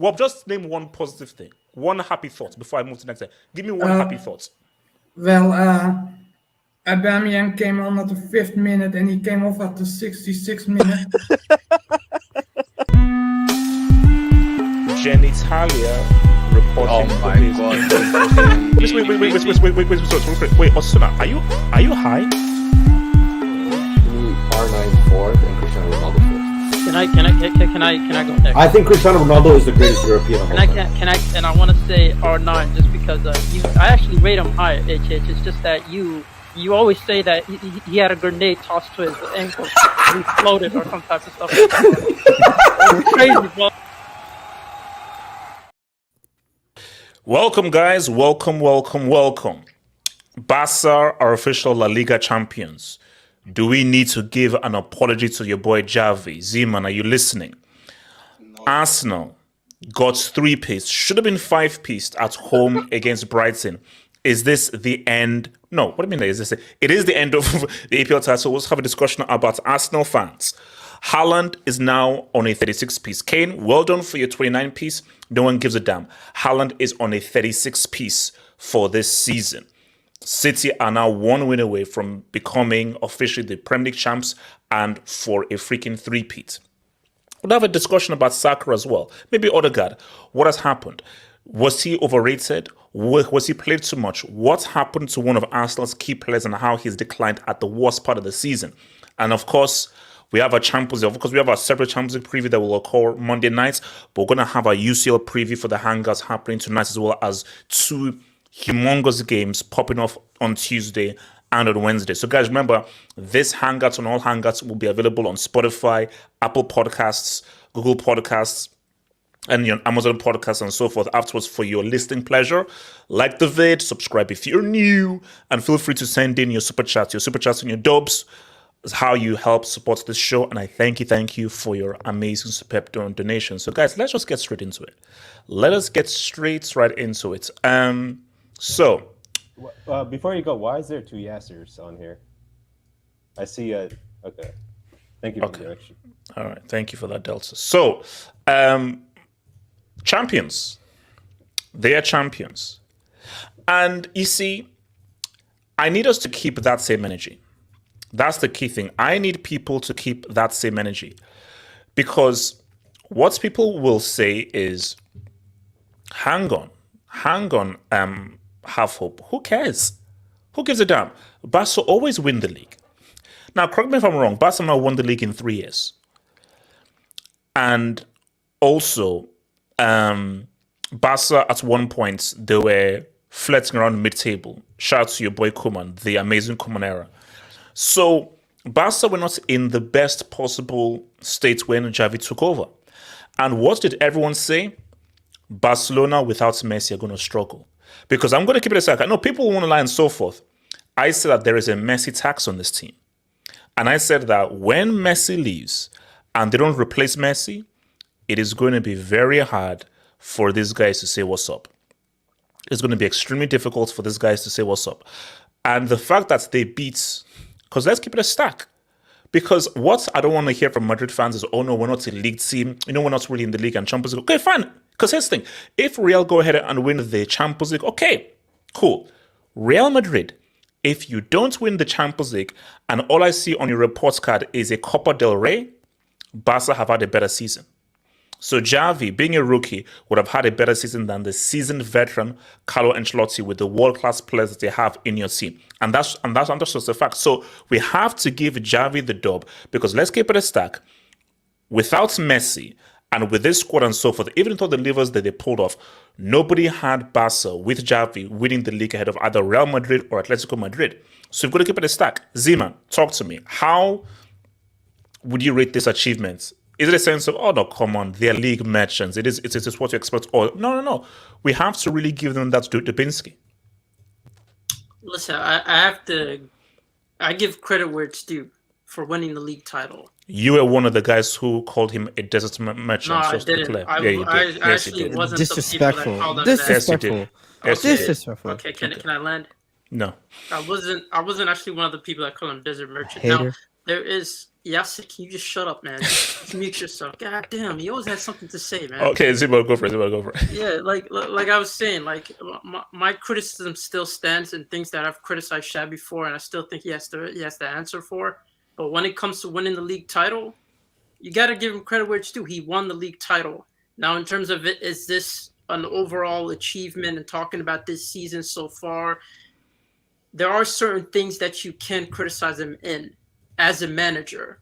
Well, just name one positive thing, one happy thought before I move to the next thing. Give me one happy thought. Well, Aubameyang came on at the 5th minute and he came off at the 66th minute. Genitalia reporting. Oh my god! Wait, Osuna, are you high? R9 fourth and Cristiano Ronaldo fifth. Can I go next? I think Cristiano Ronaldo is the greatest European of all time. And I want to say R9 just because I actually rate him higher. It's just that you always say that he had a grenade tossed to his ankle, he floated or some type of stuff. Like that. It's crazy, bro. Welcome, guys. Welcome. Barca are official La Liga champions. Do we need to give an apology to your boy Xavi? Z-Man, are you listening? No. Arsenal got 3-piece, should have been 5-piece at home against Brighton. Is this the end? No, what do you mean? It is the end of the APL title. Let's have a discussion about Arsenal fans. Haaland is now on a 36-piece. Kane, well done for your 29-piece. No one gives a damn. Haaland is on a 36-piece for this season. City are now 1 win away from becoming officially the Premier League champs and for a freaking 3-peat. We'll have a discussion about Saka as well. Maybe Odegaard. What has happened? Was he overrated? Was he played too much? What happened to one of Arsenal's key players and how he's declined at the worst part of the season? And of course, we have a Champions League. Of course, we have our separate Champions League preview that will occur Monday nights. But we're going to have our UCL preview for the Hangouts happening tonight, as well as 2 humongous games popping off on Tuesday and on Wednesday. So guys, remember, this Hangouts on all Hangouts will be available on Spotify, Apple Podcasts, Google Podcasts, and your Amazon Podcasts and so forth afterwards for your listening pleasure. Like the vid, subscribe if you're new, and feel free to send in your super chats and your dubs is how you help support this show. And I thank you for your amazing superb donations. So guys, let's just get straight into it. So, before you go, why is there 2 Yassirs on here? I see okay. Thank you for the direction. All right, thank you for that, Delta. So, champions. They are champions. And you see, I need us to keep that same energy. That's the key thing. I need people to keep that same energy. Because what people will say is, hang on, have hope. Who cares? Who gives a damn? Barca always win the league. Now, correct me if I'm wrong, Barca now won the league in 3 years. And also, Barca at one point, they were flirting around mid-table. Shout out to your boy Koeman, the amazing Koeman era. So, Barca were not in the best possible state when Xavi took over. And what did everyone say? Barcelona without Messi are going to struggle. Because I'm going to keep it a second. I know people want to lie and so forth. I said that there is a Messi tax on this team. And I said that when Messi leaves and they don't replace Messi, it is going to be very hard for these guys to say what's up. It's going to be extremely difficult for these guys to say what's up. And the fact that they beat, because let's keep it a stack. Because what I don't want to hear from Madrid fans is, oh no, we're not a league team. You know, we're not really in the league and Champions League. Okay, fine. Because here's the thing. If Real go ahead and win the Champions League, okay, cool. Real Madrid, if you don't win the Champions League and all I see on your reports card is a Copa del Rey, Barca have had a better season. So Xavi, being a rookie, would have had a better season than the seasoned veteran Carlo Ancelotti with the world-class players that they have in your team. And that's just a fact. So we have to give Xavi the dub because let's keep it a stack. Without Messi and with this squad and so forth, even though the levers that they pulled off, nobody had Barca with Xavi winning the league ahead of either Real Madrid or Atletico Madrid. So you've got to keep it a stack. Zeman, talk to me. How would you rate this achievement? Is it a sense of, oh no, come on, they're league merchants. It's what you expect. Or no. We have to really give them that to Dubinsky. Listen, I give credit where it's due for winning the league title. You were one of the guys who called him a desert merchant. No, I didn't. I actually wasn't disrespectful. Disrespectful. Disrespectful. Okay, can I land? No. I wasn't actually one of the people that call him desert merchant. Hater. Now there is. Yasik, can you just shut up, man? Just mute yourself. God damn, you always had something to say, man. Okay, Zibo, go for it. Yeah, like I was saying, like my criticism still stands and things that I've criticized Xavi for, and I still think he has to answer for. But when it comes to winning the league title, you got to give him credit where it's due. He won the league title. Now, in terms of it, is this an overall achievement? And talking about this season so far, there are certain things that you can criticize him in as a manager.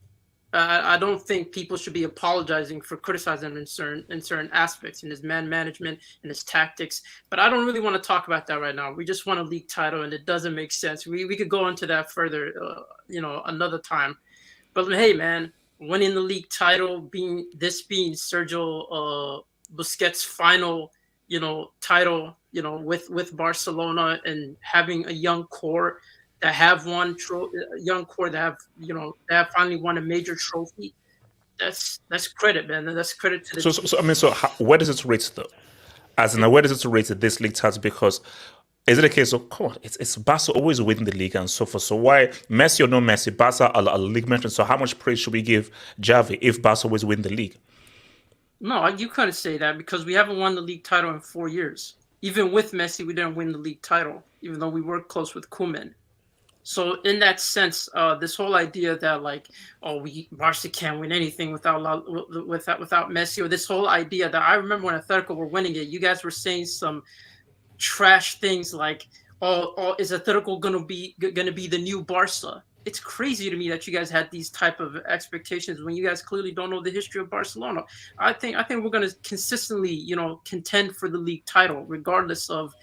I don't think people should be apologizing for criticizing him in certain aspects in his man management and his tactics. But I don't really want to talk about that right now. We just won a league title, and it doesn't make sense. We could go into that further, another time. But hey, man, winning the league title, being Sergio Busquets' final, title, with Barcelona, and having a young core that have won young core that have finally won a major trophy. That's credit, man. That's credit to the where does it rate though? As in, where does it rate this league title? Because is it a case of, come on, it's Barca always winning the league and so forth. So why Messi or no Messi, Barca are league mentioned. So how much praise should we give Xavi if Barca always win the league? No, you couldn't say that because we haven't won the league title in 4 years. Even with Messi, we didn't win the league title, even though we worked close with Koeman. So in that sense, this whole idea that Barca can't win anything without Messi, or this whole idea that I remember when Atletico were winning it, you guys were saying some trash things like, "Oh, is Atletico gonna be the new Barca?" It's crazy to me that you guys had these type of expectations when you guys clearly don't know the history of Barcelona. I think we're gonna consistently, contend for the league title, regardless of,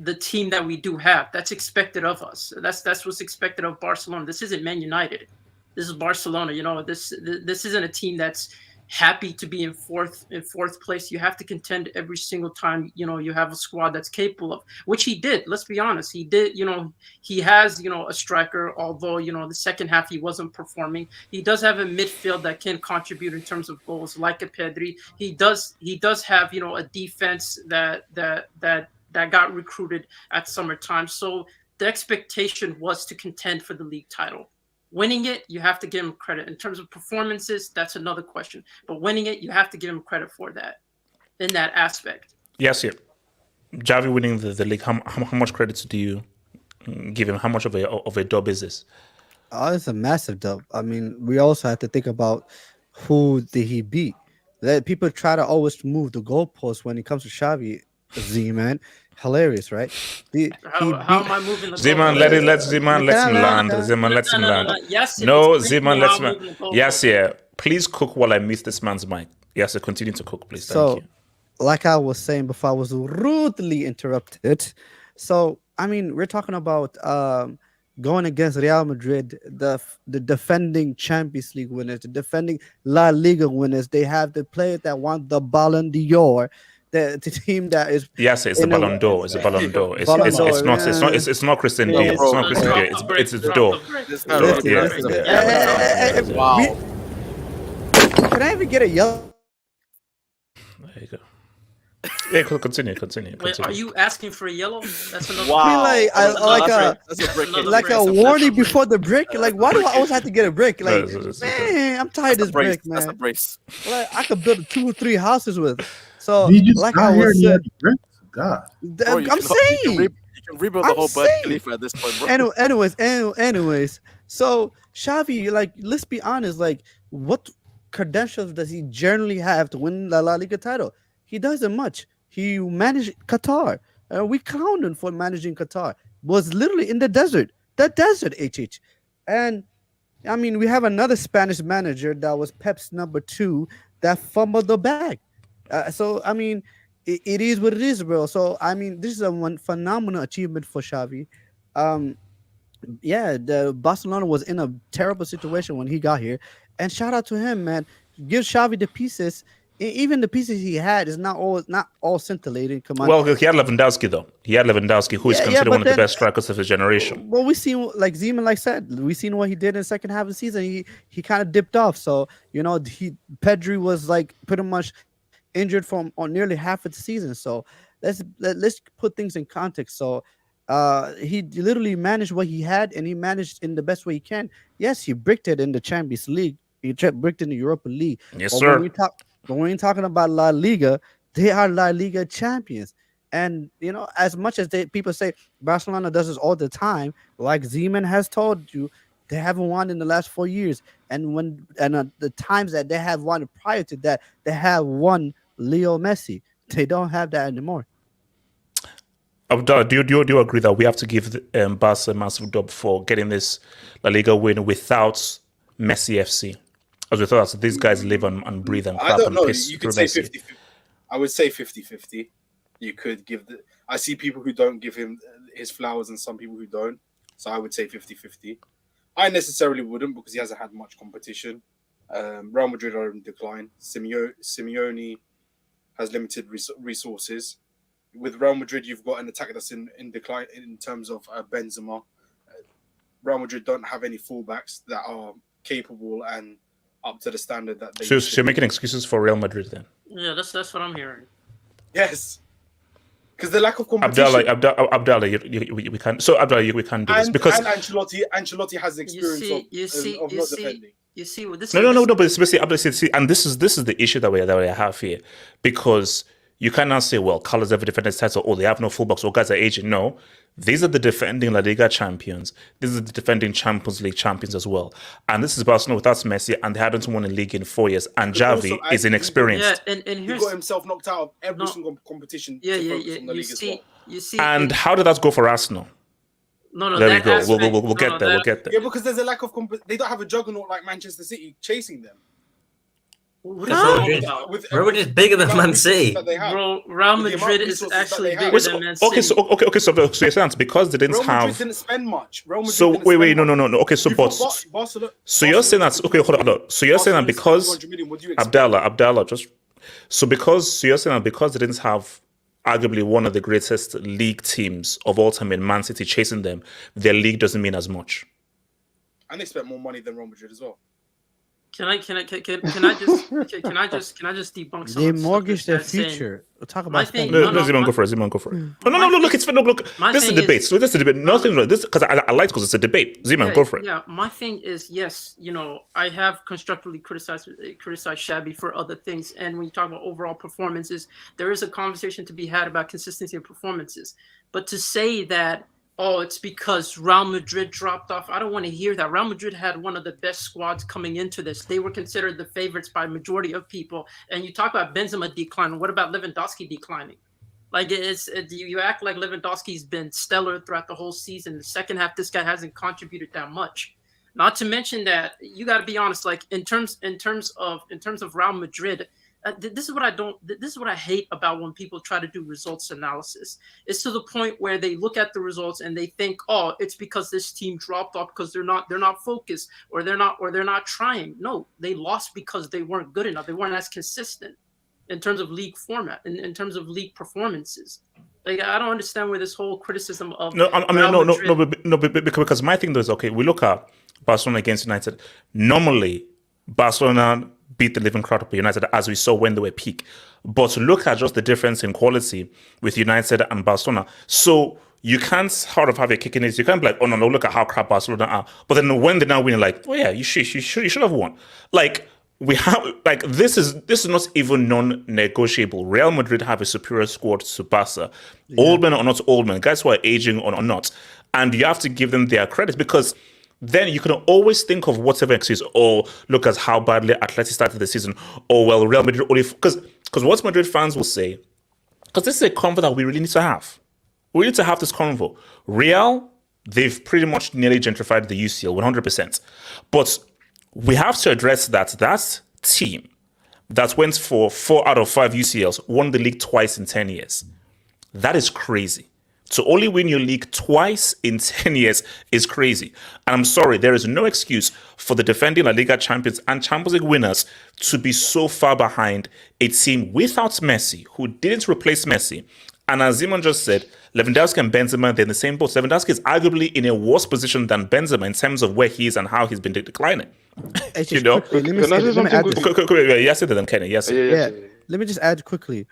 the team that we do have. That's expected of us. That's what's expected of Barcelona. This isn't Man United. This is Barcelona. This isn't a team that's happy to be in fourth place. You have to contend every single time, you have a squad that's capable of, which he did. Let's be honest. He did, he has, a striker, although, the second half he wasn't performing. He does have a midfield that can contribute in terms of goals, like a Pedri. He does have, a defense that got recruited at summertime. So the expectation was to contend for the league title. Winning it, you have to give him credit. In terms of performances, that's another question. But winning it, you have to give him credit for that, in that aspect. Yes, yeah. Xavi winning the league, how much credit do you give him? How much of a dub is this? Oh, it's a massive dub. I mean, we also have to think about who did he beat. That people try to always move the goalposts when it comes to Xavi. Z-man, hilarious, right? How am I moving the Z-man, let him land. Z-man, let him land. Yes, no, Z-man, let's land. Yes, yeah. Please cook while I mute this man's mic. Yes, continue to cook, please. Thank you. Like I was saying before, I was rudely interrupted. So, I mean, we're talking about going against Real Madrid, the defending Champions League winners, the defending La Liga winners. They have the player that won the Ballon d'Or. The team that is it's a Ballon d'Or. It's a Ballon d'Or. It's not Christian Dior. It's not Christian Dior. It's d'Or. Wow. Can I even get a yellow? There you go. Yeah, continue. Wait, are you asking for a yellow? That's another. I feel like That's a brick. Another like brick. a warning before the brick. Like, why do I always have to get a brick? No, Like, it's- man, I'm tired of this brick, That's a man. brace. Like, I could build 2 or 3 houses with. So, He just like got I here was and he saying, had bricks. God. Bro, you I'm can- saying. you can rebuild the I'm whole Burj saying. Khalifa at this point, bro. Anyways, so Xavi, like, let's be honest, like, what credentials does he generally have to win the La Liga title? He doesn't much. He managed Qatar. We clowned him for managing Qatar. Was literally in the desert, HH. And I mean, we have another Spanish manager that was Pep's number 2 that fumbled the bag. So I mean, it is what it is, bro. So I mean, this is a one phenomenal achievement for Xavi. Yeah, the Barcelona was in a terrible situation when he got here, and shout out to him, man. Give Xavi the pieces. Even the pieces he had is not all scintillating. Come on. Well, he had Lewandowski though. He had Lewandowski, who is considered but one of the then- best strikers of his generation. Well, we seen, like Zeman like said, we seen what he did in the second half of the season. He kind of dipped off. So Pedri was like pretty much injured on nearly half of the season. So let's put things in context. So he literally managed what he had, and he managed in the best way he can. Yes, he bricked it in the Champions League. He bricked in the Europa League. Yes, But sir. when we're talking about La Liga, they are La Liga champions. And as much as people say Barcelona does this all the time, like Zeman has told you, they haven't won in the last 4 years. And the times that they have won prior to that, they have won Leo Messi. They don't have that anymore. Abdallah, do you agree that we have to give Barca a massive dub for getting this La Liga win without Messi FC? As we thought, these guys live and breathe and I crap don't and know. piss You through could say Messi. 50-50. I would say 50-50. You could give I see people who don't give him his flowers and some people who don't. So I would say 50-50. I necessarily wouldn't because he hasn't had much competition. Real Madrid are in decline. Simeone has limited resources. With Real Madrid, you've got an attack that's in decline in terms of Benzema. Real Madrid don't have any fullbacks that are capable and up to the standard that they. So you're making excuses for Real Madrid then? Yeah, that's what I'm hearing. Yes, because the lack of competition. Abdallah, we can't. So Abdallah, we can't do this because and Ancelotti has the experience of not defending. You see what this? no. But it's basically Abdallah said, and this is the issue that we have here, because you cannot say, well, Carlos ever defended his title, or they have no fullbacks, or guys are aging. No, these are the defending La Liga champions. These are the defending Champions League champions as well. And this is Barcelona without Messi, and they hadn't won a league in 4 years. And Xavi is inexperienced. Yeah, and He here's got himself knocked out of every single competition. Yeah. On the You league see, as well. you see. And how did that go for Arsenal? No. There we that go. aspect- We'll get there. We'll get there. Yeah, because there's a lack of they don't have a juggernaut like Manchester City chasing them. What Real are you Madrid- talking about? Real Madrid is bigger than Man City. Bro, Real With the amount of Madrid is resources that actually they have. bigger than Man City. Okay, so you're saying it's because they didn't Real Madrid have. didn't spend much. Real Madrid So didn't wait, spend no. much. Okay, so You've but got Barcelona. so you're saying that's okay. Hold on. So you're saying that because 200 million, what do you expect? Abdallah, so you're saying that because they didn't have arguably one of the greatest league teams of all time in Man City chasing them, their league doesn't mean as much. And they spent more money than Real Madrid as well. Can I just debunk some They of the stuff mortgaged their this guy's saying? future. We'll talk My about thing- Spain. No, Zimon, go for it. No, look, it's look. My This is a thing debate. is- So this is a debate. Nothing. This because I like because it's a debate. Zimon, go for it. Yeah, my thing is, yes, I have constructively criticized Xavi for other things, and when you talk about overall performances, there is a conversation to be had about consistency of performances. But to say that, oh, it's because Real Madrid dropped off, I don't want to hear that. Real Madrid had one of the best squads coming into this. They were considered the favorites by a majority of people. And you talk about Benzema declining. What about Lewandowski declining? Like you act like Lewandowski's been stellar throughout the whole season. The second half, this guy hasn't contributed that much. Not to mention that you got to be honest. Like in terms of Real Madrid, this is what I hate about when people try to do results analysis. It's to the point where they look at the results and they think, oh, it's because this team dropped off because they're not focused or they're not trying. No, they lost because they weren't good enough. They weren't as consistent in terms of league format, in terms of league performances. Like I don't understand where this whole criticism of because my thing though is okay. We look at Barcelona against United. Normally, Barcelona beat the living crowd up United, as we saw when they were peak. But look at just the difference in quality with United and Barcelona. So you can't sort of have your kick in it. You can't be like, oh no, look at how crap Barcelona are. But then when they now win, like, oh yeah, you should have won. Like, we have, like, this is not even non-negotiable. Real Madrid have a superior squad to Barca. Yeah. Old men or not old men, guys who are aging or not. And you have to give them their credit, because then you can always think of whatever excuse. Oh, look at how badly Atleti started the season. Oh, well, Real Madrid only... Because what Madrid fans will say, because this is a convo that we really need to have. We need to have this convo. Real, they've pretty much nearly gentrified the UCL, 100%. But we have to address that team that went for 4 out of 5 UCLs won the league twice in 10 years. That is crazy. To only win your league twice in 10 years is crazy. And I'm sorry, there is no excuse for the defending La Liga champions and Champions League winners to be so far behind a team without Messi, who didn't replace Messi. And as Simon just said, Lewandowski and Benzema, they're in the same boat. Lewandowski is arguably in a worse position than Benzema in terms of where he is and how he's been declining. You know? Yes, then Kenny. Yes. Yeah. Let me just add quickly.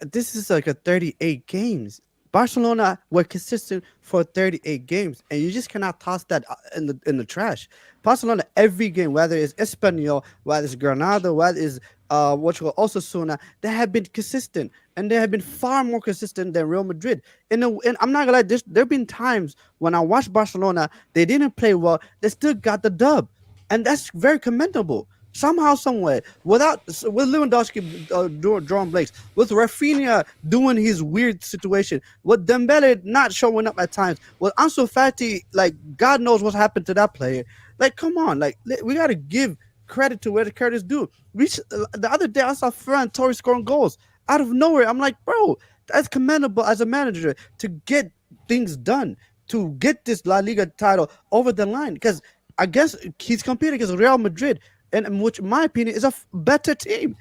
This is like a 38 games. Barcelona were consistent for 38 games, and you just cannot toss that in the trash. Barcelona, every game, whether it's Espanyol, whether it's Granada, whether it's Osasuna, they have been consistent, and they have been far more consistent than Real Madrid. And I'm not gonna lie, there have been times when I watched Barcelona, they didn't play well, they still got the dub, and that's very commendable. Somehow, somewhere, with Lewandowski drawing blanks, with Rafinha doing his weird situation, with Dembele not showing up at times, with Ansu Fati, like, God knows what's happened to that player. Like, come on, like, we gotta give credit to where the credit is due. The other day, I saw Ferran Torres scoring goals out of nowhere. I'm like, bro, that's commendable as a manager to get things done, to get this La Liga title over the line, because I guess he's competing against Real Madrid, and which, in my opinion, is a better team.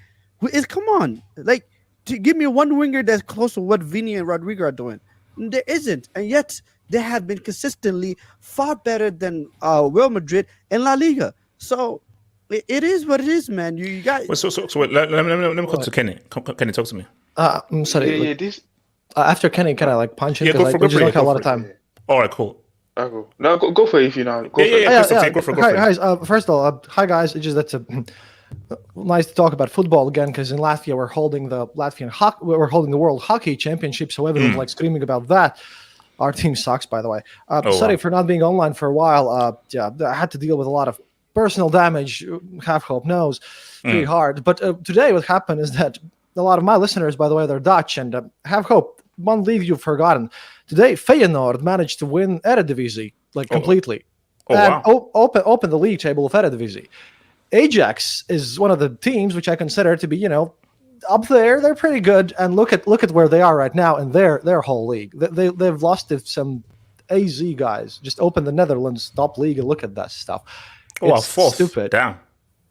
Come on, like, to give me one winger that's close to what Vini and Rodrigo are doing. There isn't, and yet they have been consistently far better than Real Madrid and La Liga. So it is what it is, man. You got. Wait, so wait, let me come to Kenny. Kenny, talk to me. I'm sorry. After Kenny, can I like punch him? Yeah, because we just don't have a lot of time. All right, cool. Cool. No, go for it if you know. Go for it. Go for it. Hi, guys. First of all, hi guys. It's just that's nice to talk about football again, because in Latvia we're holding the World Hockey Championship, so everyone's like screaming about that. Our team sucks, by the way. Sorry for not being online for a while. I had to deal with a lot of personal damage. Half Hope knows, pretty hard. But today, what happened is that a lot of my listeners, by the way, they're Dutch, and Half Hope, one league you've forgotten. Today, Feyenoord managed to win Eredivisie completely, and open the league table of Eredivisie. Ajax is one of the teams which I consider to be, up there. They're pretty good, and look at where they are right now in their whole league. They've lost to some AZ guys. Just open the Netherlands top league and look at that stuff. It's fourth. Stupid. Damn.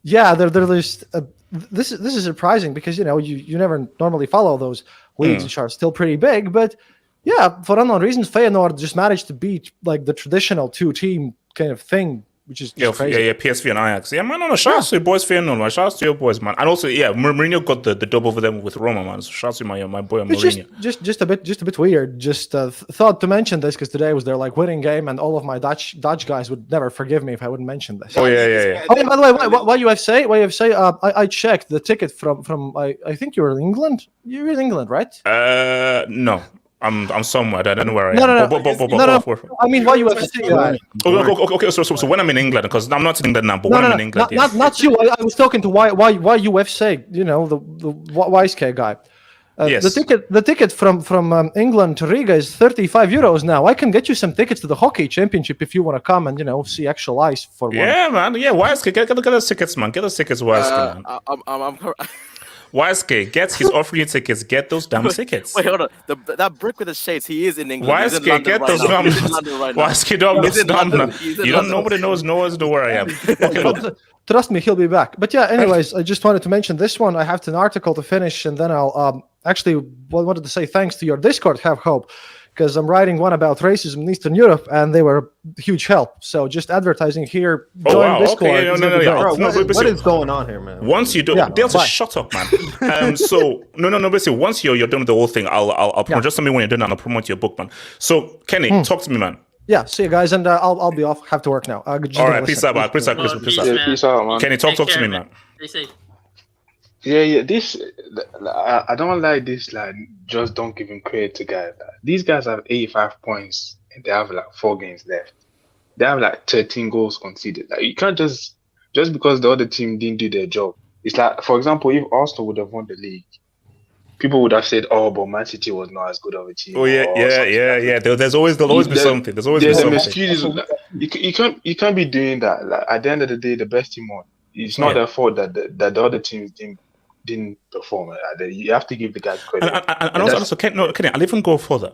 Yeah, they're just. This is surprising because you never normally follow those leagues which are still pretty big, but yeah, for unknown reasons, Feyenoord just managed to beat like the traditional 2-team kind of thing, which is just crazy. Yeah, PSV and Ajax. Yeah, man, no, shout out to your boys, Feyenoord, man. Shout out to your boys, man. And also, yeah, Mourinho got the dub over them with Roma, man. So shout out to my boy Mourinho. Just a bit weird. Just thought to mention this because today was their like winning game, and all of my Dutch guys would never forgive me if I wouldn't mention this. Oh yeah. Oh, by the way, what you have say? I checked the ticket from I think you were in England. You're in England, right? No. I'm somewhere. I don't know where I am. No. I mean, why you have to say that? Okay. So when I'm in England, because I'm not in England now, but when I'm in England, not you. I was talking to why UFC. The wise guy. Yes. The ticket from England to Riga is €35 now. I can get you some tickets to the hockey championship if you want to come and see actual ice for one. Yeah, man. Yeah, wise get those tickets, man. Get those tickets, wise man. YSK, he's offering you tickets. Get those damn tickets. Wait, hold on. That brick with the shades, he is in England. YSK, get those numbers. YSK, nobody knows where I am. Okay, look. Trust me, he'll be back. But yeah, anyways, I just wanted to mention this one. I have an article to finish, and then I'll actually wanted to say thanks to your Discord, Have Hope, because I'm writing one about racism in Eastern Europe, and they were a huge help. So just advertising here. Join Discord. Okay, What is going on here, man? Once you do, they'll just shut up, man. So basically, once you're done with the whole thing, I'll promote. Just tell me when you're done, and I'll promote your book, man. So Kenny, talk to me, man. Yeah, see you guys, and I'll be off. Have to work now. All right, peace out, man. Peace out, Peace out, man. Kenny, talk to me, man. Yeah. This I don't like this. Like, just don't give him credit to guys. These guys have 85 points and they have like 4 games left. They have like 13 goals conceded. Like, you can't just because the other team didn't do their job. It's like, for example, if Arsenal would have won the league, people would have said, "Oh, but Man City was not as good of a team." Oh yeah. There'll always be something. There's always some something. excuses. You can't be doing that. Like, at the end of the day, the best team won. It's not their fault that the other teams didn't perform. You have to give the guys credit. And also, Kenny, I'll even go further.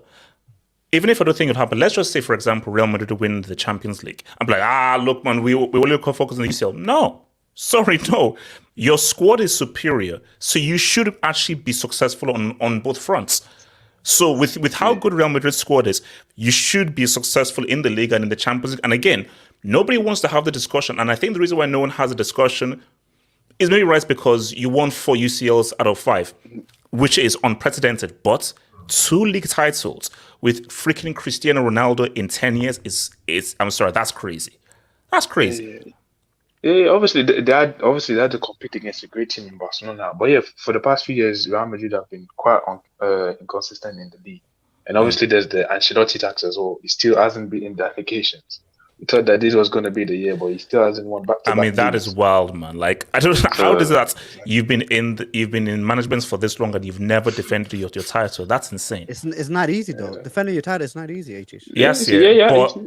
Even if I don't think it happened, let's just say, for example, Real Madrid win the Champions League. I'm like, look, man, we only focus on the UCL. No. Sorry, no. Your squad is superior, so you should actually be successful on both fronts. So with how good Real Madrid's squad is, you should be successful in the Liga and in the Champions League. And again, nobody wants to have the discussion. And I think the reason why no one has a discussion is maybe right because you won 4 UCLs out of 5, which is unprecedented. But 2 league titles with freaking Cristiano Ronaldo in 10 years is I'm sorry, that's crazy. That's crazy. Yeah, obviously they had to compete against a great team in Barcelona. But yeah, for the past few years, Real Madrid have been quite inconsistent in the league. And obviously there's the Ancelotti tax as well. He still hasn't been in the applications. We thought that this was going to be the year, but he still hasn't won back-to-back. I mean, that is wild, man. Like, I don't know how does that. You've been in management for this long and you've never defended your title. That's insane. It's not easy though. Defending your title is not easy, HH. Yes, but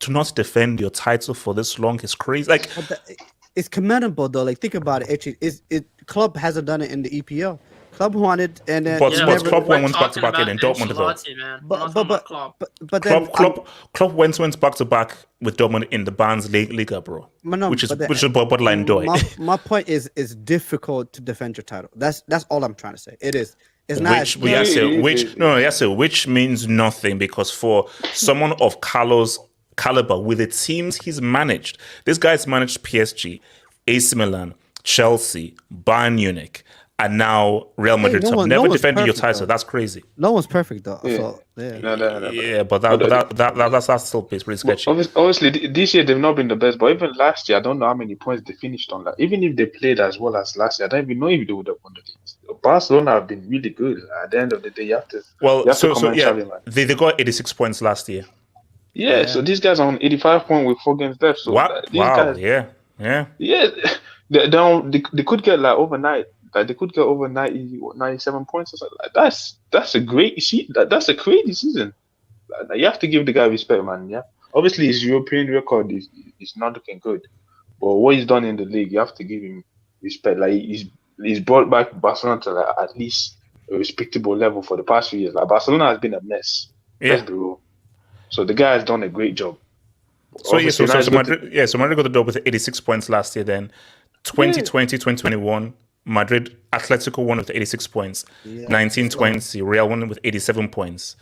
to not defend your title for this long is crazy. Like, it's commendable though. Like, think about it. HH, club hasn't done it in the EPL. Club won it, and then Club went back to back in Dortmund though. But then Club went back to back with Dortmund in the Liga, bro. Which is borderline doy. My point is, it's difficult to defend your title. That's all I'm trying to say. It is. It's not. Which means nothing, because for someone of Carlos' caliber, with the teams he's managed, this guy's managed PSG, AC Milan, Chelsea, Bayern Munich, and now Real Madrid. Never defended your title. That's crazy. No one's perfect though. Yeah. So, No. But that's still pretty sketchy. Obviously, this year they've not been the best. But even last year, I don't know how many points they finished on. Like, even if they played as well as last year, I don't even know if they would have won the league. Barcelona have been really good. At the end of the day, you have to. Xavi, man. They got 86 points last year. Yeah. So these guys are on 85 points with 4 games left. So guys, yeah. They could get like overnight. Like, they could get over 90, 97 points or something. Like, that's a great season. That's a crazy season. Like, you have to give the guy respect, man. Yeah. Obviously, his European record is not looking good, but what he's done in the league, you have to give him respect. Like, he's brought back Barcelona to like at least a respectable level for the past few years. Like, Barcelona has been a mess. That's the rule. So the guy has done a great job. So Madrid got the job with 86 points last year. Then 2020, 2021. Madrid, Atletico won with 86 points. 19-20, Real won with 87 points.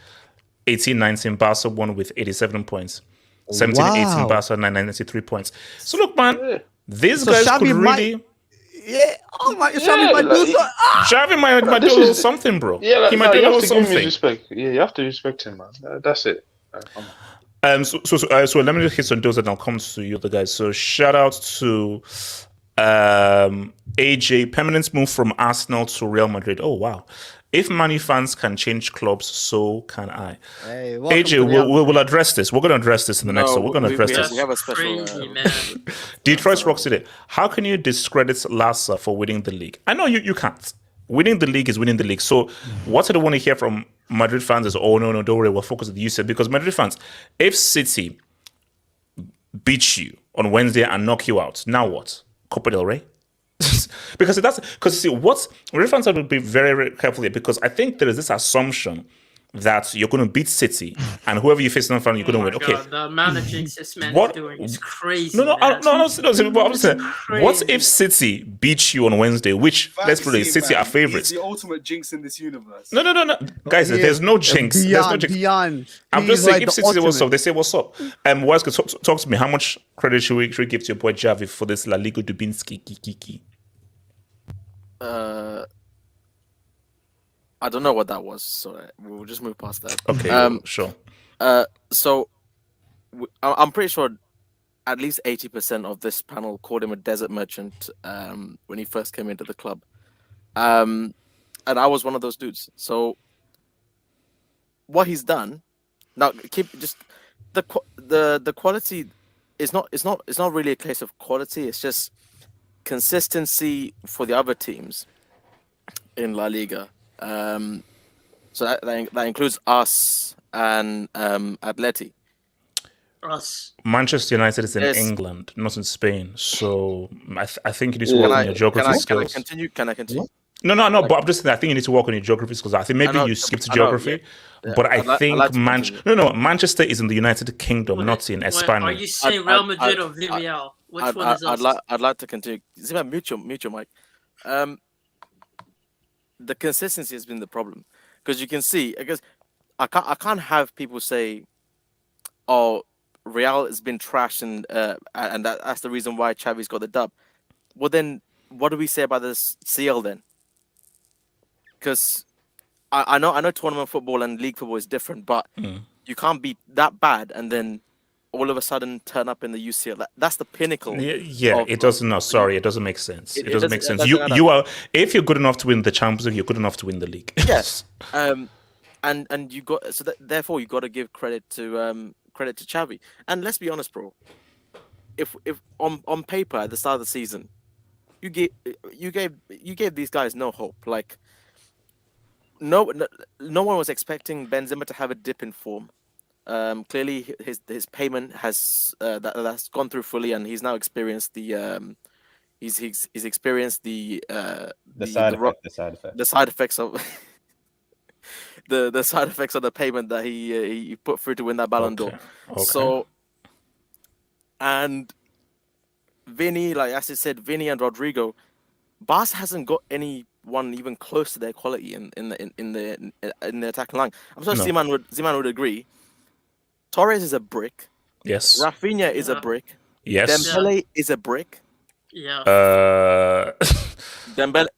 18-19, Barca won with 87 points. 17-18, Barca 93 points. So look, man, these guys Xavi could really. Xavi might do so. Xavi might do something, bro. Yeah, he might do you have to something. give him respect. Yeah, you have to respect him, man. That's it. So let me just hit some those and I'll come to you, the guys. So shout out to AJ, permanent move from Arsenal to Real Madrid. Oh wow. If Man U fans can change clubs, so can I. Hey, AJ, we'll address this. We're going to address this in the next one. We're going to address this. We have a special... Detroit's Rock City. How can you discredit Lassa for winning the league? I know you can't. Winning the league is winning the league. So what I don't want to hear from Madrid fans is, oh, no, don't worry, we'll focus on the UCL. Because Madrid fans, if City beat you on Wednesday and knock you out, now what? Copa del Rey? Because see, what Madrid fans have to be very, very careful here, because I think there is this assumption that you're going to beat City, and whoever you face in the final, you're going to win. Okay. God, the amount of jinx this man What- is doing is crazy. No, man. I'm saying, what Crazy. if City beat you on Wednesday? Which, let's put it, Vaccine, City man. are favorites. He's the ultimate jinx in this universe. No. Guys, there's no jinx. There's no jinx. Beyond. I'm He's just saying, like if the City say what's up, ultimate. they say what's up. Wise, talk to me. How much credit should we give to your boy Xavi for this La Liga Dubinsky kiki? I don't know what that was, so we'll just move past that. Okay, sure. So I'm pretty sure at least 80% of this panel called him a desert merchant when he first came into the club, and I was one of those dudes. So what he's done now, keep just the quality is not really a case of quality. It's just consistency for the other teams in La Liga. So that includes us and Atleti. Us. Manchester United is in Yes. England, not in Spain. So I think you need to work on your geography skills. Can I continue? No, but I'm just saying, I think you need to work on your geography skills. I think maybe you skipped geography, but I think Manchester is in the United Kingdom, not in España. Are you saying Real Madrid or Villarreal? Which one is us? I'd like to continue. Zima, mute your mic. The consistency has been the problem, because you can see, I guess I can't have people say, "Oh, Real has been trashed and that's the reason why Xavi's got the dub." Well, then what do we say about this CL then? Because I know tournament football and league football is different, but you can't be that bad and then all of a sudden turn up in the UCL. That's the pinnacle. Yeah, it doesn't. No, sorry, it doesn't make sense. It doesn't make sense. You are, if you're good enough to win the Champions League, you're good enough to win the league. Yes. And you got therefore you got to give credit to Xavi. And let's be honest, bro. If on paper at the start of the season, you gave these guys no hope. Like no one was expecting Benzema to have a dip in form. Clearly, his payment has that's gone through fully, and he's now experienced the he's experienced the side effects of the side effects of the payment that he put through to win that Ballon d'Or. Okay. So, and Vinny, like as I said, Vinny and Rodrigo, Barca hasn't got anyone even close to their quality in the attacking line. I'm sure Zeman would agree. Torres is a brick. Yes. Rafinha is a brick. Yes. Dembele is a brick. Yeah. Dembele.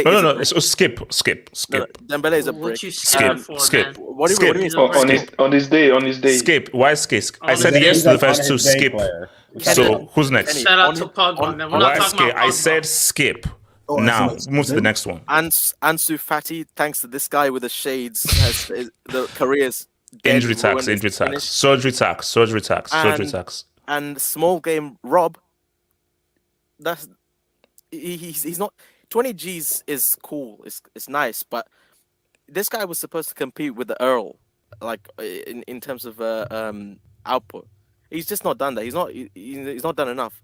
No. So skip. No, Dembele is a brick. What you scared for, skip. man? What do you mean? On this day. Skip. Why skip? I said yes to the first two. Skip. So who's next? Shout out to Pogba, man. We're not Why talking skip? about I Pogba. said skip. Now move to the next one. Ansu Fati, thanks to this guy with the shades, has the career's dead, Injury ruined, tax, finished. surgery tax. And small game Rob. He's not 20 G's is cool. It's nice, but this guy was supposed to compete with the Earl, like in terms of output. He's just not done that. He's not done enough.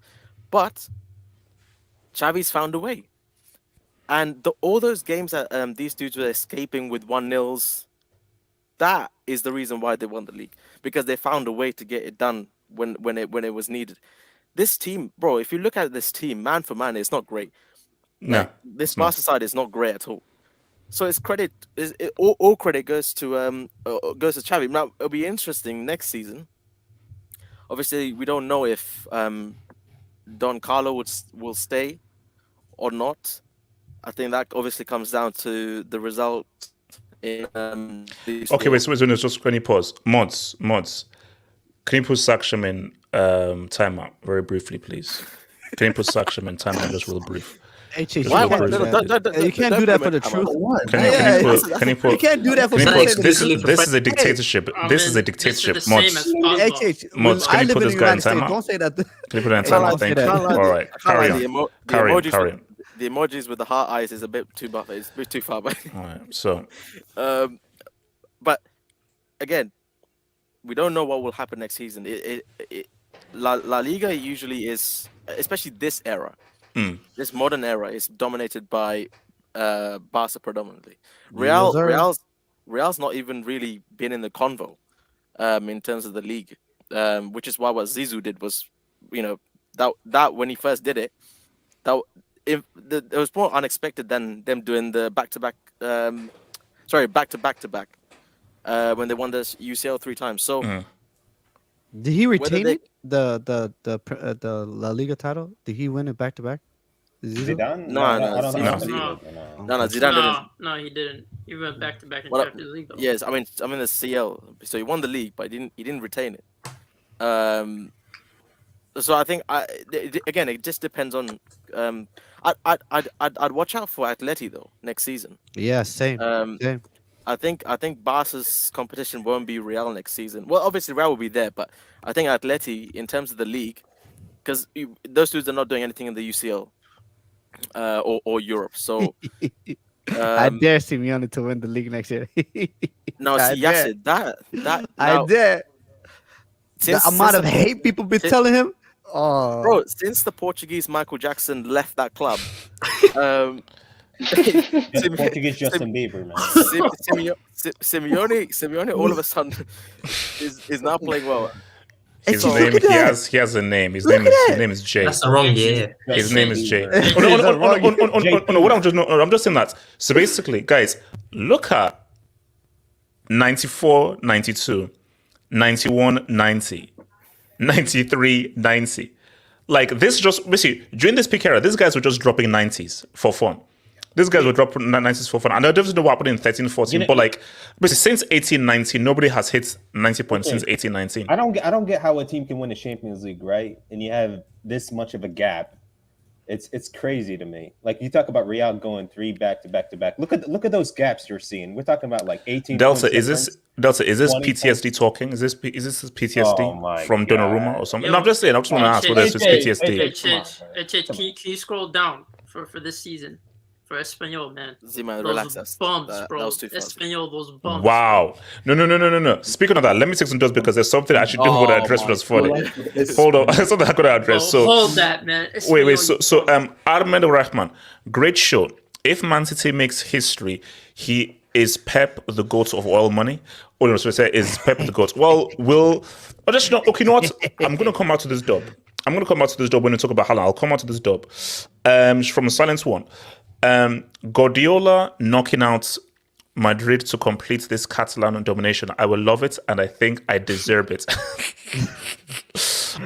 But Xavi's found a way, and all those games that these dudes were escaping with 1-0s, that is the reason why they won the league, because they found a way to get it done when it was needed. This team, bro, if you look at this team, man for man, it's not great. No, this Barca side is not great at all. So it's credit. All credit goes to Xavi. Now it'll be interesting next season. Obviously, we don't know if Don Carlo will stay or not. I think that obviously comes down to the result. Wait. Just can you pause? Mods. Can you put Saksham in timeout very briefly, please? Can you put Saksham in timeout just real brief? You can't do that for the truth. You can't do that for this is a dictatorship. This is a dictatorship. Mods, can you put this guy in timeout? Don't say that. Can you put it in timeout? Thank you. All right, carry on. The emojis with the heart eyes is a bit too buffer. It's a bit too far back. All right, so. But again, we don't know what will happen next season. La Liga usually is, especially this era, this modern era, is dominated by Barca predominantly. Real's Real's not even really been in the convo in terms of the league, which is why what Zizou did was, that when he first did it, it was more unexpected than them doing the back-to-back, back-to-back-to-back when they won the UCL 3 times. So did he retain it? The La Liga title? Did he win it back-to-back? Zidane? No, Zidane didn't. No, he didn't. He went back to back in Champions League though. Yes, I mean the CL. So he won the league, but he didn't retain it. So I think again it just depends on. I'd watch out for Atleti though next season. Yeah, same. Same. I think Barca's competition won't be Real next season. Well, obviously Real will be there, but I think Atleti in terms of the league, because those dudes are not doing anything in the UCL. Or Europe. So I dare Simeone to win the league next year. No, see, Yasser, that I dare. The amount of hate people be telling him. Oh, bro, since the Portuguese Michael Jackson left that club, Portuguese Justin Bieber, man. Simeone all of a sudden is now playing well. His name, he has a name. His name is Jay. That's the wrong year. His name is Jay. I'm just saying that. So basically, guys, look at 94, 92, 91, 90, 93, 90. Like this just basically during this peak era, these guys were just dropping 90s for fun. These guys were dropping 90s for fun. And I don't know what happened in 13, 14, but like basically since 18, 19, nobody has hit 90 points since 18, 19. I don't get how a team can win the Champions League, right? And you have this much of a gap. It's crazy to me. Like you talk about Real going 3 back to back to back. Look at those gaps you're seeing. We're talking about like 18. Delta, is this PTSD talking? Is this PTSD from Donnarumma or something? No, I'm just saying. I just want to ask whether it's PTSD. Can you scroll down for this season? For Espanyol, man. Zima, relax. Bumps, bro. Espanyol, those bumps. Wow. No. Speaking of that, let me take some notes because there's something I actually do want to address was funny. Hold on. Something I could address. So hold that, man. Wait. So Ahmed Rahman, great show. If Man City makes history, he is Pep the GOAT of oil money. Or no, so say is Pep the GOAT. Well, you know what? I'm gonna come out to this dub. when we talk about Haaland. I'll come out to this dub. From a silence one. Guardiola knocking out Madrid to complete this Catalan domination. I will love it, and I think I deserve it.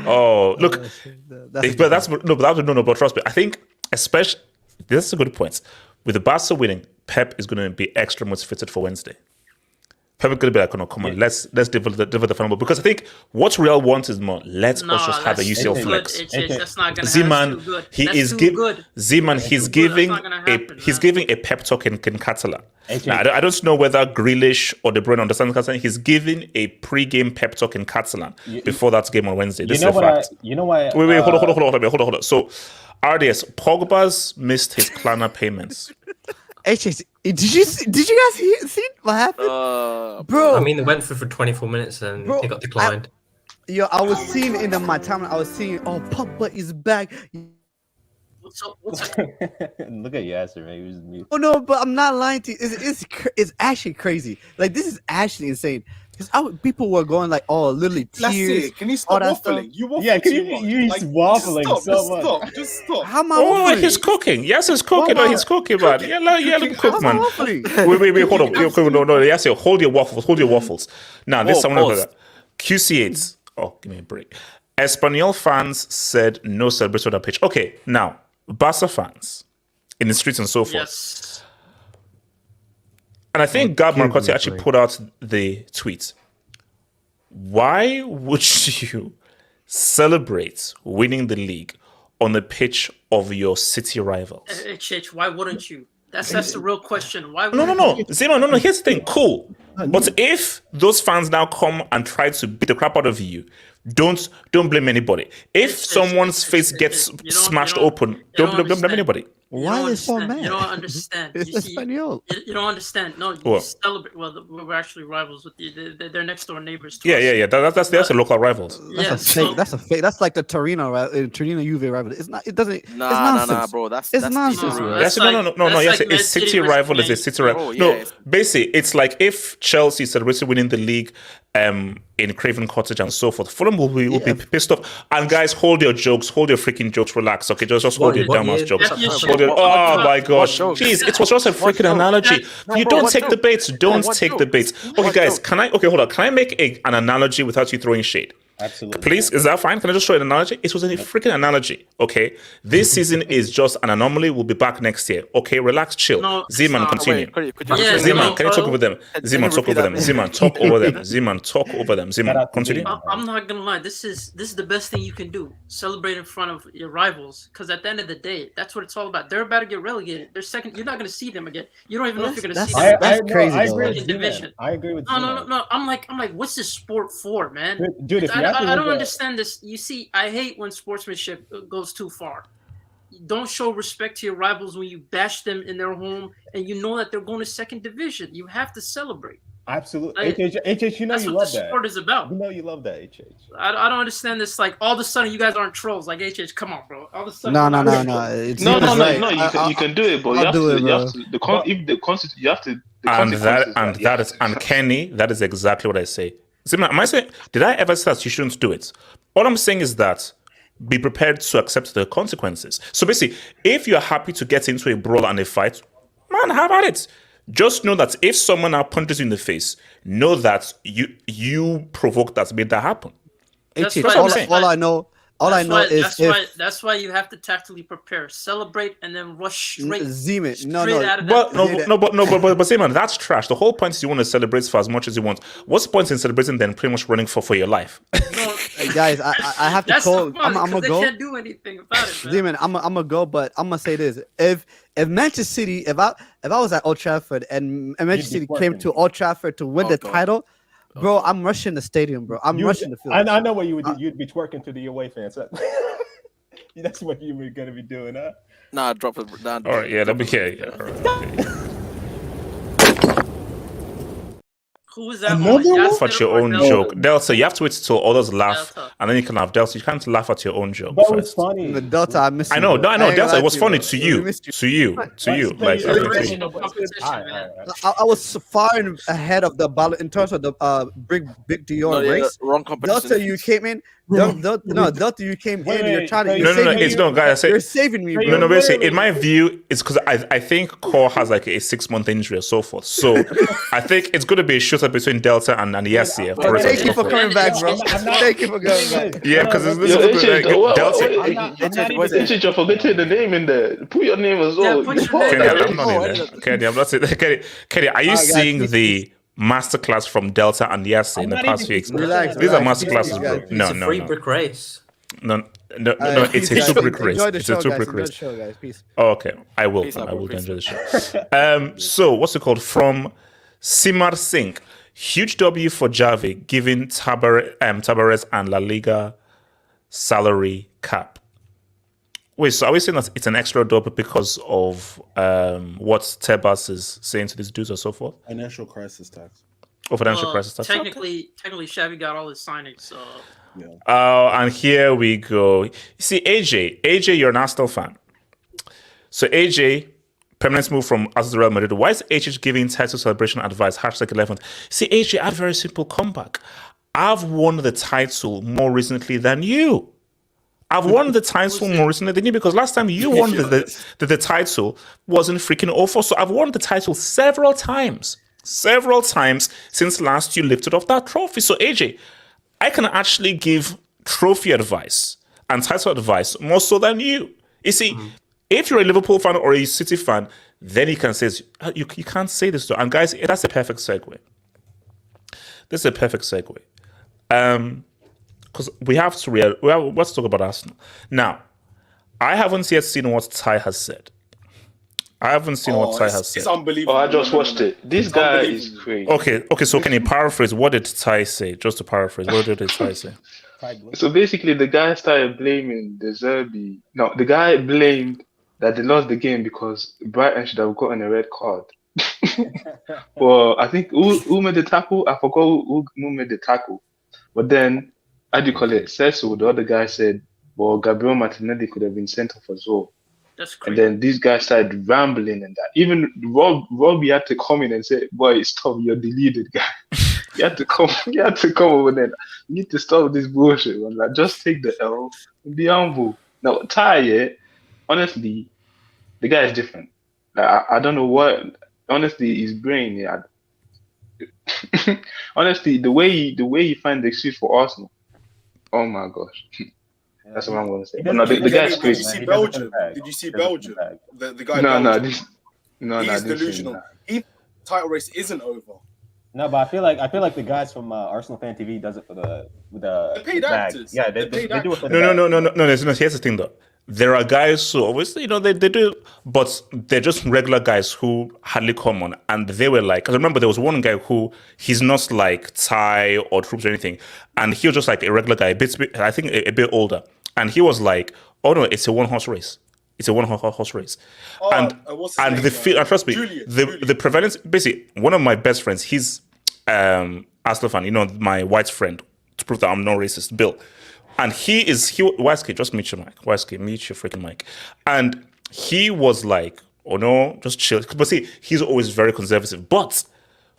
Oh, look, but trust me. I think, especially, this is a good point. With the Barca winning, Pep is going to be extra motivated for Wednesday. Pep is going to be like, "No, come on, let's deliver the final." Because I think what Real wants is more. Let's us just have a UCL flex. That's not going to Zeman, good. He's giving a pep talk in Catalan. Now, I don't know whether Grealish or De Bruyne understands Catalan. He's giving a pre-game pep talk in Catalan before that game on Wednesday. This is a fact. Wait, hold on. So, RDS, Pogba's missed his Klarna payments. Did you guys see what happened, bro? I mean, they went for 24 minutes and he got declined. I was seeing in my timeline. I was seeing, Pogba is back. Look at Yasser, man. He was mute. Oh no, but I'm not lying to you. It's actually crazy. Like this is actually insane. Because people were going like, literally tears. Can you stop waffling? You waffle you're waffling so much. Just stop. How am I waffling? He's cooking. Yes, he's cooking. He's cooking, man. Yeah, let him cook, man. Wait, hold on. No, yes, hold your waffles. Now, this someone over there. QC8. Oh, give me a break. Espanyol fans said no celebration on the pitch. Okay, now, Barca fans in the streets and so forth. Yes. And I think Gab Marcotti actually put out the tweet. Why would you celebrate winning the league on the pitch of your city rivals? Why wouldn't you? That's the real question. Why? No. Zeno, no. Here's the thing. Cool. But if those fans now come and try to beat the crap out of you, don't blame anybody. If someone's face gets smashed open, don't blame anybody. Why are they so understand. mad? You don't understand. It's You see, Espanyol. you don't understand. No, you What? celebrate. Well, we're actually rivals with you. They're next door neighbors. To Yeah, us. yeah, yeah. That's a local rivals. Yeah, That's a fake. That's a fake. That's like the Torino Juve rival. It's not. It doesn't. Nah, it's nah, nonsense. bro. That's nonsense, bro. bro. Yes, That's no. that's Yes, like it's Man City City versus rival. It's a Man City U. rival. Oh, yeah, No, it's- basically, it's like if Chelsea celebrated winning the league in Craven Cottage and so forth. Fulham will be pissed off. And guys, hold your jokes. Hold your freaking jokes. Relax. Okay, just hold your What dumbass year? jokes. That's your Hold your, joke. oh What my joke? gosh. What joke? Jeez, it was just a freaking joke? analogy. No, You bro, don't what take joke? the baits. Don't what take joke? the baits. Okay, What guys, joke? hold on. Can I make an analogy without you throwing shade? Absolutely. Please, is that fine? Can I just show an analogy? It was a freaking analogy. Okay, this season is just an anomaly. We'll be back next year. Okay, relax, chill. No, it's Z-Man, not. continue. Wait, could you Yeah, repeat Z-Man, that? can you talk over them? Can Z-Man, you talk repeat over that, them. man? Z-Man, talk over them. Z-Man, talk over them. Z-Man, Shout out to continue. Z-Man. I'm not gonna lie. This is the best thing you can do. Celebrate in front of your rivals, because at the end of the day, that's what it's all about. They're about to get relegated. They're second. You're not gonna see them again. You don't even know if you're gonna see them. That's crazy, I though. agree with In Z-Man. division. I agree with No. Z-Man. I'm like, what's this sport for, man? Dude, if you have to I don't look at- understand this. You see, I hate when sportsmanship goes too far. Don't show respect to your rivals when you bash them in their home and you know that they're going to second division. You have to celebrate. Absolutely. Like, HH, you know That's you what love the that. sport is about. You know you love that, HH. I don't understand this. Like, all of a sudden, you guys aren't trolls. Like, HH, come on, bro. All of a sudden, No. you're It's No, Zima's right. you can do it, but I'll do it, bro. if the constitution, you have to. The And consequences and Kenny, that is exactly what I say. Z-Man, am I saying? Did I ever say that you shouldn't do it? All I'm saying is that be prepared to accept the consequences. So basically, if you're happy to get into a brawl and a fight, man, have at it. Just know that if someone now punches you in the face, know that you provoked that, made that happen. That's HH, why- what I'm that's saying. why- all I know that's why you have to tactically prepare, celebrate, and then rush straight. Z-Man. straight No. out of But that. but say, man, that's trash. The whole point is you want to celebrate for as much as you want. What's the point in celebrating then pretty much running for your life? No, Hey, guys, I have to that's call. the fun, I'm gonna they go. can't do anything about it, man. Demon, I'm gonna go, but I'm gonna say this: if Manchester City, if I was at Old Trafford and Manchester City came twerking. to Old Trafford to win Oh, the God. title, bro, I'm rushing the stadium, bro. I'm rushing the field. I know what you would do. You'd be twerking to the away fans. That's what you were gonna be doing, huh? Nah, drop it. Nah, All right, yeah, let me hear. Yeah, all right, okay. Who was that? Another one? one? Laugh at your own Delta? joke, Delta. You have to wait till others laugh, Delta. and then you can laugh. Delta, you can't laugh at your own joke That was first. funny. The Delta, I miss you. I know, bro. no, I know, ain't Delta. gonna It was lie funny to to you, bro. you, We missed you. to you, to you. Like, You're I the think to you. original competition, All right, man. all right. I was far ahead of the ball in terms of the big Dior No, yeah, race. wrong competition. Delta, you came in. Delta, you came Wait, in. You're wait, trying to. wait, You're No, saving it's me. no, guys. I You're say, saving me, No, bro. no, basically, literally- in my view, it's because I think Core has like a 6-month injury or so forth. So I think it's going to be a shootout between Delta and Yassi. But for Thank you example. for coming back, bro. I'm not- Thank you for coming back. Yeah, because this Yo, is HH, Delta. you're forgetting the name in there. Put your name as well. Yeah, put your name Kenny, in I'm not in there. Kenny, I'm not saying. Kenny, are you Alright, guys, seeing please, the masterclass from Delta and Yassi in the not past even- few weeks? Relax, These are relax, masterclasses, guys. bro. No, It's a no, free no. brick race. No, it's a Guys, two-brick race. Enjoy the It's show, a two-brick guys. Enjoy race. the show, guys. Peace. Oh, okay, I will. Peace out, I will bro. enjoy the show. So, what's it called? From Simar Singh, huge W for Xavi, giving Tabares and La Liga salary cap. Wait, so are we saying that it's an extra double because of what Tebas is saying to these dudes or so forth? Financial crisis tax. Or financial crisis tax? Technically, Xavi got all his signings, so Oh, and here we go. You see, AJ, you're an Arsenal fan. So AJ, permanent move from Arsenal to Real Madrid. Why is AJ giving title celebration advice? #11th. See, AJ, I had a very simple comeback. I've won the title more recently than you. I've won the title more recently than you because last time you won the title wasn't freaking awful. So I've won the title several times since last you lifted off that trophy. So AJ, I can actually give trophy advice and title advice more so than you. You see, if you're a Liverpool fan or a City fan, then you can say, you can't say this though. And guys, that's a perfect segue. This is a perfect segue. Because let's talk about Arsenal. Now, I haven't yet seen what Ty has said. It's unbelievable. Oh, I just watched it. This guy is crazy. Okay, so can you paraphrase? What did Ty say? Just to paraphrase, what did Ty say? So basically, the guy started blaming the Zerbi. No, the guy blamed that they lost the game because Brighton should have gotten a red card. Well, I think who made the tackle? I forgot who made the tackle. But then, how do you call it? Cecil, the other guy said, well, Gabriel Martinelli could have been sent off as well. That's And crazy. then these guys started rambling and that. Even Robbie had to come in and say, boy, stop, you're deleted, guy. You had to come over there. You need to stop this bullshit, man. Like, just take the L and be humble. Now, Ty, honestly, the guy is different. Like, I don't know what. Honestly, his brain. Yeah. Honestly, the way he finds the excuse for Arsenal. Oh my gosh, that's what I'm gonna say. But no, the guy's crazy. Did you see Belgium? Did you see Belgium? The guy. He's delusional. Even title race isn't over. No, but I feel like the guys from Arsenal Fan TV does it for the paid bag. actors. Yeah, they do it for the No. Here's the thing, though. There are guys who obviously, they do, but they're just regular guys who hardly come on. And they were like, because I remember there was one guy who he's not like Ty or Troops or anything, and he was just like a regular guy, I think a bit older, and he was like, "Oh no, it's a one-horse race. It's a one-horse race." And trust me, the prevalence. Basically, one of my best friends, he's Arsenal fan. My white friend, to prove that I'm not racist, Bill. And YSK, just mute your mic. YSK, mute your freaking mic. And he was like, oh no, just chill. But see, he's always very conservative. But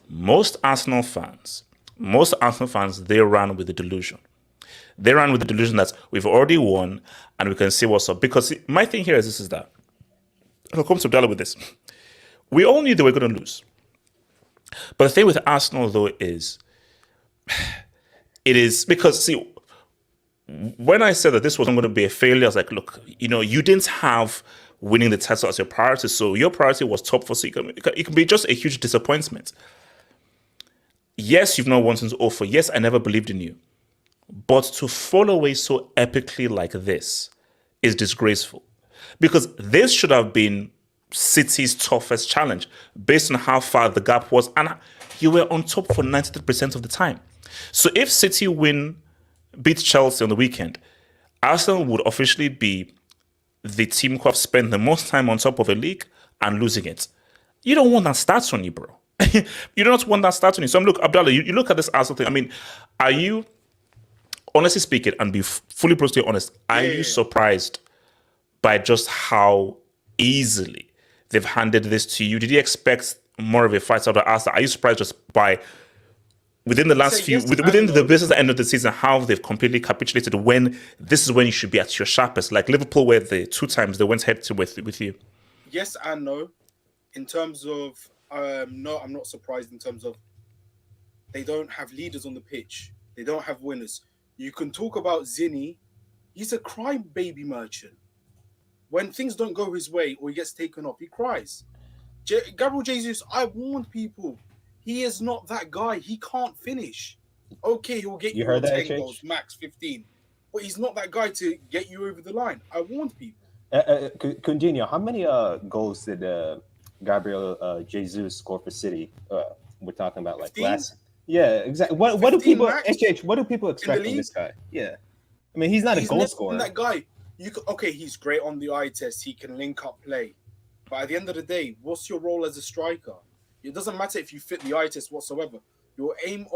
most Arsenal fans, they ran with the delusion. They ran with the delusion that we've already won and we can see what's up. Because my thing here is that, I'll come to Abdallah with this. We all knew they were going to lose. But the thing with Arsenal, though, is, it is because, see, when I said that this wasn't going to be a failure, I was like, look, you didn't have winning the title as your priority, so your priority was top four. So it can be just a huge disappointment. Yes, you've not won since 2004. Yes, I never believed in you. But to fall away so epically like this is disgraceful. Because this should have been City's toughest challenge based on how far the gap was. And you were on top for 93% of the time. So if City beat Chelsea on the weekend, Arsenal would officially be the team who have spent the most time on top of a league and losing it. You don't want that stats on you, bro. You don't want that stats on you. So look, Abdallah, you look at this Arsenal thing. I mean, are you, honestly speaking, and be fully brutally honest, are you surprised by just how easily they've handed this to you? Did you expect more of a fight out of Arsenal? Are you surprised just by within the last within the business end of the season, how they've completely capitulated when this is when you should be at your sharpest? Like Liverpool, where the 2 times they went head to with you. Yes and no. In terms of, no, I'm not surprised in terms of they don't have leaders on the pitch. They don't have winners. You can talk about Zinni. He's a crime baby merchant. When things don't go his way or he gets taken off, he cries. Gabriel Jesus, I warned people. He is not that guy. He can't finish. Okay, he'll get you 10 goals, max 15. But he's not that guy to get you over the line. I warned people. Coutinho, how many goals did Gabriel Jesus score for City? We're talking about like 15? last. Yeah, exactly. What do people expect from this guy? Yeah, I mean he's not a goal scorer. That guy, he's great on the eye test. He can link up play, but at the end of the day, what's your role as a striker? It doesn't matter if you fit the eye test whatsoever. Your aim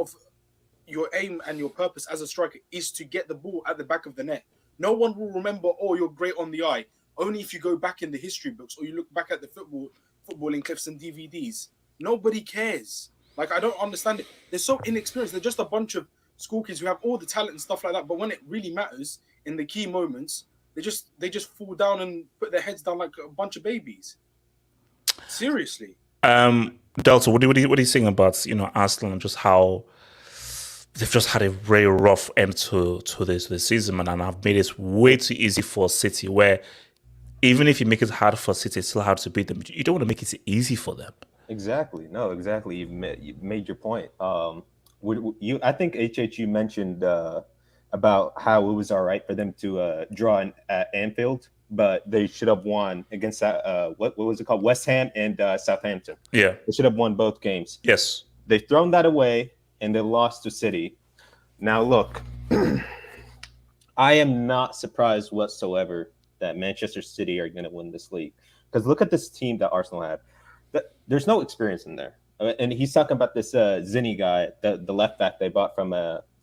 and your purpose as a striker is to get the ball at the back of the net. No one will remember, oh, you're great on the eye. Only if you go back in the history books or you look back at the footballing clips and DVDs. Nobody cares. Like, I don't understand it. They're so inexperienced. They're just a bunch of school kids who have all the talent and stuff like that. But when it really matters in the key moments, they just fall down and put their heads down like a bunch of babies. Seriously. Delta, what are you saying about Arsenal and just how they've just had a very rough end to this season, man, and have made it way too easy for City, where even if you make it hard for City, it's still hard to beat them. You don't want to make it easy for them. Exactly. No, exactly. You made your point. I think HH, you mentioned about how it was all right for them to draw at Anfield, but they should have won against what was it called? West Ham and Southampton. Yeah. They should have won both games. Yes. They've thrown that away and they lost to City. Now, look, I am not surprised whatsoever that Manchester City are going to win this league. Because look at this team that Arsenal have. There's no experience in there. And he's talking about this Zinni guy, the left back they bought from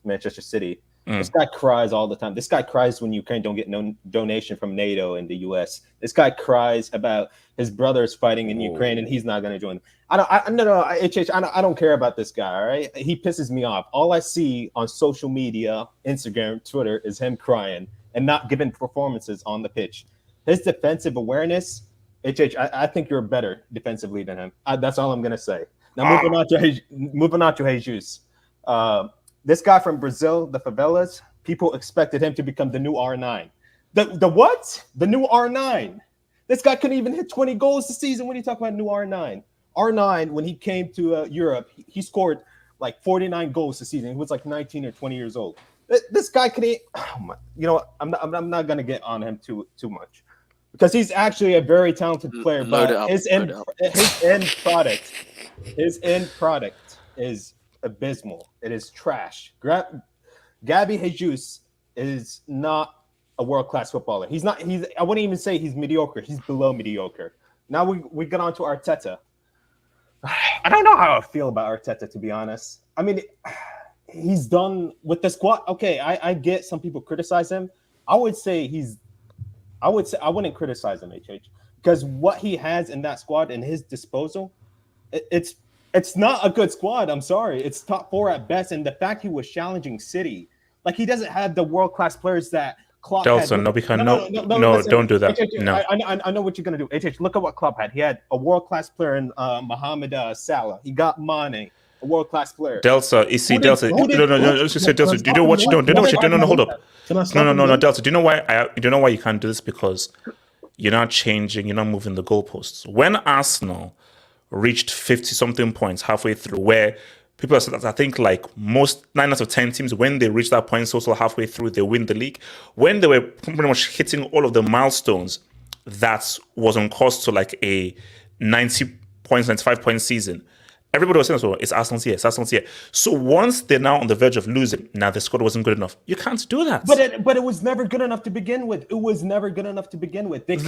Manchester City. This guy cries all the time. This guy cries when Ukraine don't get no donation from NATO and the US. This guy cries about his brothers fighting in Ukraine and he's not going to join them. I don't care about this guy, all right? He pisses me off. All I see on social media, Instagram, Twitter, is him crying and not giving performances on the pitch. His defensive awareness, I think you're better defensively than him. That's all I'm going to say. Now, moving on to Jesus. This guy from Brazil, the favelas, people expected him to become the new R9. The what? The new R9. This guy couldn't even hit 20 goals this season. When you talk about new R9? R9, when he came to Europe, he scored like 49 goals this season. He was like 19 or 20 years old. This guy couldn't. I'm not gonna get on him too much because he's actually a very talented player. But his end product is abysmal. It is trash. Gabby Jesus is not a world-class footballer. I wouldn't even say he's mediocre. He's below mediocre. Now we get on to Arteta. I don't know how I feel about Arteta, to be honest. I mean, he's done with the squad. Okay, I get some people criticize him. I wouldn't criticize him, because what he has in that squad in his disposal, it's not a good squad. I'm sorry. It's top 4 at best. And the fact he was challenging City, like he doesn't have the world-class players that Klopp had. No, don't do that. No. I know what you're going to do. Look at what Klopp had. He had a world-class player in Mohamed Salah. He got Mane, a world-class player. Delta, you see, Delta. No, let's just say Delta. Do you know what you don't? No, hold up. No, Delta. Do you know why you can't do this? Because you're not changing. You're not moving the goalposts. When Arsenal reached 50-something points halfway through, where people are saying that I think like most 9 out of 10 teams, when they reach that point total halfway through, they win the league. When they were pretty much hitting all of the milestones, that was on course to like a 90 points, 95 point season. Everybody was saying, so it's Arsenal's year, it's Arsenal's year. So once they're now on the verge of losing, now the squad wasn't good enough. You can't do that. But it was never good enough to begin with. It was never good enough to begin with. But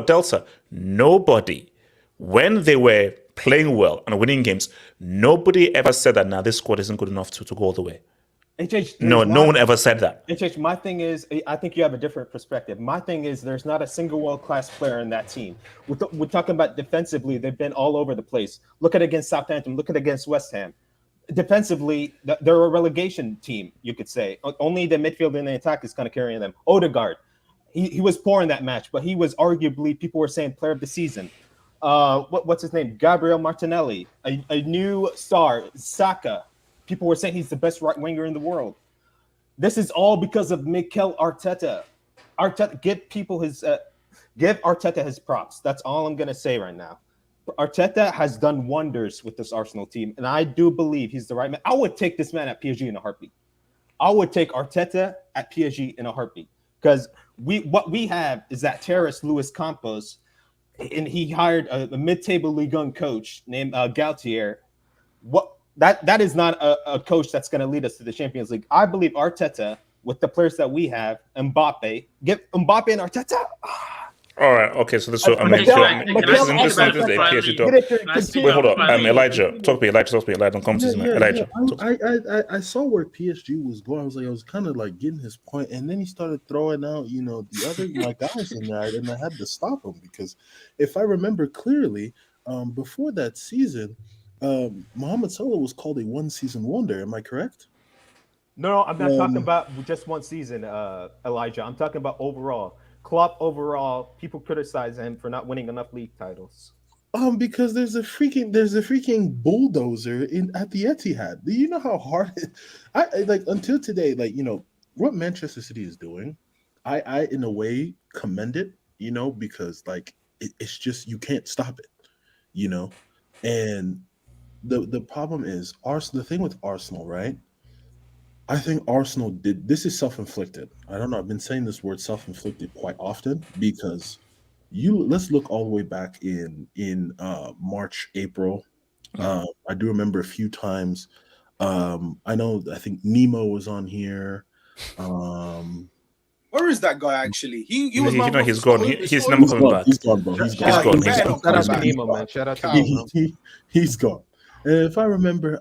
Delta, nobody, when they were playing well and winning games, nobody ever said that now this squad isn't good enough to go all the way. No one ever said that. My thing is, I think you have a different perspective. My thing is, there's not a single world-class player in that team. We're talking about defensively, they've been all over the place. Look at against Southampton, look at against West Ham. Defensively, they're a relegation team, you could say. Only the midfield and the attack is kind of carrying them. Odegaard, he was poor in that match, but he was arguably, people were saying, player of the season. What's his name? Gabriel Martinelli, a new star. Saka. People were saying he's the best right winger in the world. This is all because of Mikel Arteta. Give Arteta his props. That's all I'm gonna say right now. Arteta has done wonders with this Arsenal team, and I do believe he's the right man. I would take this man at PSG in a heartbeat. I would take Arteta at PSG in a heartbeat, because what we have is that terrorist Luis Campos, and he hired a mid-table Ligue 1 coach named Galtier. That is not a coach that's going to lead us to the Champions League. I believe Arteta, with the players that we have, Mbappe, get Mbappe and Arteta. All right, okay, so this is interesting. Wait, hold up. Elijah, talk to me. Elijah, come to me. Elijah. I saw where PSG was going. I was kind of like getting his point, and then he started throwing out, the other guys in there, and I had to stop him because if I remember clearly, before that season, Mohamed Salah was called a one-season wonder. Am I correct? No, I'm not talking about just one season, Elijah. I'm talking about overall. Klopp overall, people criticize him for not winning enough league titles. Because there's a freaking bulldozer at the Etihad. Do you know how hard I until today, what Manchester City is doing, I in a way commend it, because it's just you can't stop it, and the problem is the thing with Arsenal, right? I think Arsenal did this is self-inflicted. I don't know. I've been saying this word self-inflicted quite often because let's look all the way back in March, April. I do remember a few times. I think Nemo was on here. Where is that guy actually? He was You know, he's Scotland gone. this He's whole never season. coming back. He's gone, bro. He's gone. He's gone. He's better gone. not Shout come out to back. Nemo, man. Shout out to He- Nemo. he's gone. And if I remember,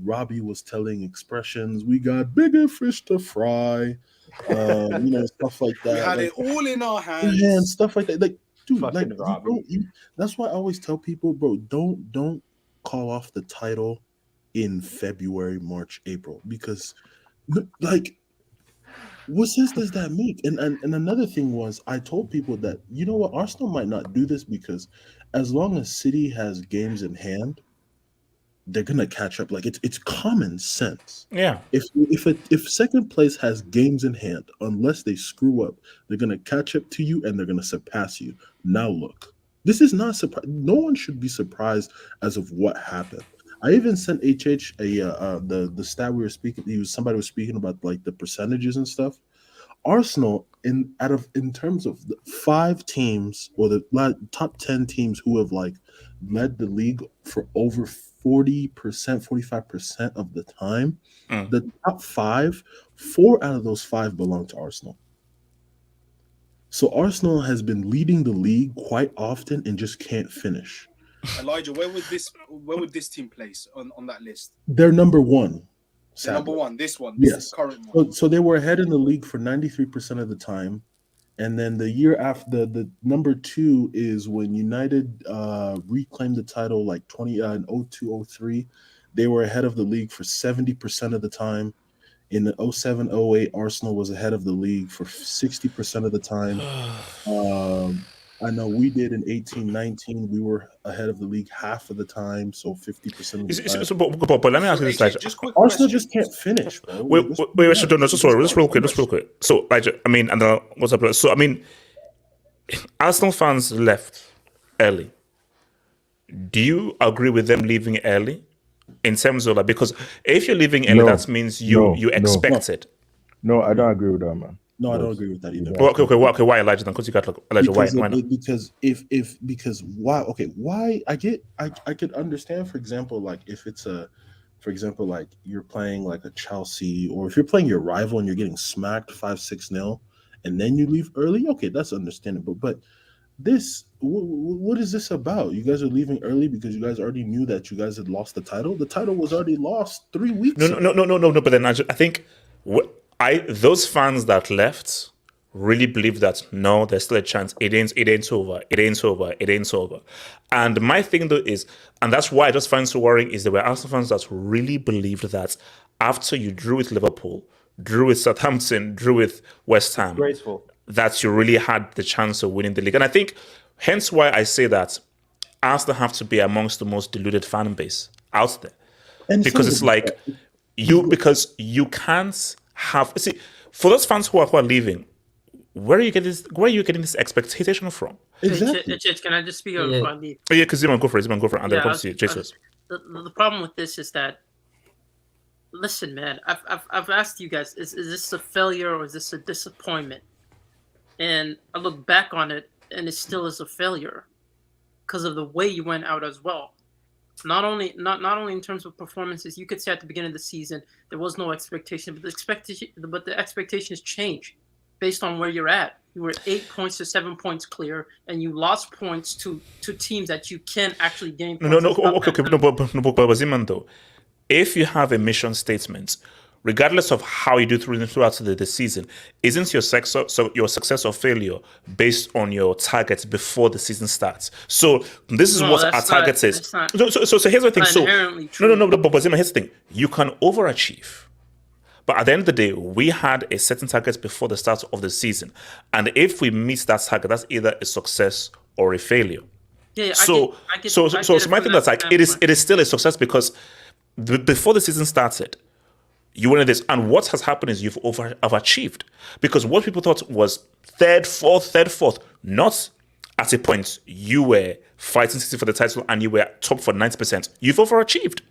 Robbie was telling expressions. We got bigger fish to fry. Stuff like that. We had like, it all in our hands. yeah, and stuff like that. Like, dude, Fucking like, Robbie. that's why I always tell people, bro, don't call off the title in February, March, April, because, like, what sense does that make? And another thing was, I told people that, you know what, Arsenal might not do this because as long as City has games in hand, they're gonna catch up. Like, it's common sense. Yeah. If second place has games in hand, unless they screw up, they're gonna catch up to you and they're gonna surpass you. Now look, this is not surprise. No one should be surprised as of what happened. I even sent HH the stat we were speaking. Somebody was speaking about like the percentages and stuff. Arsenal in terms of the 5 teams or the top 10 teams who have like led the league for over 40%, 45% of the time, the top 5, 4 out of those 5 belong to Arsenal. So Arsenal has been leading the league quite often and just can't finish. Elijah, where would this team place on that list? They're number 1. They're number 1. This Yes. current one. So they were ahead in the league for 93% of the time. And then the year after, the number 2 is when United reclaimed the title like in 02-03. They were ahead of the league for 70% of the time. In the 07-08, Arsenal was ahead of the league for 60% of the time. I know we did in 18-19. We were ahead of the league half of the time, so 50% of the time. But let me ask you this, like, Arsenal just can't finish, bro. Wait, just real quick. So, like, I mean, and then what's up? So, I mean, Arsenal fans left early. Do you agree with them leaving early? In terms of, like, because if you're leaving early, that means you expect it. No, I don't agree with that, man. No, I don't agree with that either. Okay, why Elijah then? Because you got like Elijah, why not? Because why? Okay, why? I could understand, for example, like if it's like you're playing like a Chelsea, or if you're playing your rival and you're getting smacked 5-6-0, and then you leave early. Okay, that's understandable. But what is this about? You guys are leaving early because you guys already knew that you guys had lost the title. The title was already lost 3 weeks ago. No. But then I think those fans that left really believe that no, there's still a chance. It ain't over. And my thing though is, and that's why I just find so worrying, is there were Arsenal fans that really believed that after you drew with Liverpool, drew with Southampton, drew with West Ham, Graceful, that you really had the chance of winning the league. And I think hence why I say that Arsenal have to be amongst the most deluded fan base out there. And because it's like because you can't have, see, for those fans who are leaving, where are you getting this expectation from? Exactly. Can I just speak before I leave? Yeah, because Zeman, go for it. And then comes to you, Jesus. The problem with this is that, listen, man, I've asked you guys, is this a failure or is this a disappointment? And I look back on it, and it still is a failure because of the way you went out as well. Not only in terms of performances, you could say at the beginning of the season there was no expectation, but the expectations change based on where you're at. You were 8 points to 7 points clear, and you lost points to teams that you can actually gain. Okay, but Zeman, though, if you have a mission statement, regardless of how you do throughout the season, isn't your success or failure based on your targets before the season starts? So this is what our target is. So here's the thing. But here's the thing. You can overachieve. But at the end of the day, we had a certain target before the start of the season. And if we meet that target, that's either a success or a failure. Yeah, so my thing is like it is still a success because before the season started, you wanted this, and what has happened is you've overachieved, because what people thought was third, fourth, not at a point you were fighting City for the title and you were top for 90%. You've overachieved.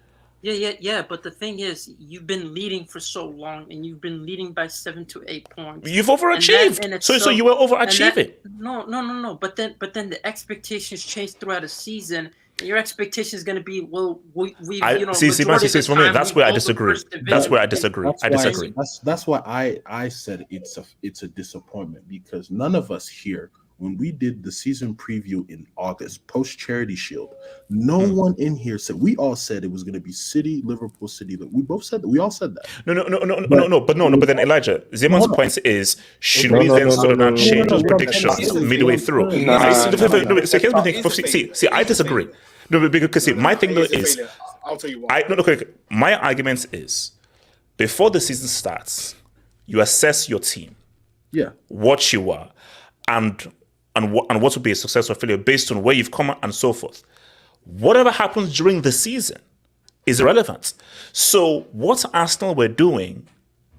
Yeah. But the thing is, you've been leading for so long, and you've been leading by 7 to 8 points. You've overachieved. So you were overachieving. No. But then the expectations changed throughout the season, Your expectation is going to be, well, we for me, that's where I disagree. That's where I disagree. That's why I said it's a disappointment, because none of us here, when we did the season preview in August post Charity Shield, no one in here said, we all said it was going to be City, Liverpool, City. We both said that. We all said that. But then Elijah, Zeman's point is, should we then sort of now change those predictions midway through? So here's my thing. See, I disagree. No, because see, my thing though is, I'll tell you why. My argument is, before the season starts, you assess your team, what you are, and what would be a success or failure based on where you've come and so forth. Whatever happens during the season is irrelevant. So what Arsenal were doing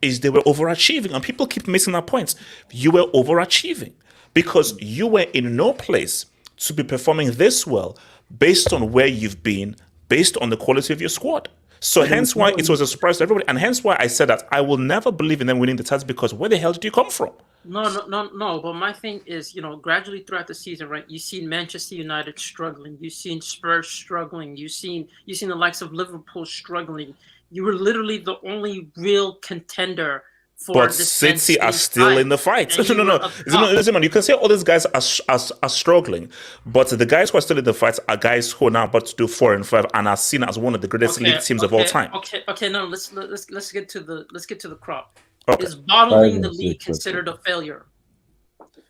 is they were overachieving, and people keep missing that point. You were overachieving because you were in no place to be performing this well based on where you've been, based on the quality of your squad. So hence why it was a surprise to everybody, and hence why I said that I will never believe in them winning the title, because where the hell did you come from? No. But my thing is, gradually throughout the season, right? You've seen Manchester United struggling. You've seen Spurs struggling. You've seen the likes of Liverpool struggling. You were literally the only real contender. But City are still in the fight. No. You can say all these guys are struggling, but the guys who are still in the fight are guys who are now about to do 4 and 5 and are seen as one of the greatest league teams of all time. Okay. No, let's get to the crop. Okay. Is bottling the league considered a failure?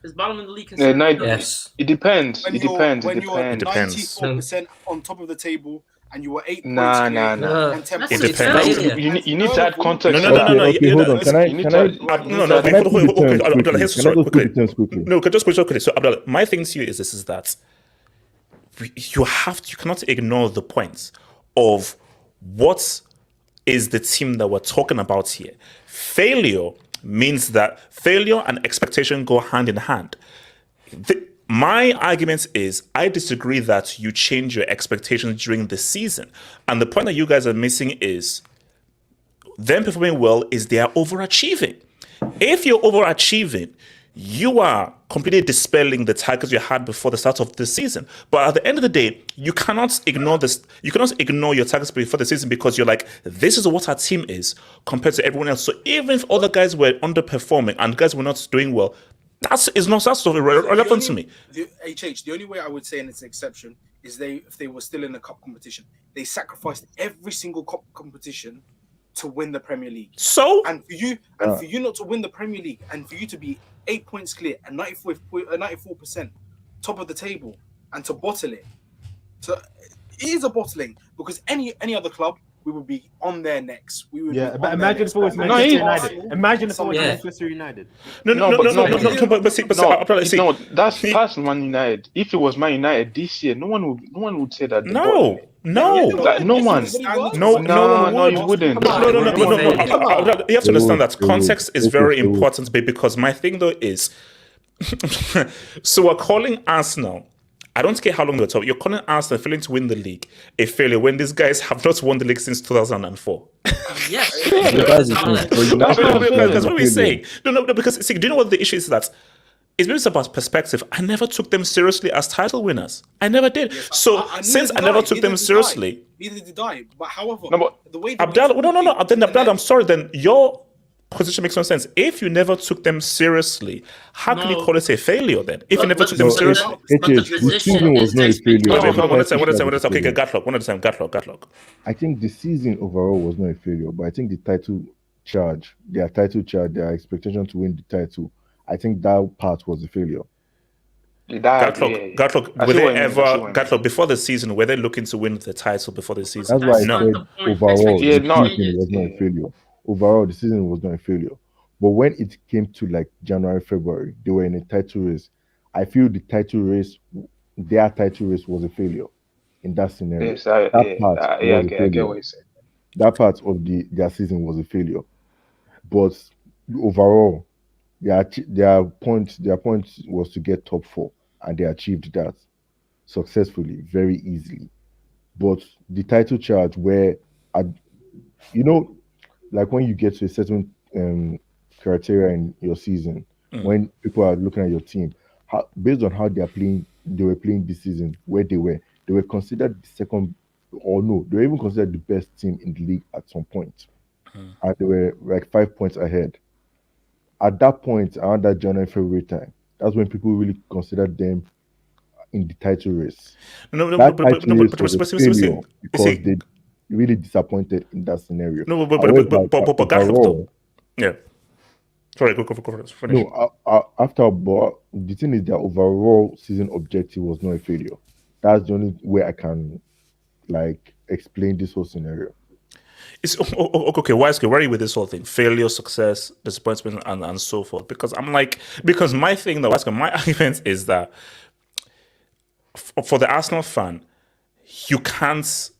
Is bottling the league considered? Yes. It depends. When you're 94% on top of the table, and you were 8 points. Nah. And 10 It depends. You need to add context. No. Hold on. Can I So Abdullah, my thing to you is that you cannot ignore the points of what is the team that we're talking about here. Failure means that failure and expectation go hand in hand. My argument is, I disagree that you change your expectations during the season. And the point that you guys are missing is, them performing well is they are overachieving. If you're overachieving, you are completely dispelling the targets you had before the start of the season. But at the end of the day, you cannot ignore this. You cannot ignore your targets before the season, because you're like, this is what our team is compared to everyone else. So even if other guys were underperforming and guys were not doing well, that's irrelevant to me. The only way I would say, and it's an exception, is if they were still in the cup competition, they sacrificed every single cup competition to win the Premier League. So, for you not to win the Premier League, and for you to be 8 points clear and 94% top of the table, and to bottle it, so it is a bottling, because any other club, we would be on their necks. We would but imagine if it was Manchester United. Imagine if it was Manchester United. But that's Man United. If it was Man United this year, no one would say that. No one. You wouldn't. No. You have to understand that context is very important, because my thing though is, so we're calling Arsenal, I don't care how long they're top, you're calling Arsenal failing to win the league a failure when these guys have not won the league since 2004. Yes. That's what we're saying. No, because see, do you know what the issue is? That it's about perspective. I never took them seriously as title winners. I never did. So since I never took them seriously, neither did I. But however, the way Abdallah, then Abdallah, I'm sorry. Then your position makes no sense. If you never took them seriously, how can you call it a failure then? If you never took them seriously, the season was not a failure. One at a time. Okay, Gatlock. One at a time. Gatlock. I think the season overall was not a failure, but I think the title charge, their expectation to win the title, I think that part was a failure. Gatlock, before the season, were they looking to win the title before the season? That's why I said overall, the season was not a failure. Overall, the season was not a failure. But when it came to like January, February, they were in a title race. I feel their title race was a failure in that scenario. Yes, I get what you're saying. That part of their season was a failure. But overall, their point was to get top 4, and they achieved that successfully, very easily. But the title charge, where like when you get to a certain criteria in your season, when people are looking at your team, based on how they were playing this season, where they were, they were considered the second, or no, they were even considered the best team in the league at some point. And they were like 5 points ahead. At that point, around that January, February time, that's when people really considered them in the title race. That title race was a failure because they really disappointed in that scenario. No, but overall, yeah. Sorry, go finish. No, after, but the thing is, their overall season objective was not a failure. That's the only way I can like explain this whole scenario. It's okay. Why are you with this whole thing? Failure, success, disappointment, and so forth. Because my thing, though, my argument is that for the Arsenal fan, you can't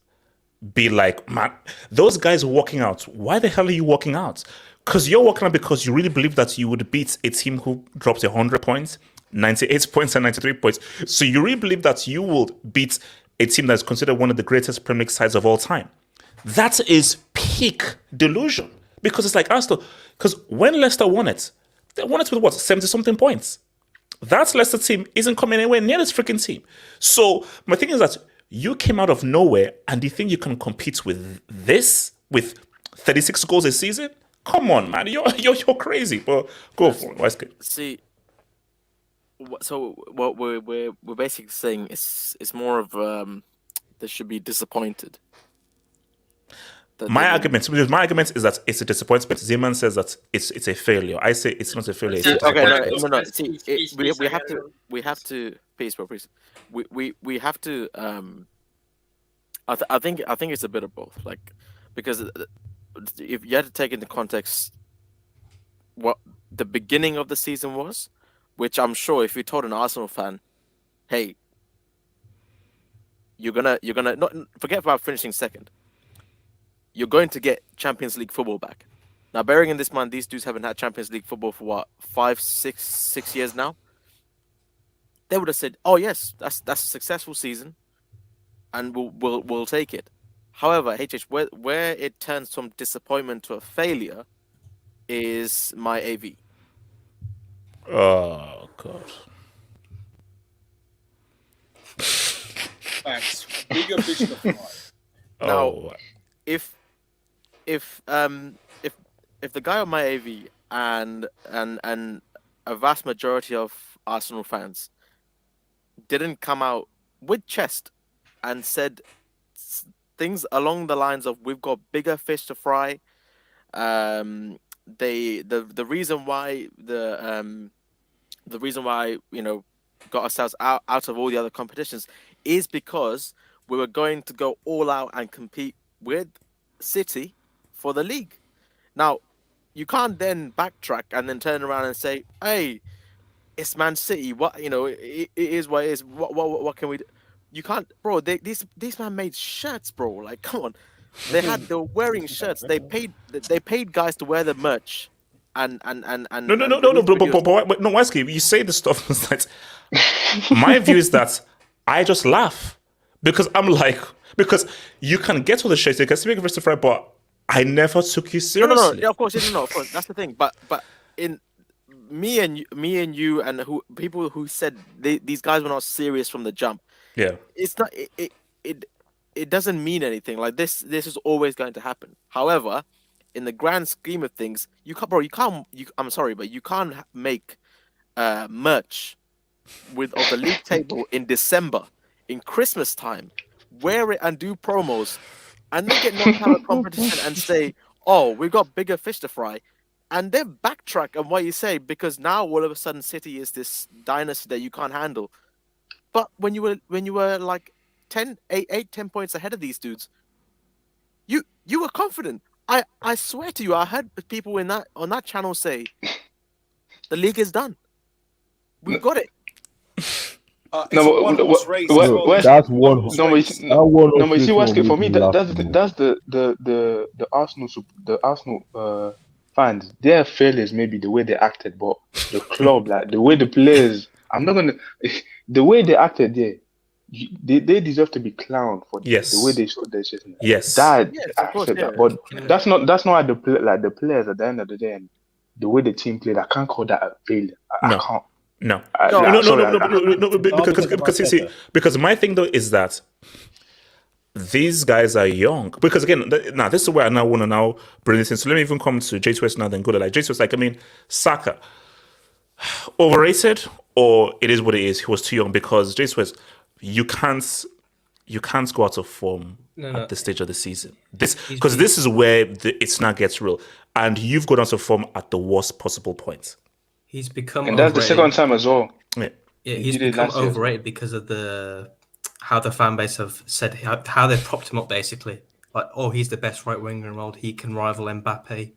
be like, man, those guys are walking out. Why the hell are you walking out? Because you're walking out because you really believe that you would beat a team who dropped 100 points, 98 points, and 93 points. So you really believe that you will beat a team that's considered one of the greatest Premier League sides of all time. That is peak delusion. Because it's like Arsenal. Because when Leicester won it, they won it with what? 70-something points. That Leicester team isn't coming anywhere near this freaking team. So my thing is that you came out of nowhere and you think you can compete with this, with 36 goals a season? Come on, man, you're crazy. But go for it. Wesley. See, so what we're basically saying is more of they should be disappointed. My argument is that it's a disappointment. Zeman says that it's a failure. I say it's not a failure. It's a disappointment. No. See, we have to please, bro, please. We have to. I think it's a bit of both. Like, because if you had to take into context what the beginning of the season was, which I'm sure if you told an Arsenal fan, hey, you're gonna not forget about finishing second. You're going to get Champions League football back. Now, bearing in this mind, these dudes haven't had Champions League football for what, 6 years now. They would have said, "Oh yes, that's a successful season, and we'll take it." However, where it turns from disappointment to a failure is my AV. Oh God. Thanks. Bigger fish to fry. Now, if the guy on my AV and a vast majority of Arsenal fans didn't come out with chest and said things along the lines of "we've got bigger fish to fry," the reason why got ourselves out of all the other competitions is because we were going to go all out and compete with City for the league. Now, you can't then backtrack and then turn around and say, "Hey, it's Man City. What it is what it is. What can we do?" You can't, bro. These man made shirts, bro. Like, come on. They were wearing shirts. They paid guys to wear the merch. And no, Wesley, you say this stuff. That my view is that I just laugh because I'm like, because you can get all the shirts, you can speak Christopher, but I never took you seriously. No, yeah, of course, that's the thing. But in me and you and people who said these guys were not serious from the jump. Yeah, it's not. It doesn't mean anything. Like this is always going to happen. However, in the grand scheme of things, I'm sorry, but you can't make merch of the league table in December, in Christmas time, wear it and do promos, and then get knocked out of competition and say, "Oh, we've got bigger fish to fry," and then backtrack on what you say because now all of a sudden City is this dynasty that you can't handle. But when you were like 10 points ahead of these dudes, you were confident. I swear to you, I heard people on that channel say, "The league is done. We've got it." That's one. No, but see, Wesley, for me, that's the Arsenal fans. Their failures maybe the way they acted, but the club, like the way the players, the way they acted there. They deserve to be clowned for the way they showed their shit. Yes, that but that's not how the players at the end of the day and the way the team played. I can't call that a failure. I can't. No. No, No, because my thing though is that these guys are young. Because again, now this is where I now want to now bring this in. So let me even come to J2S now, then go to like J2S. Like, I mean, Saka, overrated, or it is what it is. He was too young because J2S, you can't go out of form at this stage of the season. This is where it now gets real, and you've gone out of form at the worst possible point. He's become and that's overrated. the second time as well. Yeah, he's become overrated because of how the fan base have said how they've propped him up basically. Like, oh, he's the best right winger in the world. He can rival Mbappe.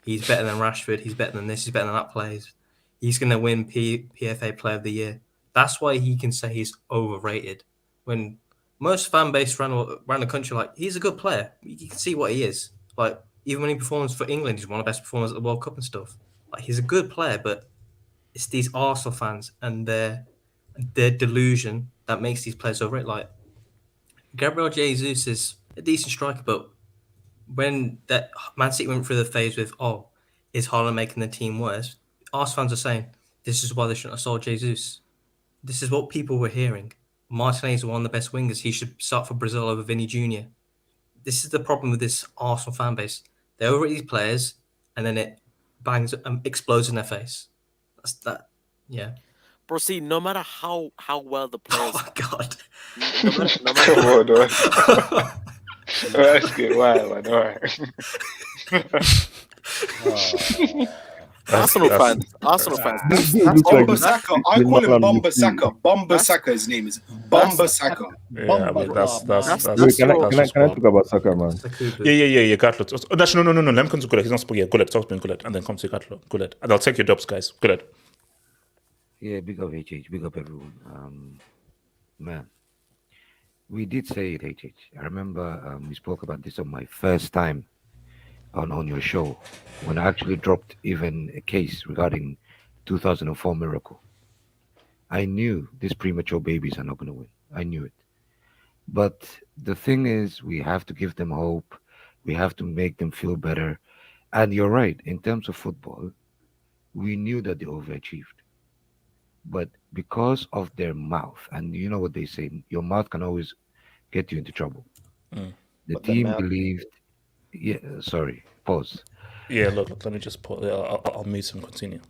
He's better than Rashford. He's better than this. He's better than that players. He's going to win PFA Player of the Year. That's why he can say he's overrated. When most fan base around the country, like, he's a good player. You can see what he is. Like, even when he performs for England, he's one of the best performers at the World Cup and stuff. Like, he's a good player, but it's these Arsenal fans and their delusion that makes these players overrated. Like, Gabriel Jesus is a decent striker, but when that Man City went through the phase with, oh, is Haaland making the team worse? Arsenal fans are saying, this is why they shouldn't have sold Jesus. This is what people were hearing. Martinez is one of the best wingers. He should start for Brazil over Vinny Jr. This is the problem with this Arsenal fan base. They overrate these players, and then it bangs and explodes in their face. That's that. Yeah. Bro, see, no matter how well the players. Oh my god. That's good. Why? Arsenal fans. Bomba Saka. I call him Bomba Saka. Bomba Saka. His name is Bomba Saka. Yeah, I mean, that's Can I talk about Saka, man? Yeah. Gatlo. Oh, no. Let me come to Gullet. He's not speaking. Yeah, Gullet. Talk to me, Gullet, and then come to Gatlo. Gullet, and I'll take your dubs, guys. Gullet. Yeah, big up HH, big up everyone. Man, we did say it, HH. I remember we spoke about this on my first time on your show when I actually dropped even a case regarding 2004 miracle. I knew these premature babies are not going to win. I knew it. But the thing is, we have to give them hope. We have to make them feel better. And you're right, in terms of football, we knew that they overachieved. But because of their mouth, and you know what they say, your mouth can always get you into trouble. The team believed. Yeah, sorry. Pause. Yeah, look. Let me just pause. I'll mute and continue.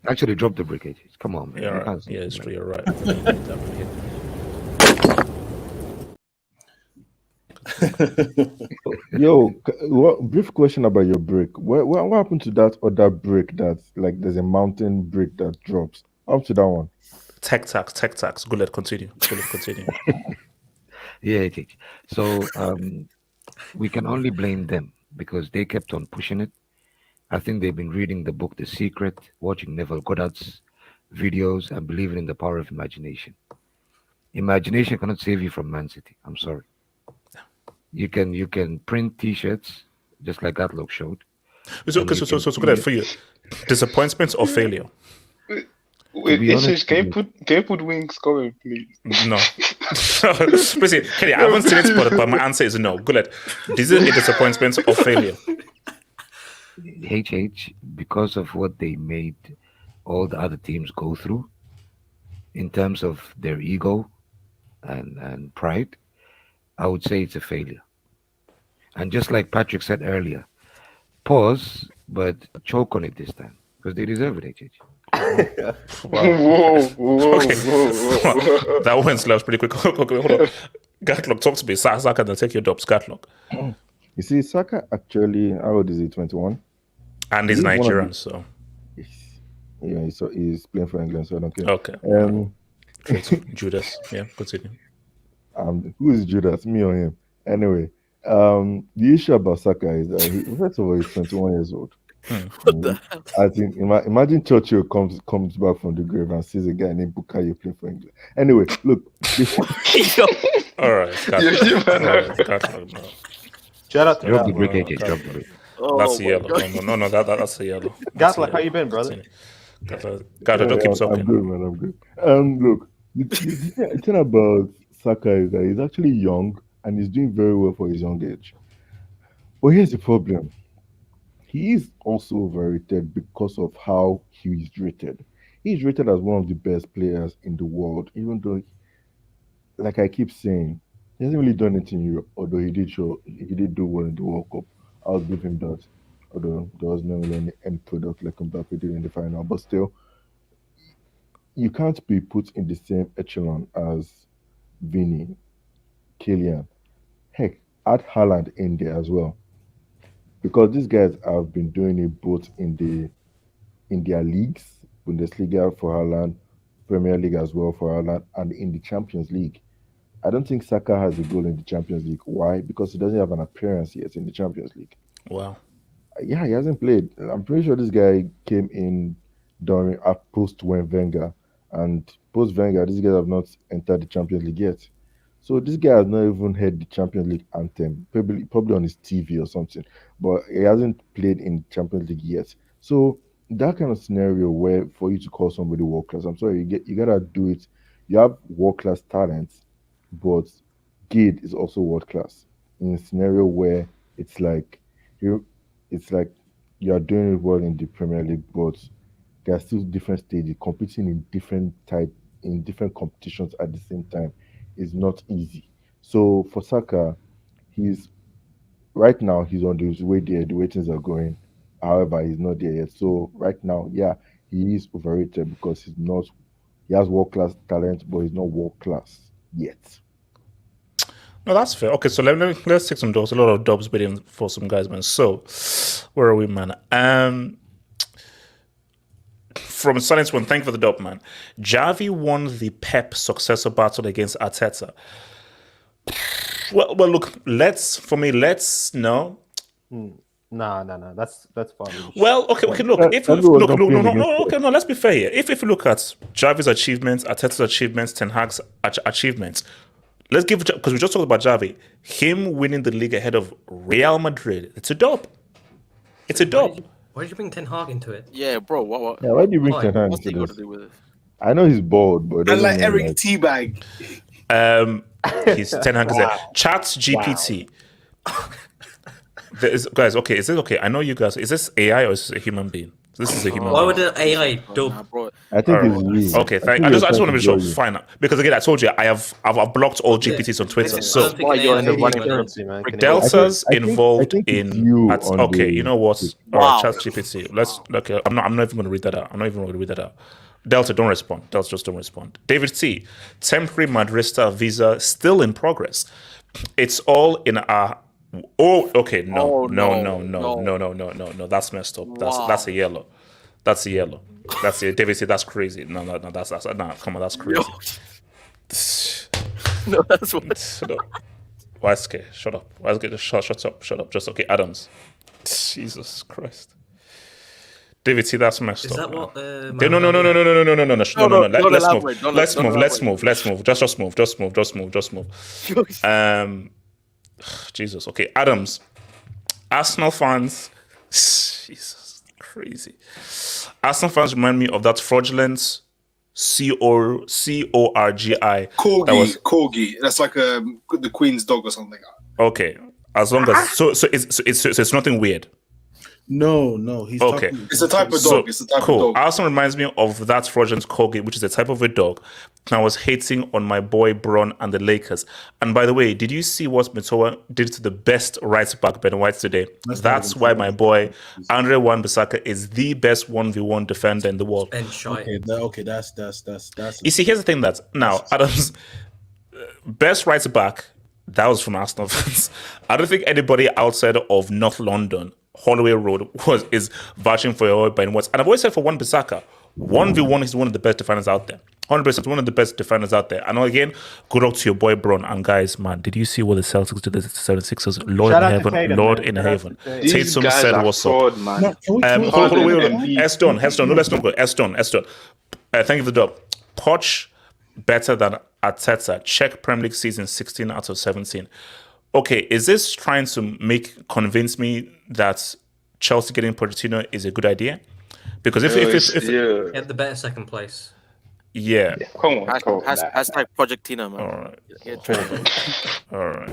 Actually, drop the brick, HH. Come on, man. Yeah, right. Yeah, it's true. You're right. Yo, brief question about your brick. What happened to that other brick that's like there's a mountain brick that drops? Up to that one. Tech tax. Go let continue. Yeah, so we can only blame them because they kept on pushing it. I think they've been reading the book The Secret, watching Neville Goddard's videos, and believing in the power of imagination. Imagination cannot save you from Man City. I'm sorry. You can print T-shirts just like Gatlock showed. So good for you. Disappointment or failure? Wait, can you put wings coming, please? No. Listen, Kelly, I haven't seen it, but my answer is no. Go ahead. Is it a disappointment or failure? HH, because of what they made all the other teams go through in terms of their ego and pride, I would say it's a failure. And just like Patrick said earlier, pause, but choke on it this time because they deserve it, HH. Whoa. That went left pretty quick. Okay, hold on. Gatlock, talk to me. Saka, then take your dubs. Gatlock. You see, Saka actually, how old is he? 21? And he's Nigerian, so. Yeah, so he's playing for England, so I don't care. Okay. Judas. Yeah, continue. Who is Judas? Me or him? Anyway, the issue about Saka is that first of all, he's 21 years old. What the hell? I think imagine Churchill comes back from the grave and sees a guy named Bukayo playing for England. Anyway, look. All right. Shout out to drop the brick, HH. Drop the brick. That's a yellow. No, that's a yellow. Gatlock, how you been, brother? Don't keep talking. I'm good, man. I'm good. Look, the thing about Saka is that he's actually young and he's doing very well for his young age. But here's the problem. He is also overrated because of how he is rated. he's rated as one of the best players in the world, even though, like I keep saying, he hasn't really done it in Europe, although he did do well in the World Cup. I'll give him that. Although there was not really any end product like Mbappe did in the final. But still, you can't be put in the same echelon as Vini, Kylian. Heck, add Haaland in there as well. Because these guys have been doing it both in their leagues, Bundesliga for Haaland, Premier League as well for Haaland, and in the Champions League. I don't think Saka has a goal in the Champions League. Why? Because he doesn't have an appearance yet in the Champions League. Wow. Yeah, he hasn't played. I'm pretty sure this guy came in during post Wenger, and post Wenger, these guys have not entered the Champions League yet. So this guy has not even heard the Champions League anthem, probably on his TV or something, but he hasn't played in Champions League yet. So that kind of scenario where for you to call somebody world class, I'm sorry, you gotta do it. You have world class talent, but Gade is also world class in a scenario where it's like you are doing it well in the Premier League, but there are still different stages competing in different competitions at the same time is not easy. So for Saka, right now he's on his way there. The way things are going, however, he's not there yet. So right now, yeah, he is overrated because he has world class talent, but he's not world class yet. No, that's fair. Okay, so let's take some dubs. A lot of dubs waiting for some guys, man. So, where are we, man? From Silence One, thank you for the dub, man. Xavi won the Pep successor battle against Arteta. Well, look, let's no. No. That's fine. Well, okay, look. No. Let's be fair here. If you look at Xavi's achievements, Arteta's achievements, Ten Hag's achievements, let's give it, because we just talked about Xavi. Him winning the league ahead of Real Madrid. It's a dub. It's a dub. Why did you bring Ten Hag into it? Yeah, bro. What? Yeah, why do you bring Ten Hag into this? I know he's bald, but and like Eric Teabag. He's Ten Hag is there. Chat GPT. Guys, okay, is this okay? I know you guys. Is this AI or is this a human being? This is a human. Why would an AI dub? I think it's real. Okay, thank. I just want to be sure. Fine, because again, I told you I've blocked all GPTs on Twitter. So you're in the running currency, man. Delta's involved in. Okay, you know what? All right, Chat GPT. I'm not even going to read that out. Delta, don't respond. Delta, just don't respond. David T. Temporary Madrista visa still in progress. It's all in our. Oh, okay. No. That's messed up. That's a yellow. That's a yellow. That's it. David said that's crazy. No. That's come on. That's crazy. No, that's what. No. YSK, shut up. YSK, just shut up. Just okay. Adams. Jesus Christ. David, see that's messed up. Is that what? No. Let's move. Just move. Jesus. Okay, Adams. Arsenal fans. Jesus, crazy. Arsenal fans remind me of that fraudulent Corgi. Corgi. That's like the Queen's dog or something. Okay, as long as so it's nothing weird. No. He's okay. It's a type of dog. It's a type of dog. Arsenal reminds me of that fraudulent Corgi, which is a type of a dog. And I was hating on my boy Bron and the Lakers. And by the way, did you see what Mitoa did to the best right back Ben White today? That's why my boy Andre Wan-Bissaka is the best 1v1 defender in the world. Ben Shy. Okay, that's. You see, here's the thing that now Adams best right back. That was from Arsenal fans. I don't think anybody outside of North London, Holloway Road, is vouching for your Ben White. And I've always said for Wan-Bissaka, 1v1 is one of the best defenders out there. 100% one of the best defenders out there. And again, good luck to your boy Bron. And guys, man, did you see what the Celtics did to the 76ers? Lord in heaven. Tatum said what's up. Eston, let's not go. Eston. Thank you for the dub. Poch better than Arteta. Check Premier League season 16 out of 17. Okay, is this trying to convince me that Chelsea getting Pochettino is a good idea? Because if get the better second place. Yeah. Come on. Hashtag Project Tina, man. All right.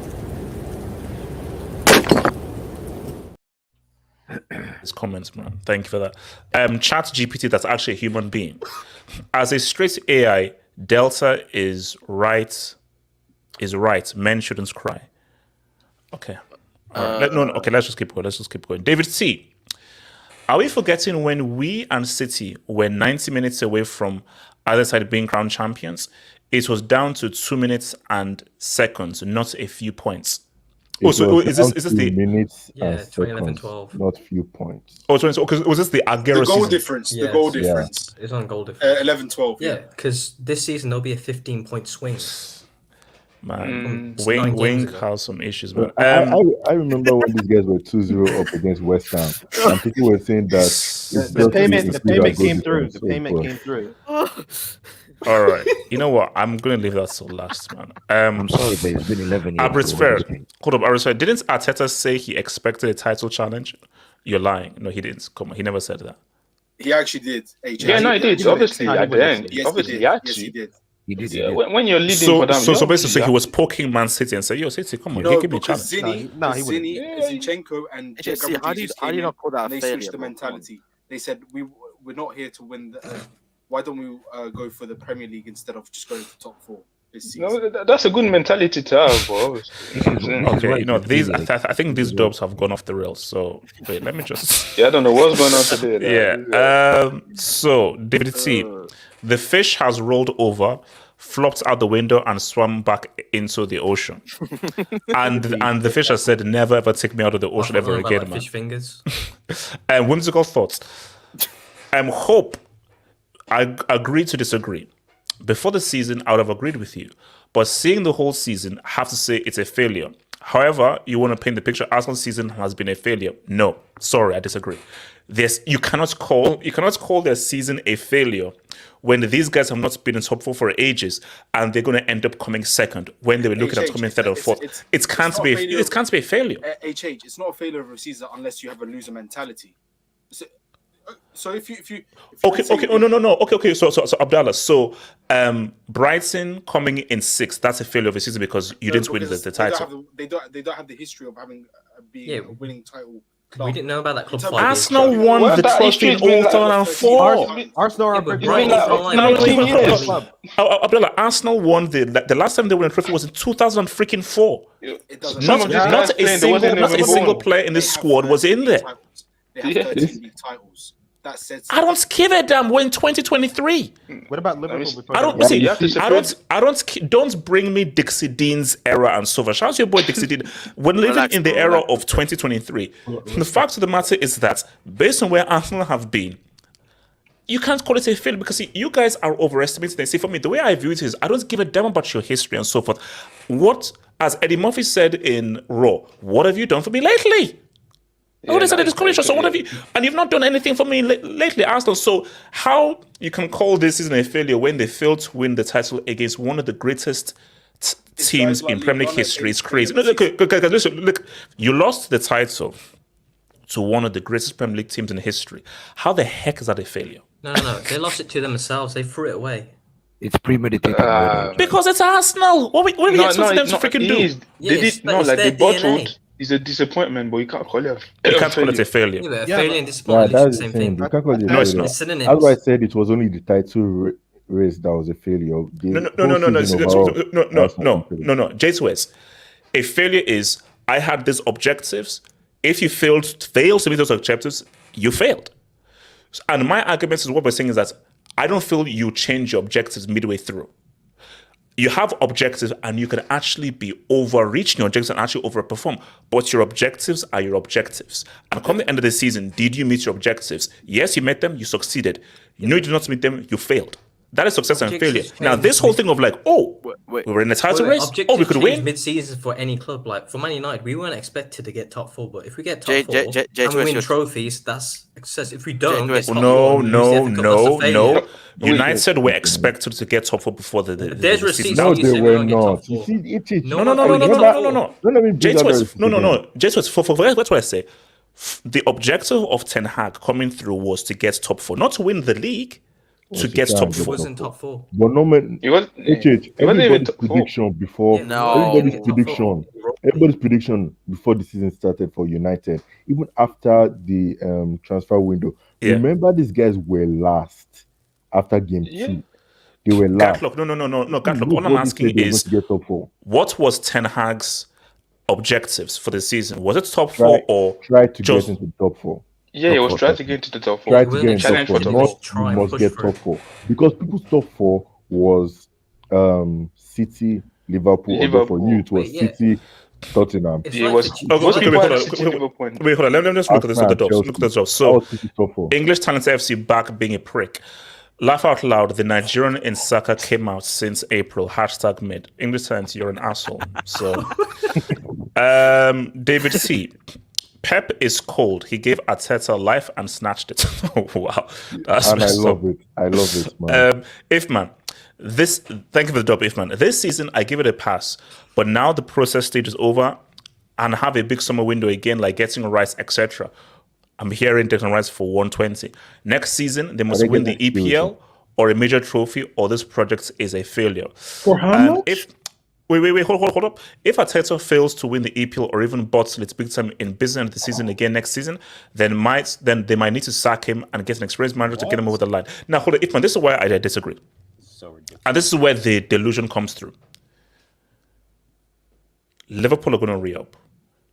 His comments, man. Thank you for that. Chat GPT, that's actually a human being. As a straight AI, Delta is right. Men shouldn't cry. Okay. All right. No. Okay, let's just keep going. David C. Are we forgetting when we and City were 90 minutes away from either side being crowned champions? It was down to 2 minutes and seconds, not a few points. Is this the minutes and 2011-12. not few points? Oh, was this the Aguero The goal season? difference. Yeah, The goal difference. It's on goal difference. 11-12. Yeah, because this season there'll be a 15-point swing. Man, From 9 Wing games ago. has some issues, man. I remember when these guys were 2-0 up against West Ham, and people were saying that The payment came through. The payment came through. All right. You know what? I'm going to leave that till last, man. I'm sorry, but it's been 11 years. Abris Fair. Hold up, Abris Fair. Didn't Arteta say he expected a title challenge? You're lying. No, he didn't. Come on. He never said that. He actually did. Yeah, no, he did. Obviously, at the end. Yes, Obviously, he did. Yes, he did. He did. Yeah, when you're leading So for them, so basically, he was poking Man City and said, "Yo, City, come on, No, give me a because challenge." Zinchenko and HSC, how do you not call that a they failure, switched the bro? mentality. They said we're not here to win. Why don't we go for the Premier League instead of just going to top 4 this season? No, that's a good mentality to have, bro. Okay, you know these. I think these dubs have gone off the rails. So wait, let me just. Yeah, I don't know what's going on today. Yeah. So David T, the fish has rolled over, flopped out the window, and swam back into the ocean. and the fish has said, "Never ever take me out of the ocean ever again, man." Fish fingers. Whimsical thoughts. Hope. I agree to disagree. Before the season, I would have agreed with you. But seeing the whole season, I have to say it's a failure. However, you want to paint the picture, Arsenal's season has been a failure. No, sorry, I disagree. You cannot call their season a failure when these guys have not been in top 4 for ages and they're going to end up coming second when they were looking at coming third or fourth. It can't be a failure. It's not a failure of a season unless you have a loser mentality. So if you Okay. So Abdallah. So Brighton coming in 6th. That's a failure of a season because you didn't win the title. They don't have the history of having being a winning title. We didn't know about that club. Arsenal won the trophy in 2004. Arsenal are Abdallah, Arsenal won the last time they won a trophy was in 2004. Not a single player in this squad was in there. They have 13 league titles. That says I don't give a damn. We're in 2023. What about Liverpool? Don't bring me Dixie Dean's era and so forth. Shout out to your boy Dixie Dean. We're living in the era of 2023. The fact of the matter is that based on where Arsenal have been, you can't call it a failure because you guys are overestimating it. See, for me, the way I view it is I don't give a damn about your history and so forth. What, as Eddie Murphy said in Raw, what have you done for me lately? This is a discrimination. So what have you? And you've not done anything for me lately, Arsenal. So how you can call this season a failure when they failed to win the title against one of the greatest teams in Premier League history? It's crazy. Look, you lost the title to one of the greatest Premier League teams in history. How the heck is that a failure? No. They lost it to themselves. They threw it away. It's premeditated. Because it's Arsenal. What are you expecting them to freaking do? They bottled. It's a disappointment, but you can't call it. You can't call it a failure. Failure and disappointment is the same thing. You can't call it a No, it's failure. not. That's why I said it was only the title race that was a failure. No. J2S. A failure is I had these objectives. If you fail to meet those objectives, you failed. And my argument is what we're saying is that I don't feel you change your objectives midway through. You have objectives and you can actually be overreaching your objectives and actually overperform. But your objectives are your objectives. And come the end of the season, did you meet your objectives? Yes, you met them, you succeeded. You know you did not meet them, you failed. That is success and failure. Now, this whole thing of like, we were in a title race, we could win. Mid-season for any club, like for Man United, we weren't expected to get top 4, but if we get top 4 and we win trophies, that's success. If we don't, no. United were expected to get top 4 before the receipts. No, they were not. You see, That's what I say. The objective of Ten Hag coming through was to get top 4, not to win the league. To get top 4. It wasn't top 4. But no man, everybody's prediction before. Everybody's everybody's prediction before the season started for United, even after the transfer window. Yeah. Remember, these guys were last after game 2. They were last. Gatlock, no. Gatlock, all I'm Nobody asking said they were is, going to get top 4. what was Ten Hag's objectives for the season? Was it top 4 or try to just get into the top 4? Yeah, he was trying to get into the top 4. Try to get into Challenge top for 4. top Not 4. you must get top 4 because people's top 4 was City, Liverpool. Although for you it was City, Tottenham. Wait, hold on. Let me just look at this. Look at this. So, English Talent FC back being a prick. Laugh out loud. The Nigerian in Saka came out since April. #mid. English Talent, you're an asshole. So, David C. Pep is cold. He gave Arteta life and snatched it. Oh, wow. That's and I love it. I love it, man. Ifman, thank you for the dub, Ifman. This season, I give it a pass. But now the process stage is over and have a big summer window again, like getting rights, etc. I'm hearing Declan Rice for 120. Next season, they must win the EPL or a major trophy, or this project is a failure. For how much? Wait, hold up. If Arteta fails to win the EPL or even bottle it big time in business the season again next season, then they might need to sack him and get an experienced manager to get him over the line. Now, hold on, Ifman, this is why I disagree. And this is where the delusion comes through. Liverpool are going to re-up.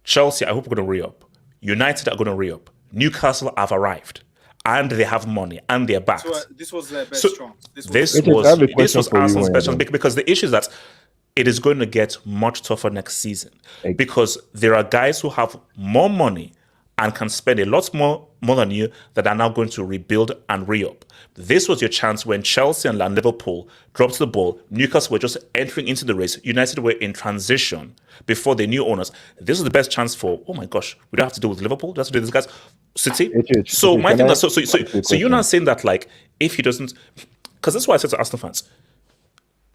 Chelsea, I hope, are going to re-up. United are going to re-up. Newcastle have arrived. And they have money. And they're backed. So, this was their best chance. This was Arsenal's best chance. Because the issue is that it is going to get much tougher next season. Because there are guys who have more money and can spend a lot more than you that are now going to rebuild and re-up. This was your chance when Chelsea and Liverpool dropped the ball. Newcastle were just entering into the race. United were in transition before the new owners. This is the best chance for, oh my gosh, we don't have to deal with Liverpool. We have to do this, guys. City. So my thing is, so you're not saying that, like, if he doesn't, because that's why I said to Arsenal fans,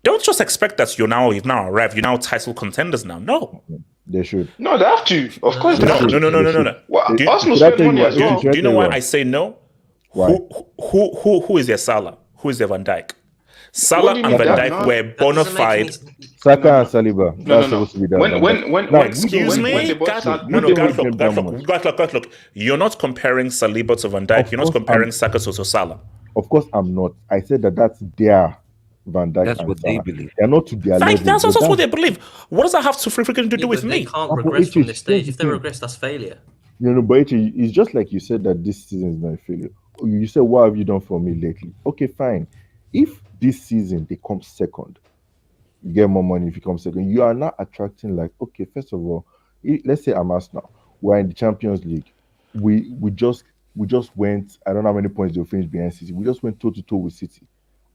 don't just expect that you've now arrived. You're now title contenders now. No. They should. No, they have to. Of course they have to. No. What? Arsenal spend money as well. Do you know why I say no? Who is their Salah? Who is their Van Dijk? Salah and Van Dijk were bona fide. Saka and Saliba. That's supposed to be done. Excuse me? Look. You're not comparing Saliba to Van Dijk. You're not comparing Saka to Salah. Of course I'm not. I said that's their Van Dijk. That's what they believe. They're not to their level. That's also what they believe. What does that have to freaking do with me? They can't regress from this stage. If they regress, that's failure. But it's just like you said that this season is not a failure. You said, what have you done for me lately? Okay, fine. If this season they come second, you get more money if you come second. You are not attracting, like, okay, first of all, let's say I'm Arsenal. We're in the Champions League. We just went, I don't know how many points they'll finish behind City. We just went toe-to-toe with City.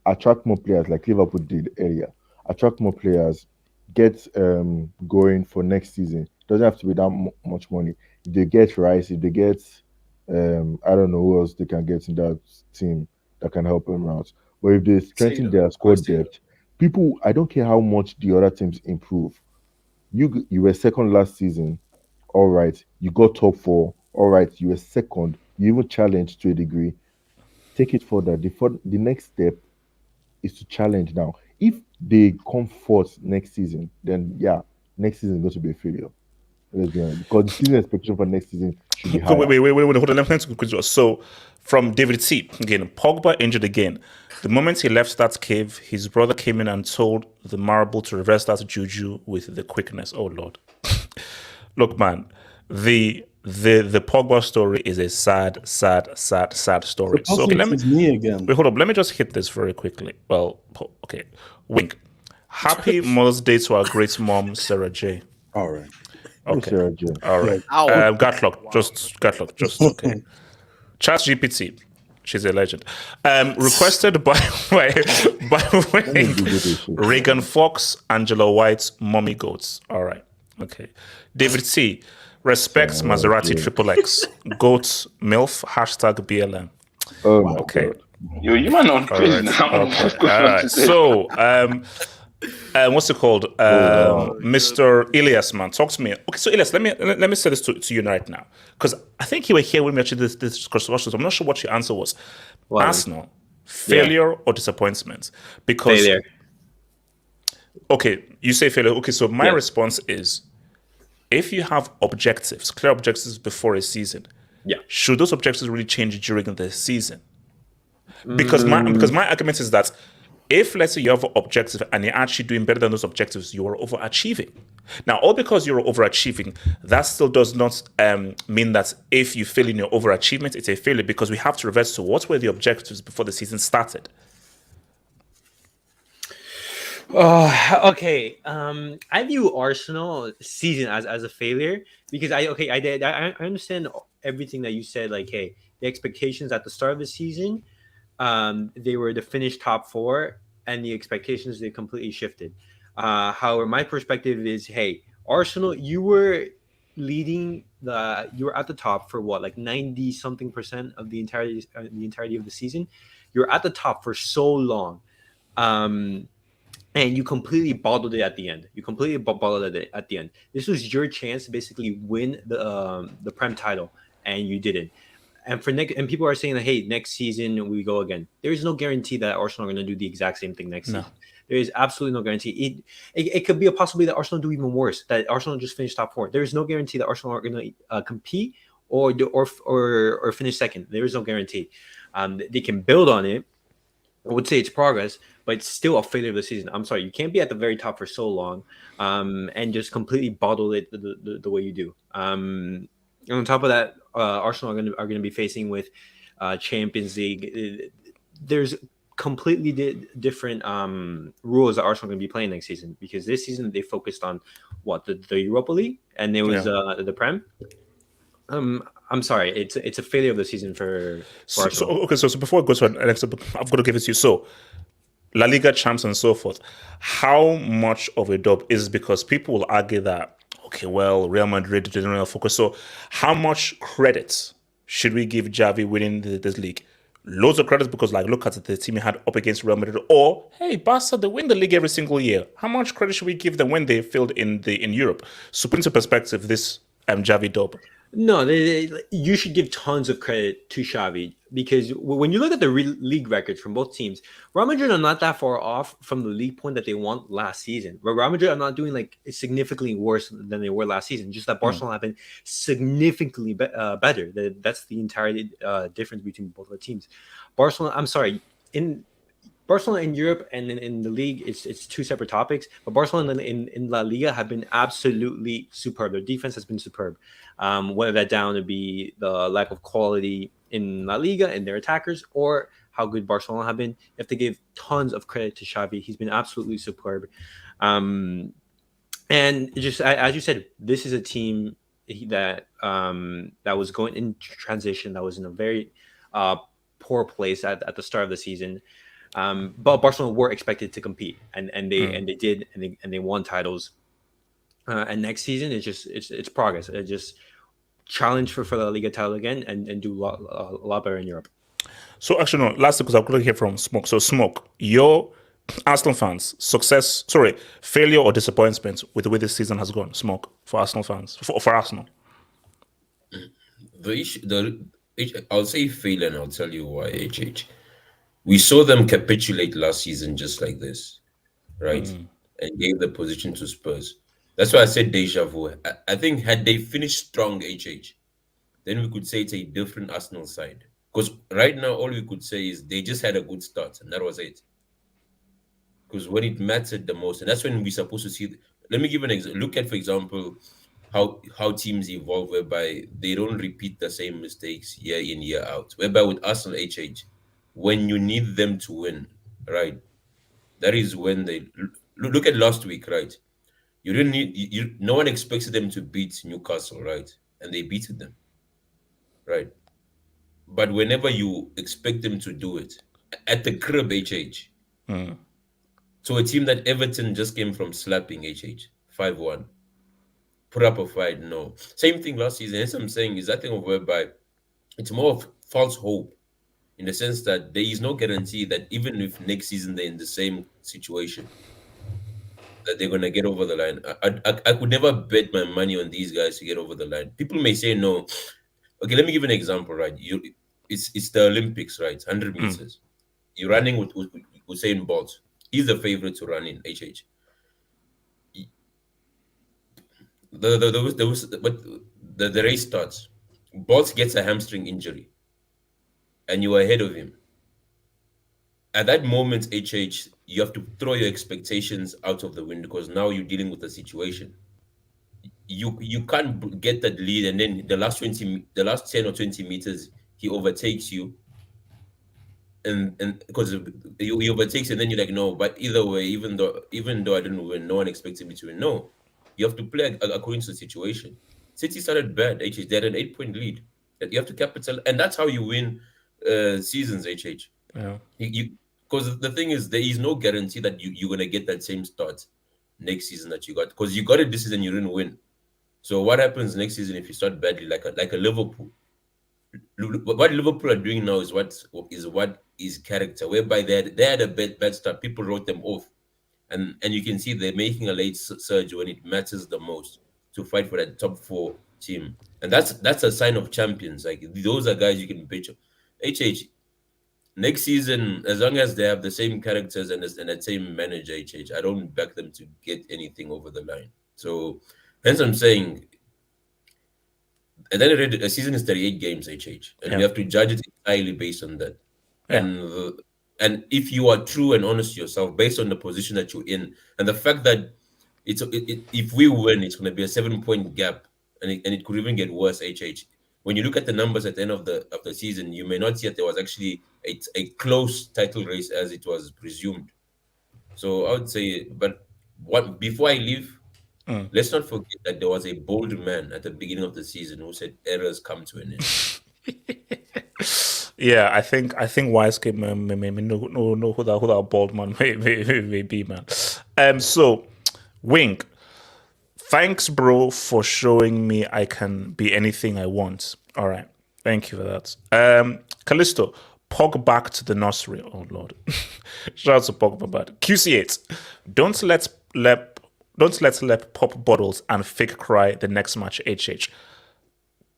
Attract more players like Liverpool did earlier. Attract more players. Get going for next season. Doesn't have to be that much money. If they get Rice, if they get, I don't know who else they can get in that team that can help them out. But if they strengthen their squad depth, people, I don't care how much the other teams improve. You were second last season. All right. You got top 4. All right. You were second. You even challenged to a degree. Take it further. The next step is to challenge now. If they come fourth next season, then next season is going to be a failure. Let's be honest. Because the season expectation for next season should be higher. Wait, hold on. Let me quickly. So, from David C. Again, Pogba injured again. The moment he left that cave, his brother came in and told the marble to reverse that juju with the quickness. Oh, Lord. Look, man, the Pogba story is a sad story. So, okay, hold up. Let me just hit this very quickly. Well, okay. Wink. Happy Mother's Day to our great mom, Sarah J. All right. Okay. Sarah J. All right. Gatlock. Just okay. ChatGPT. She's a legend. Requested by Reagan Fox, Angela White's Mommy Goats. All right. Okay. David C. Respects Maserati XXX. Goats MILF. #BLM. Oh, okay. You might not crazy now. Okay. All right. So, what's it called? Mr. Elias, man, talk to me. Okay, so Elias, let me say this to you right now, because I think you were here when we actually did this discussion. So I'm not sure what your answer was. Arsenal, failure or disappointment? Because failure. Okay, you say failure. Okay, so my response is if you have objectives, clear objectives before a season, should those objectives really change during the season? Because my argument is that if, let's say, you have an objective and you're actually doing better than those objectives, you are overachieving. Now, all because you're overachieving, that still does not mean that if you fail in your overachievement, it's a failure, because we have to revert to what were the objectives before the season started. Okay. I view Arsenal season as a failure because I understand everything that you said. Like, hey, the expectations at the start of the season, they were to finish top 4, and the expectations, they completely shifted. However, my perspective is, hey, Arsenal, you were leading you were at the top for what, like 90-something% of the entirety of the season. You're at the top for so long. And you completely bottled it at the end. This was your chance to basically win the Prem title, and you didn't. And and people are saying that, hey, next season we go again. There is no guarantee that Arsenal are going to do the exact same thing next season. There is absolutely no guarantee. It could be a possibility that Arsenal do even worse. That Arsenal just finish top 4. There is no guarantee that Arsenal are going to compete or finish second. There is no guarantee. They can build on it. I would say it's progress, but it's still a failure of the season. I'm sorry, you can't be at the very top for so long, and just completely bottle it the way you do. On top of that, Arsenal are going to be facing with Champions League. There's completely different rules that Arsenal are going to be playing next season, because this season they focused on the Europa League, and there was the Prem. I'm sorry, it's a failure of the season for Arsenal. So before I go to the next, I've got to give it to you. So La Liga champs and so forth, how much of a dub is, because people will argue that, okay, well, Real Madrid didn't really focus. So how much credit should we give Xavi winning this league? Loads of credit, because look at the team he had up against Real Madrid. Or, hey, Barca, they win the league every single year. How much credit should we give them when they failed in Europe? So put into perspective this Xavi dub. No, you should give tons of credit to Xavi, because when you look at the league records from both teams, Real Madrid are not that far off from the league point that they won last season. But Real Madrid are not doing significantly worse than they were last season. Just that Barcelona have been significantly better. That's the entire difference between both of the teams. Barcelona in Europe and in the league, it's two separate topics. But Barcelona in La Liga have been absolutely superb. Their defense has been superb. Whether that down to be the lack of quality in La Liga and their attackers, or how good Barcelona have been, you have to give tons of credit to Xavi. He's been absolutely superb. And just as you said, this is a team that was going in transition, that was in a very poor place at the start of the season. But Barcelona were expected to compete, and they did, and they won titles. And next season, it's progress. It's just challenge for the Liga title again, and do a lot better in Europe. So actually, no. Last, because I'm going to hear from Smoke. So Smoke, your Arsenal fans, failure or disappointment with the way this season has gone? Smoke, for Arsenal fans, for Arsenal. I'll say failure, and I'll tell you why. We saw them capitulate last season just like this, right? And gave the position to Spurs. That's why I said deja vu. I think had they finished strong, then we could say it's a different Arsenal side. Because right now, all we could say is they just had a good start, and that was it. Because when it mattered the most, and that's when we're supposed to see. Let me give an example. Look at, for example, how teams evolve, whereby they don't repeat the same mistakes year in, year out. Whereby with Arsenal, when you need them to win, right? That is when they look at last week, right? You didn't need no one expected them to beat Newcastle, right? And they beat them, right? But whenever you expect them to do it at the crib, so a team that Everton just came from slapping 5-1, put up a fight. No, same thing last season. As I'm saying, is that thing of whereby it's more of false hope, in the sense that there is no guarantee that even if next season they're in the same situation, that they're going to get over the line. I could never bet my money on these guys to get over the line. People may say no. Okay, let me give an example, right? It's the Olympics, right? 100 meters. You're running with Usain Bolt. He's the favorite to run in the race starts. Bolt gets a hamstring injury, and you are ahead of him. At that moment, HH, you have to throw your expectations out of the window because now you're dealing with a situation. You can't get that lead, and then the last 10 or 20 meters, he overtakes you, and because he overtakes you, and then you're like, no. But either way, even though I didn't win, no one expected me to win. No, you have to play according to the situation. City started bad. HH, they had an 8-point lead that you have to capital, and that's how you win seasons. HH. Yeah. Because the thing is, there is no guarantee that you're gonna get that same start next season that you got, because you got it this season, you didn't win. So what happens next season if you start badly, like a Liverpool? What Liverpool are doing now is what is character, whereby they had a bad start. People wrote them off, and you can see they're making a late surge when it matters the most to fight for that top 4 team, and that's a sign of champions. Like, those are guys you can picture. HH, next season, as long as they have the same characters and the same manager, HH, I don't back them to get anything over the line. So hence I'm saying, and then a season is 38 games, HH, and you have to judge it entirely based on that. Yeah. And if you are true and honest to yourself, based on the position that you're in, and the fact that if we win, it's going to be a 7-point gap, and it could even get worse, HH. When you look at the numbers at the end of the season, you may not see that there was actually a close title race as it was presumed. So I would say, but before I leave, let's not forget that there was a bold man at the beginning of the season who said errors come to an end. Yeah, I think Wisegate may know who that bold man may be, man. So, Wink, thanks, bro, for showing me I can be anything I want. All right, thank you for that. Callisto, Pog back to the nursery. Oh Lord, shout out to Pogba, bad. QC8, don't let pop bottles and fake cry the next match. HH.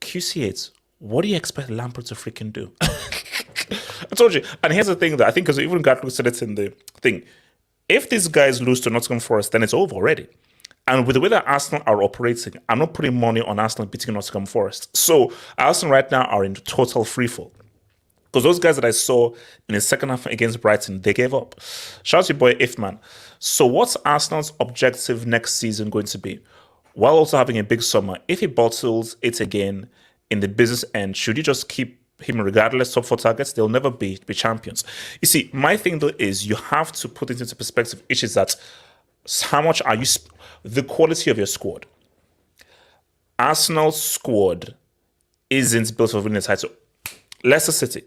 QC8, what do you expect Lampard to freaking do? I told you. And here's the thing that I think, because even Gatwick said it in the thing. If these guys lose to Nottingham Forest, then it's over already. And with the way that Arsenal are operating, I'm not putting money on Arsenal beating Nottingham Forest. So Arsenal right now are in total freefall. Because those guys that I saw in the second half against Brighton, they gave up. Shout out to your boy Ifman. So what's Arsenal's objective next season going to be? While also having a big summer, if he bottles it again in the business end, should you just keep him regardless of 4 targets? They'll never be champions. You see, my thing though is you have to put it into perspective, which is that how much are you, the quality of your squad. Arsenal's squad isn't built for winning the title. Leicester City.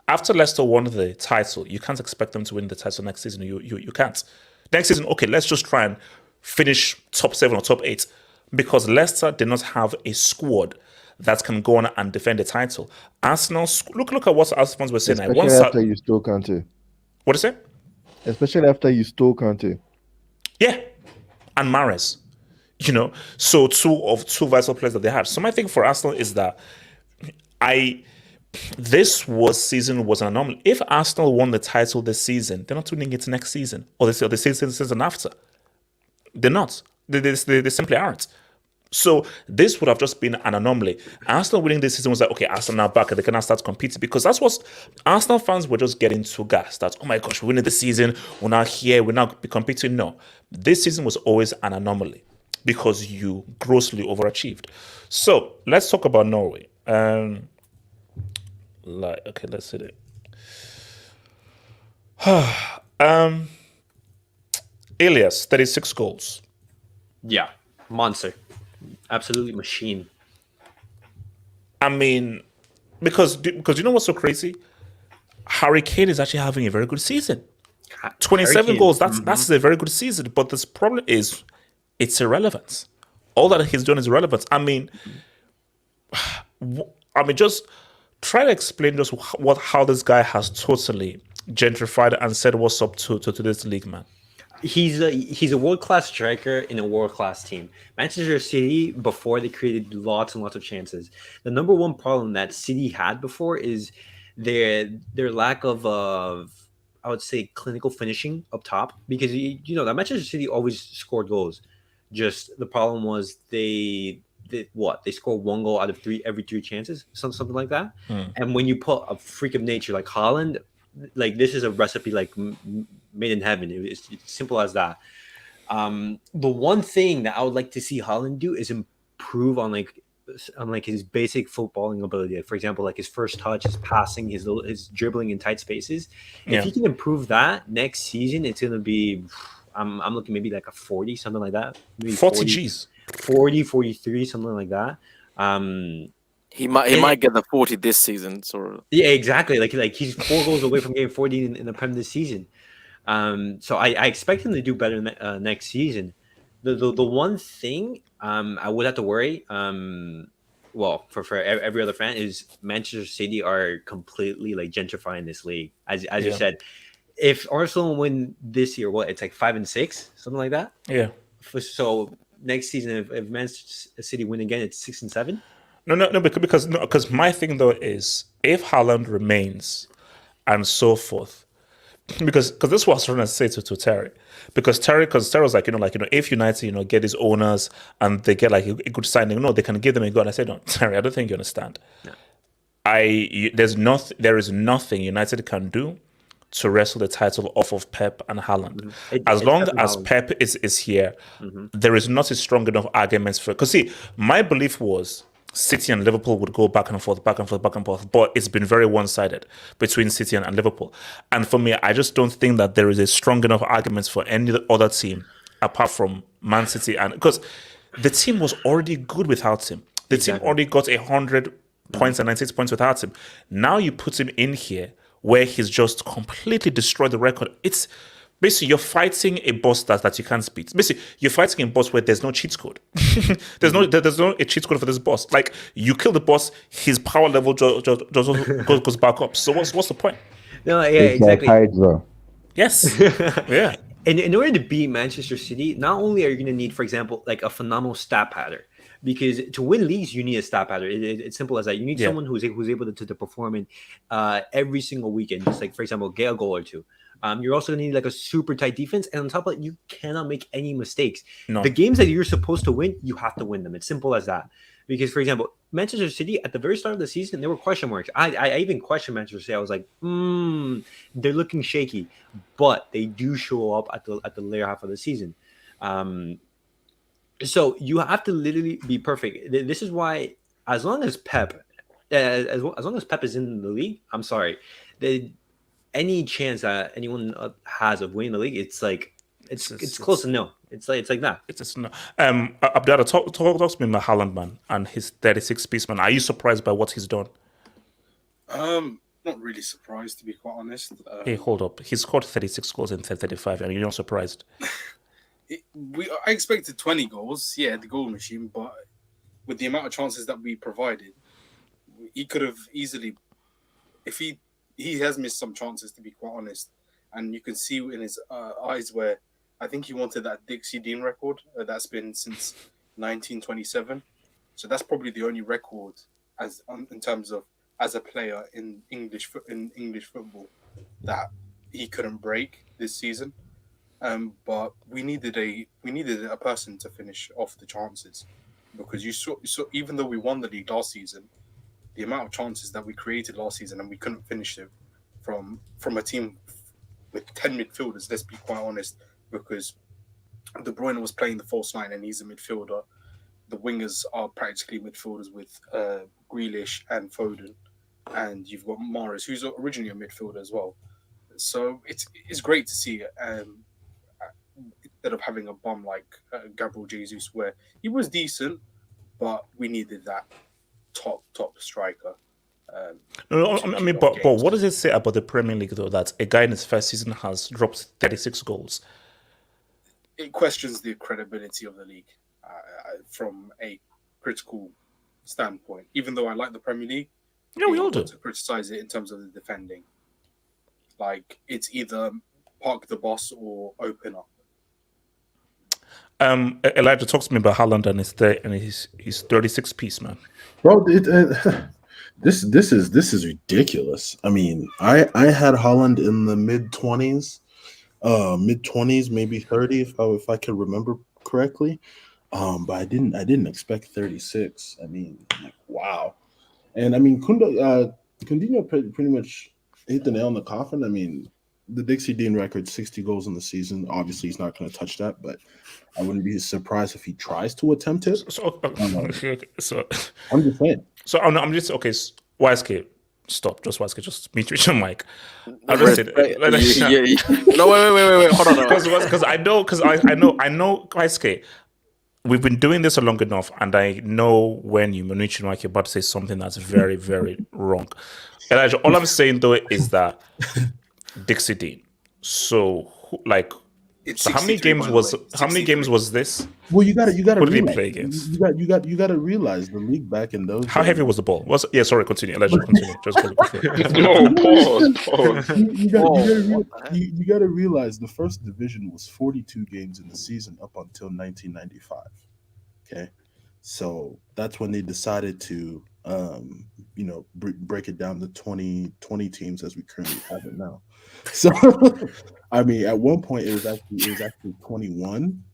After Leicester won the title, you can't expect them to win the title next season. You can't. Next season, okay, let's just try and finish top 7 or top 8, because Leicester did not have a squad that can go on and defend the title. Arsenal, look at what Arsenal fans were saying. Especially after you stole Kante. What is it? Especially after you stole Kante. Yeah, and Mahrez. So two vital players that they had. So my thing for Arsenal is that this season was an anomaly. If Arsenal won the title this season, they're not winning it next season or the season after. They're not. They simply aren't. So this would have just been an anomaly. Arsenal winning this season was like, okay, Arsenal now back and they can now start competing, because that's what Arsenal fans were just getting too gassed. That, oh my gosh, we're winning this season, we're now here, we're now be competing. No, this season was always an anomaly because you grossly overachieved. So let's talk about Norway. Okay, let's see it. Elias, 36 goals. Yeah, monster. Absolutely machine. I mean, because you know what's so crazy? Harry Kane is actually having a very good season. 27 goals, that's a very good season. But this problem is, it's irrelevant. All that he's done is irrelevant. I mean, just try to explain just how this guy has totally gentrified and said what's up to this league, man. He's a world-class striker in a world-class team. Manchester City, before, they created lots and lots of chances. The number one problem that City had before is their lack of I would say clinical finishing up top, because you know that Manchester City always scored goals. Just the problem was they scored 1 goal out of every 3 chances, something like that. And when you put a freak of nature like Haaland, like this is a recipe like made in heaven. It's simple as that. The one thing that I would like to see Haaland do is improve on his basic footballing ability. Like, for example, like his first touch, his passing, his dribbling in tight spaces. If he can improve that next season, it's gonna be. I'm looking maybe like a 40, something like that. Maybe 40 G's. 40, 43, something like that. He might get the 40 this season. So yeah, exactly. Like he's 4 goals away from getting 40 in the Prem this season. So I expect him to do better next season. The one thing I would have to worry, well, for every other fan, is Manchester City are completely like gentrifying this league. As you said, if Arsenal win this year, it's like 5 and 6, something like that. Yeah. So next season, if Manchester City win again, it's 6 and 7. No, because my thing though is if Haaland remains and so forth, because this is what I was trying to say to Terry, because Terry was like, if United, get these owners and they get like a good signing, they can give them a go. And I said, no, Terry, I don't think you understand. No. There is nothing United can do to wrestle the title off of Pep and Haaland. As long as Pep is here, there is not a strong enough arguments for. Because see, my belief was City and Liverpool would go back and forth, but it's been very one-sided between City and Liverpool. And for me, I just don't think that there is a strong enough argument for any other team apart from Man City, and because the team was already good without him. The team already got 100 points and 96 points without him. Now you put him in here where he's just completely destroyed the record. It's basically you're fighting a boss that you can't beat. Basically, you're fighting a boss where there's no cheat code. there's no a cheat code for this boss. Like you kill the boss, his power level just goes back up. So what's the point? No, yeah, exactly. Yes. Yeah. And in order to beat Manchester City, not only are you going to need, for example, like a phenomenal stat pattern, because to win leagues, you need a stat pattern. It's simple as that. You need someone who's able to perform in every single weekend, just like, for example, get a goal or two. You're also going to need like a super tight defense. And on top of it, you cannot make any mistakes. No. The games that you're supposed to win, you have to win them. It's simple as that. Because, for example, Manchester City, at the very start of the season, there were question marks. I even questioned Manchester City. I was like, they're looking shaky. But they do show up at the later half of the season. So you have to literally be perfect. This is why, as long as Pep is in the league, I'm sorry, any chance that anyone has of winning the league, it's close to no. It's like that. It's no. Abdallah, talk to me about Haaland, man, and his 36-piece, man. Are you surprised by what he's done? Not really surprised, to be quite honest. Hey, hold up. He scored 36 goals in 35, and you're not surprised? I expected 20 goals, the goal machine, but with the amount of chances that we provided, he could have easily, if he has missed some chances, to be quite honest, and you can see in his eyes where I think he wanted that Dixie Dean record that's been since 1927. So that's probably the only record in terms of as a player in English football that he couldn't break this season. But we needed a person to finish off the chances, because you saw even though we won the league last season, the amount of chances that we created last season and we couldn't finish it from a team with 10 midfielders. Let's be quite honest, because De Bruyne was playing the false nine and he's a midfielder. The wingers are practically midfielders with Grealish and Foden, and you've got Mahrez, who's originally a midfielder as well. So it's great to see. Instead of having a bum like Gabriel Jesus, where he was decent, but we needed that top striker. But what does it say about the Premier League, though, that a guy in his first season has dropped 36 goals? It questions the credibility of the league from a critical standpoint. Even though I like the Premier League, we all do. To criticize it in terms of the defending. Like, it's either park the bus or open up. Elijah, talk to me about Haaland and his 36-piece, man. Bro, this is ridiculous. I mean, I had Haaland in the mid-20s, maybe 30, if I can remember correctly. But I didn't expect 36. I mean, like, wow. And I mean, Coutinho pretty much hit the nail on the coffin. I mean, the Dixie Dean record, 60 goals in the season. Obviously, he's not going to touch that, but I wouldn't be surprised if he tries to attempt it. So I'm just saying. So I'm just okay. YSK, stop. Just YSK, just mute your mic. I'm just saying. No, wait. Hold on. Because I know YSK. We've been doing this long enough, and I know when you mute your mic, you're about to say something that's very, very wrong. Elijah, all I'm saying though is that Dixie Dean. So like. So how many games was this? Well, you got to Who did he play against? You got to realize the league back in those. How heavy was the ball? Sorry, continue. Elijah, continue. Just go. Pause. You got to realize the first division was 42 games in the season up until 1995. Okay, so that's when they decided to break it down to 20 teams as we currently have it now. So, I mean, at one point it was actually 21,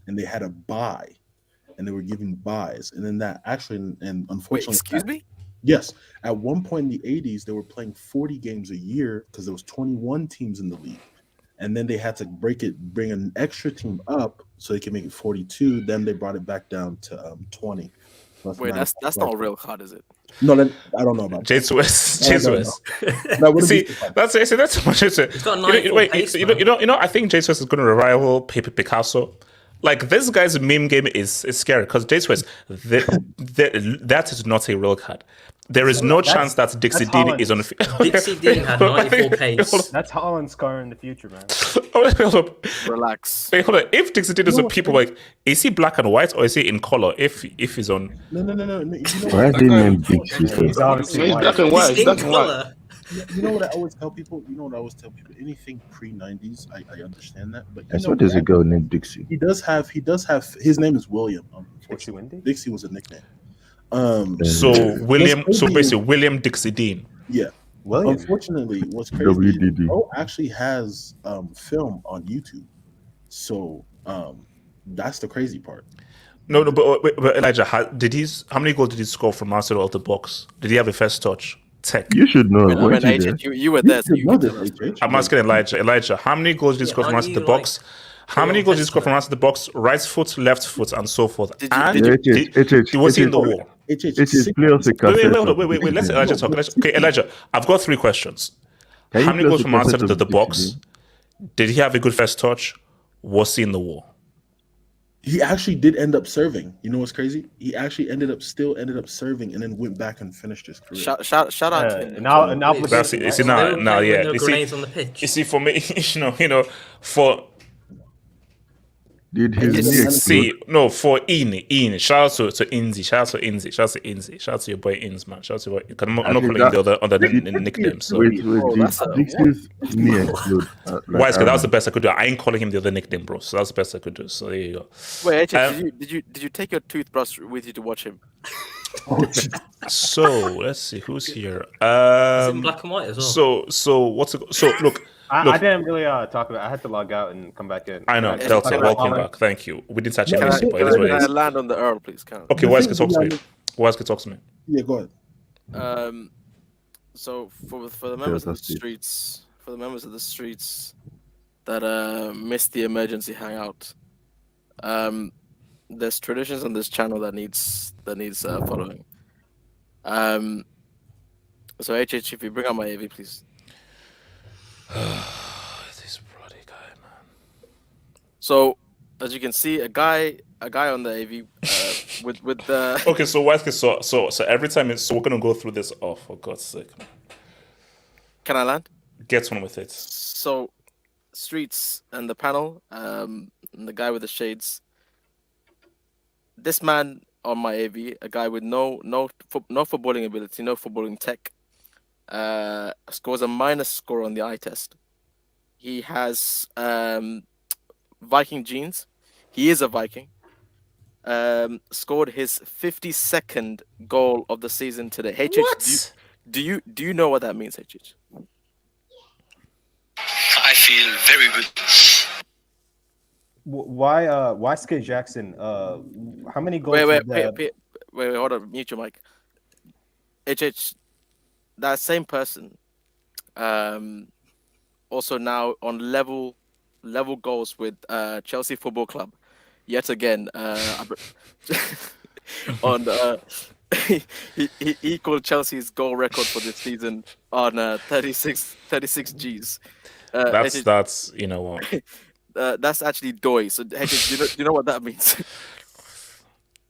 and they had a bye, and they were giving buys, and then that actually, and unfortunately, excuse me. Yes, at one point in the 80s, they were playing 40 games a year because there was 21 teams in the league, and then they had to bring an extra team up so they could make it 42. Then they brought it back down to 20. Wait, that's not a real card, is it? No, I don't know about Jesus. See, that's too much. It's got 94 pace, I think Jesus is going to rival Picasso. Like, this guy's meme game is scary because Jesus, that is not a real card. There is no chance that Dixie Dean is on the field. Dixie Dean had 94 pace. That's Haaland's car in the future, man. Relax. Wait, hold on. If Dixie Dean is on people, like, is he black and white or is he in color? If he's on. No. Why did they name Dixie? He's obviously black and white. He's in color. You know what I always tell people? Anything pre-90s, I understand that. But That's what there's a girl named Dixie. He does have. His name is William. Dixie was a nickname. Basically William Dixie Dean. Yeah. William. Unfortunately, what's crazy? WDD. Actually has film on YouTube. So that's the crazy part. No, but Elijah, how many goals did he score from outside of the box? Did he have a first touch? Tech. You should know. You were there. So I'm asking Elijah. Elijah, how many goals did he score from outside the box? How many goals did he score from outside the box? Right foot, left foot, and so forth. Was he in the wall? It is players. Wait. Let's Elijah talk. Okay, Elijah, I've got 3 questions. How many goals from outside of the box? Did he have a good first touch? Was he in the wall? He actually did end up serving. You know what's crazy? He actually ended up serving and then went back and finished his career. Shout out to him. Now, you see, now, yeah. No grenades on the pitch. You see, for me, for. Did his knee explode? For Ian. Shout out to Inzi. Shout out to your boy Ins, man. Shout out to your boy. I'm not calling him the other nickname. So. Wait. Dixie's knee explode. Why? That was the best I could do. I ain't calling him the other nickname, bro. So that's the best I could do. So there you go. Wait, did you take your toothbrush with you to watch him? So let's see who's here. It's in black and white as well. So look. I didn't really talk about. I had to log out and come back in. I know, Delta. Welcome back. Thank you. We didn't touch anything, but it is what it is. Land on the Earl, please. Okay, Wesker talks to me. Yeah, go ahead. So for the members of the streets, that missed the emergency hangout, there's traditions on this channel that needs following. So HH, if you bring out my AV, please. This bloody guy, man. So, as you can see, a guy on the AV with the. Okay, so Wesker, so every time we're gonna go through this. Oh, for God's sake! Can I land? Get on with it. So, streets and the panel, and the guy with the shades. This man on my AV, a guy with no footballing ability, no footballing tech. Scores a minus score on the eye test. He has Viking genes. He is a Viking. Scored his 52nd goal of the season today. HH, what? Do you know what that means, HH? I feel very good. Why Skid Jackson? How many goals? Wait, hold on, mute your mic. HH, that same person, also now on level goals with Chelsea Football Club, yet again. On he equaled Chelsea's goal record for this season on 36 Gs. That's you know what. That's actually doy. So, do you know what that means?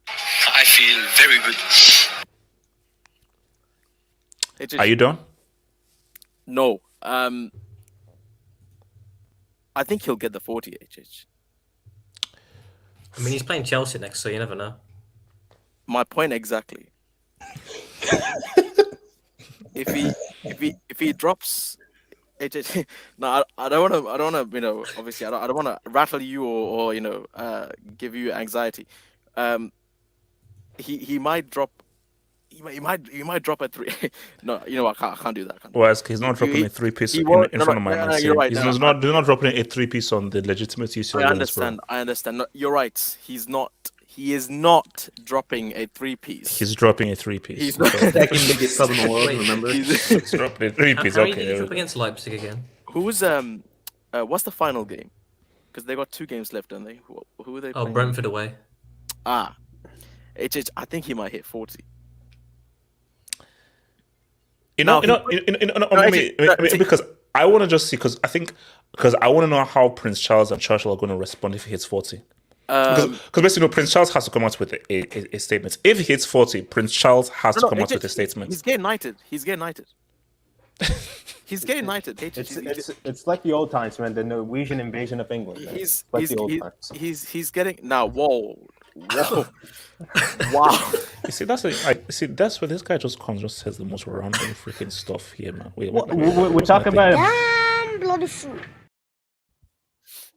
I feel very good. Are you done? No. I think he'll get the 40. HH. I mean, he's playing Chelsea next, so you never know. My point exactly. if he drops. No, I don't want to, obviously, I don't want to rattle you or give you anxiety. He might drop. He might drop a 3. No, I can't do that. Well, he's not dropping a 3-piece in front of my man. You're right. He's not dropping a 3-piece on the legitimate UCL. I understand. No, you're right. He is not dropping a 3-piece. He's dropping a 3-piece. He's not. Second biggest club in the world, remember? He's dropping a 3-piece. How Okay. did he drop against Leipzig again? Who's what's the final game? Because they got 2 games left, don't they? Who are they playing? Brentford away. I think he might hit 40. Because I want to just see, because I want to know how Prince Charles and Churchill are going to respond if he hits 40. Because basically, Prince Charles has to come out with a statement. If he hits 40, Prince Charles has to come out with a statement. He's getting knighted. He's getting knighted. It's like the old times, man. The Norwegian invasion of England. Man. He's getting now. Whoa. Wow. That's where this guy just comes, just says the most random freaking stuff here, man. We're talking about bloody fool.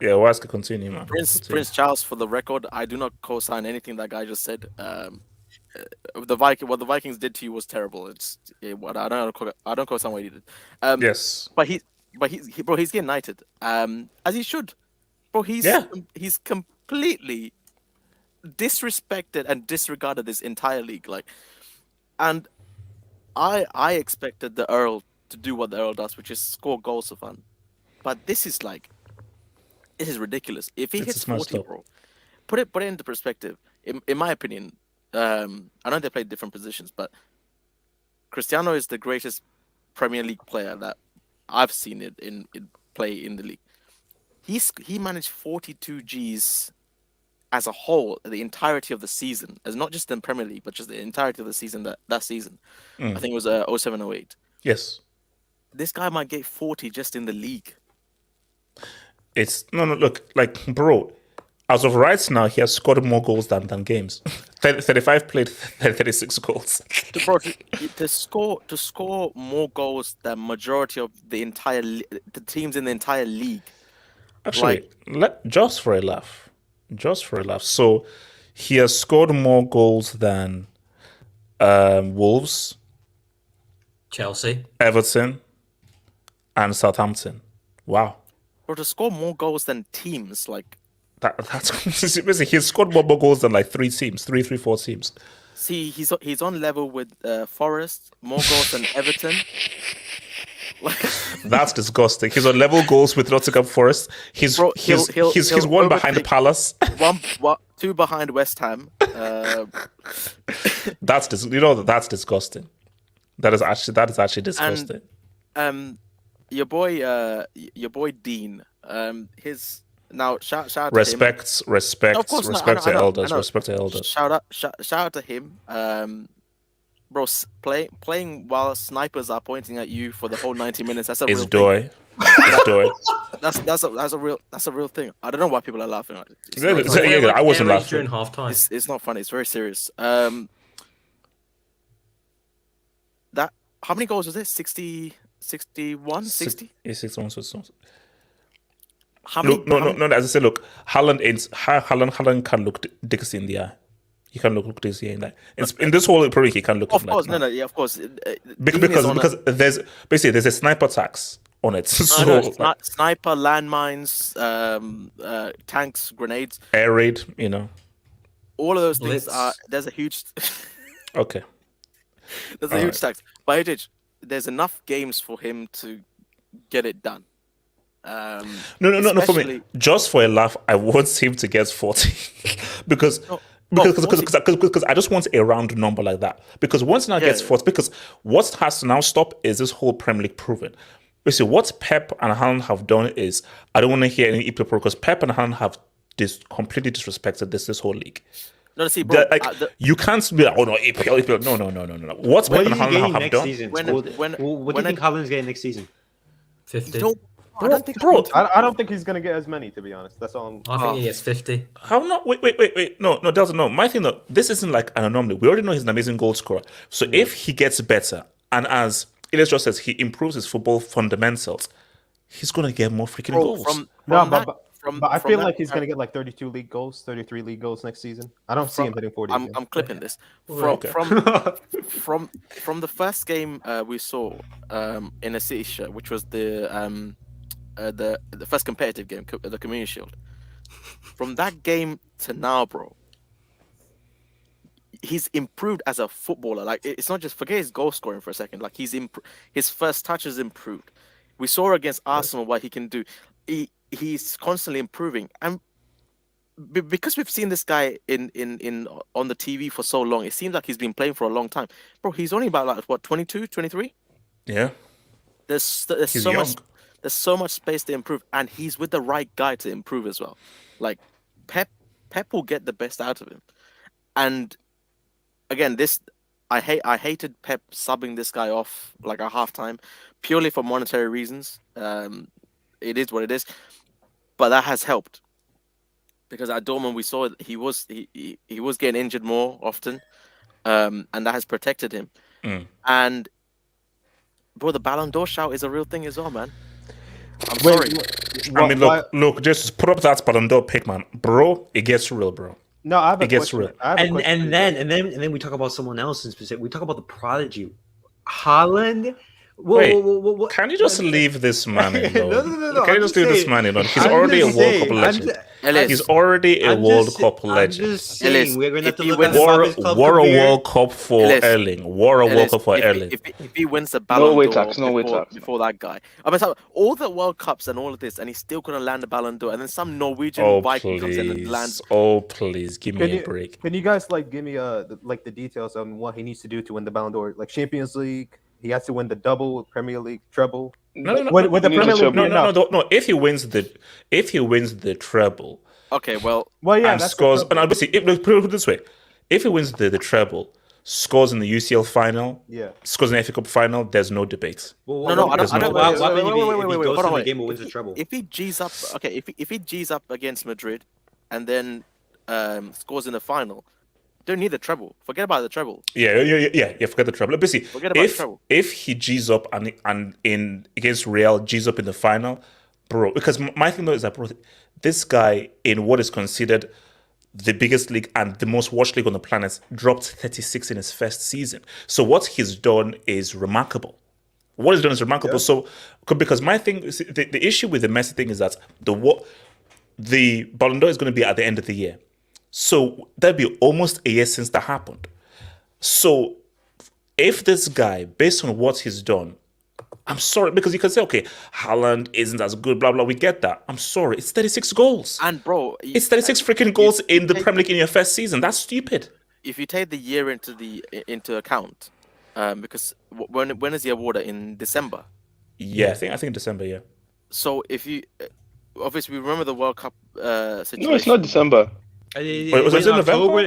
Yeah, Waz can continue, man. Prince Charles, for the record, I do not co-sign anything that guy just said. What the Vikings did to you was terrible. I don't co-sign what he did. Yes, but he's getting knighted. As he should, bro. He's completely disrespected and disregarded this entire league. And I expected the Earl to do what the Earl does, which is score goals for fun. But this is ridiculous. If he hits 40, bro, put it into perspective. In my opinion, I know they play different positions, but Cristiano is the greatest Premier League player that I've seen it in play in the league. He managed 42 Gs as a whole, the entirety of the season, as not just in Premier League, but just the entirety of the season that season. I think it was 07-08. Yes. This guy might get 40 just in the league. It's look, bro, as of right now, he has scored more goals than games. 35 played, 36 goals. Bro, to score more goals than majority of the teams in the entire league. Actually, just for a laugh. So he has scored more goals than Wolves, Chelsea, Everton, and Southampton. Wow. Or to score more goals than teams, that's basically he's scored more goals than 4 teams. See, he's on level with Forest, more goals than Everton. That's disgusting. He's on level goals with Nottingham Forest. He's one behind Palace. 2 behind West Ham. That's disgusting. That is actually disgusting. And your boy Dean. His now shout out respect to him. Respect to elders. Shout out to him. Bro, playing while snipers are pointing at you for the whole 90 minutes. That's a real thing. It's doy. That's a real thing. I don't know why people are laughing at it. I wasn't laughing during halftime. It's not funny. It's very serious. How many goals was this? 60, 61, 60? 61. How many? No. As I said, look, Haaland can look Dicks in the eye. He can look this year in that. In this whole period, he can look. Of course, of course. Because there's a sniper tax on it. I So know, like, sniper, landmines, tanks, grenades, air raid, you know. all of those things Blitz. are. There's a huge. Okay. There's a All huge right. stack. But HH, there's enough games for him to get it done. No. For me, especially- just for a laugh, I want him to get 40 because. No. Because I just want a round number like that. Because once now gets Yeah. 40, because what has to now stop is this whole Premier League proving. You see, what Pep and Haaland have done is, I don't want to hear any EPL because Pep and Haaland have completely disrespected this whole league. No, see, bro. You can't be like, oh no, EPL. No. What Pep What and is he Haaland getting have next done? season? When- what when- do you when think Haaland's getting next season? 50. I don't think. Bro, I don't think he's gonna get as many, to be honest. That's all. I think he gets 50. How not? Wait. No, Delta, no. My thing, though, this isn't like an anomaly. We already know he's an amazing goal scorer. So if he gets better, and as Elias just says, he improves his football fundamentals, he's going to get more freaking goals. But I feel like he's gonna get like 32 league goals, 33 league goals next season. I don't see him hitting 40. I'm clipping this Okay. from the first game we saw in a City shirt, which was the first competitive game, the Community Shield. From that game to now, bro, he's improved as a footballer. Like, it's not just, forget his goal scoring for a second. Like, his first touch has improved. We saw against Arsenal what he can do. He's constantly improving, and because we've seen this guy in on the TV for so long, it seems like he's been playing for a long time. Bro, he's only about like what, 22, 23? Yeah. There's He's so young. much. There's so much space to improve, and he's with the right guy to improve as well. Like Pep will get the best out of him. And again, I hated Pep subbing this guy off like at halftime, purely for monetary reasons. It is what it is, but that has helped because at Dortmund we saw he was getting injured more often, and that has protected him. And bro, the Ballon d'Or shout is a real thing as well, man. I'm sorry. I mean, look, just put up that Ballon d'Or pick, man. Bro, it gets real, bro. No, I have a It gets question. real. I have a And question. then we talk about someone else in specific. We talk about the prodigy, Haaland. Wait, can you just leave this man alone? No. Can you just leave this man alone? He's already a World Cup legend. He's already a World Cup legend. I'm just saying, we're going to have to look at War club a career. World Cup for Erling. War a World Cup for Erling. If he wins the Ballon way d'Or tax, no way tax. before that guy, I mean, all the World Cups and all of this, and he's still gonna land the Ballon d'Or, and then some Norwegian Oh Viking comes in and lands. please! Oh please! Give me a break. Can you guys like give me the details on what he needs to do to win the Ballon d'Or? Like Champions League, he has to win the double, Premier League treble. No. With the Premier League, No. If he wins the treble, Okay, well, yeah, and that's scores. And obviously, put it this way: if he wins the treble, scores in the UCL final, scores in the FA Cup final, there's no debate. No, I don't. There's no Why debate. would he Wait, goes hold to on, the wait. game and wins the treble? If he G's up, okay, if he G's up against Madrid, and then scores in the final, don't need the treble. Forget about the treble. Yeah. Forget the treble. Basically, Forget about the treble. if he G's up and in against Real G's up in the final, bro. Because my thing though is that, bro, this guy in what is considered the biggest league and the most watched league on the planet dropped 36 in his first season. So what he's done is remarkable. What he's done is remarkable. So because my thing, the issue with the Messi thing is that the Ballon d'Or is going to be at the end of the year. So that'd be almost a year since that happened. So if this guy, based on what he's done, I'm sorry, because you can say, okay, Haaland isn't as good, blah, blah, we get that. I'm sorry, it's 36 goals. And bro, it's 36 freaking goals in the Premier League in your first season. That's stupid. If you take the year into account, because when is the award? In December? Yeah, I think December, yeah. So if you, obviously we remember the World Cup situation. No, it's not December. Wait, was it in November?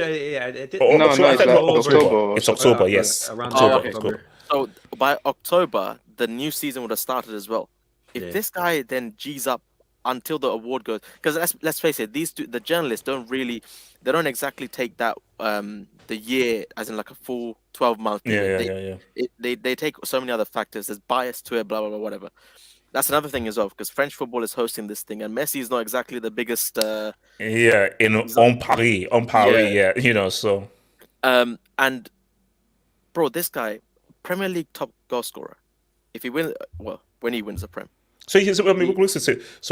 It's October, yes. Around October. So by October, the new season would have started as well. If this guy then G's up until the award goes, because let's face it, the journalists don't exactly take that the year as in like a full 12-month period. They take so many other factors. There's bias to it, blah blah blah, whatever. That's another thing as well, because French football is hosting this thing, and Messi is not exactly the biggest. On Paris, so. And bro, this guy, Premier League top goal scorer. If he wins, when he wins the Prem, So so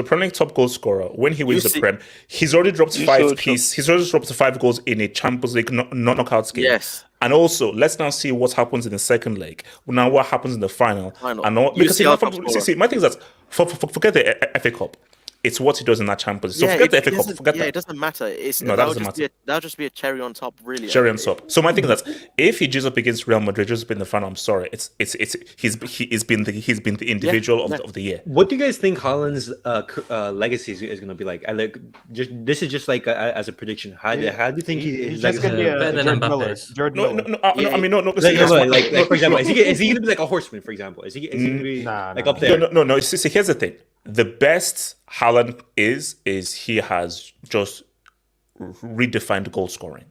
Premier League top goal scorer when he wins the Prem, he's already dropped You five so piece. He's already dropped 5 goals in a Champions League knockouts game. Yes. And also, let's now see what happens in the second leg. Now, what happens in the final? And all, because UCL top scorer. my thing is that forget the FA Cup. It's what he does in that Champions League. So forget the FA Cup. Forget that. It doesn't matter. That'll just be a cherry on top, really. Cherry on top. So my thing is that if he just up against Real Madrid, just in the final, I'm sorry, he's been the individual of the year. What do you guys think Haaland's legacy is going to be like? This is just like as a prediction. How do you think his legacy? Better than Mbappe's. For example, is he going to be like a horseman? For example, is he going to be up there? No. See, here's the thing. The best Haaland is he has just redefined goal scoring.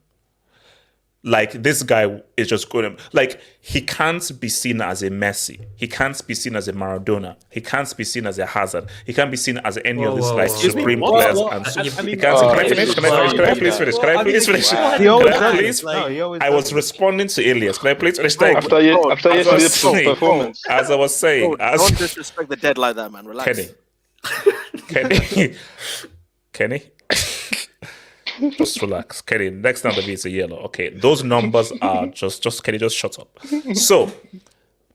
Like, this guy is just good. Like, he can't be seen as a Messi. He can't be seen as a Maradona. He can't be seen as a Hazard. He can't be seen as any of these like supreme players. Can I finish? Can I please finish? Can I please finish? I was responding to Elias. Can I please finish? After yesterday's performance. As I was saying, don't disrespect the dead like that, man. Relax. Kenny. Just relax, Kenny. Next time the beat's a yellow. Okay, those numbers are just Kenny. Just shut up. So,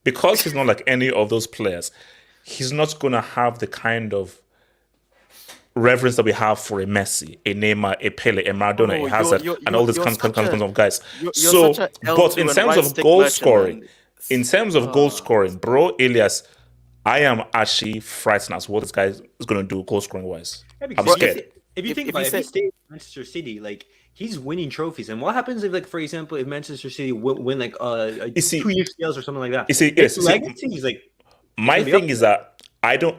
because he's not like any of those players, he's not gonna have the kind of reverence that we have for a Messi, a Neymar, a Pele, a Maradona, a Hazard, and all these kinds of guys. So, but in terms of goal scoring, bro, Elias, I am actually frightened as what this guy is gonna do goal scoring wise. I'm scared. If you think about it, if he stays in Manchester City, like, he's winning trophies. And what happens if, like, for example, if Manchester City win like 2 UCLs or something like that? He's like, my thing is that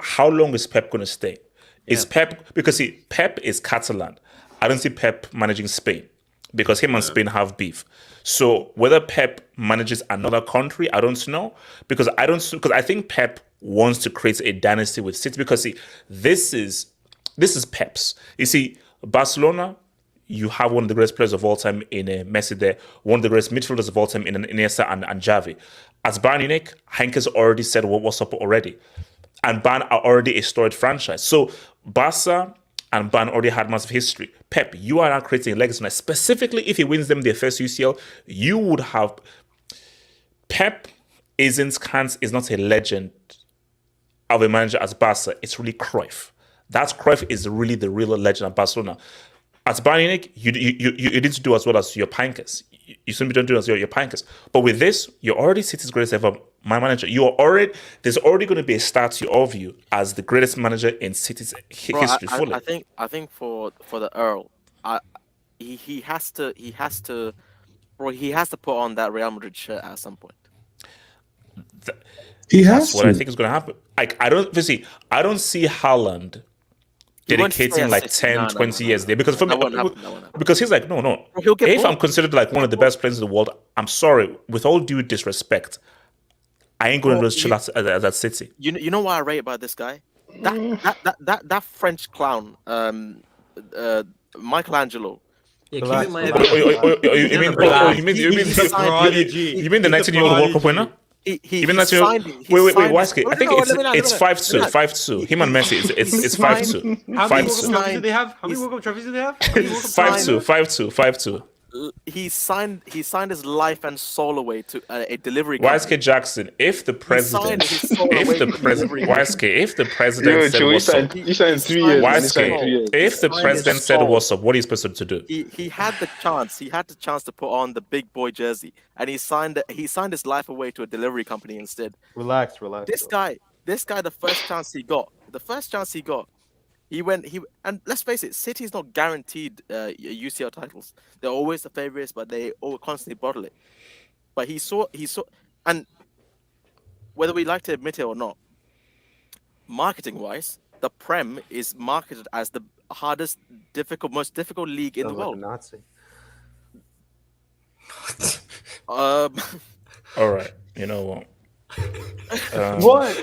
how long is Pep gonna stay? Is Pep, because Pep is Catalan. I don't see Pep managing Spain because him and Spain have beef. So whether Pep manages another country, I don't know. Because I think Pep wants to create a dynasty with City, because this is Pep's. You see, Barcelona, you have one of the greatest players of all time in Messi there, one of the greatest midfielders of all time in Iniesta and Xavi. As Bayern Munich, Heynckes already said what's up already. And Bayern are already a storied franchise. So Barca and Bayern already had massive history. Pep, you are now creating a legacy. Now, specifically, if he wins them their first UCL, you would have... Pep is not a legend of a manager as Barca. It's really Cruyff. That Cruyff is really the real legend at Barcelona. At Bayern Munich, you need to do as well as your Pankers. You simply don't do as your Pankers. But with this, you're already City's greatest ever manager. There's already going to be a statue of you as the greatest manager in City's history. I think for the Earl, he has to put on that Real Madrid shirt at some point. That's what I think is going to happen. I don't see Haaland dedicating like 10, 20 years there, because for me, because he's like, no. If I'm considered like one of the best players in the world, I'm sorry, with all due disrespect, I ain't going to just chill at that City. You know what I rate about this guy? That French clown, Michelangelo. You mean the 19-year-old World Cup winner? Wait, Waske. I think it's 5-2. Him and Messi, it's 5-2. How many World Cup trophies do they have? How many World Cup trophies do they have? 5-2. He signed his life and soul away to a delivery company. Waske Jackson, if the president said what's up, what are you supposed to do? He had the chance to put on the big boy jersey, and he signed his life away to a delivery company instead. Relax. This guy, the first chance he got, and let's face it, City's not guaranteed UCL titles. They're always the favorites, but they all constantly bottle it. But he saw, and whether we like to admit it or not, marketing-wise, the Prem is marketed as the most difficult league in the world. Nazi. All right, you know what? What?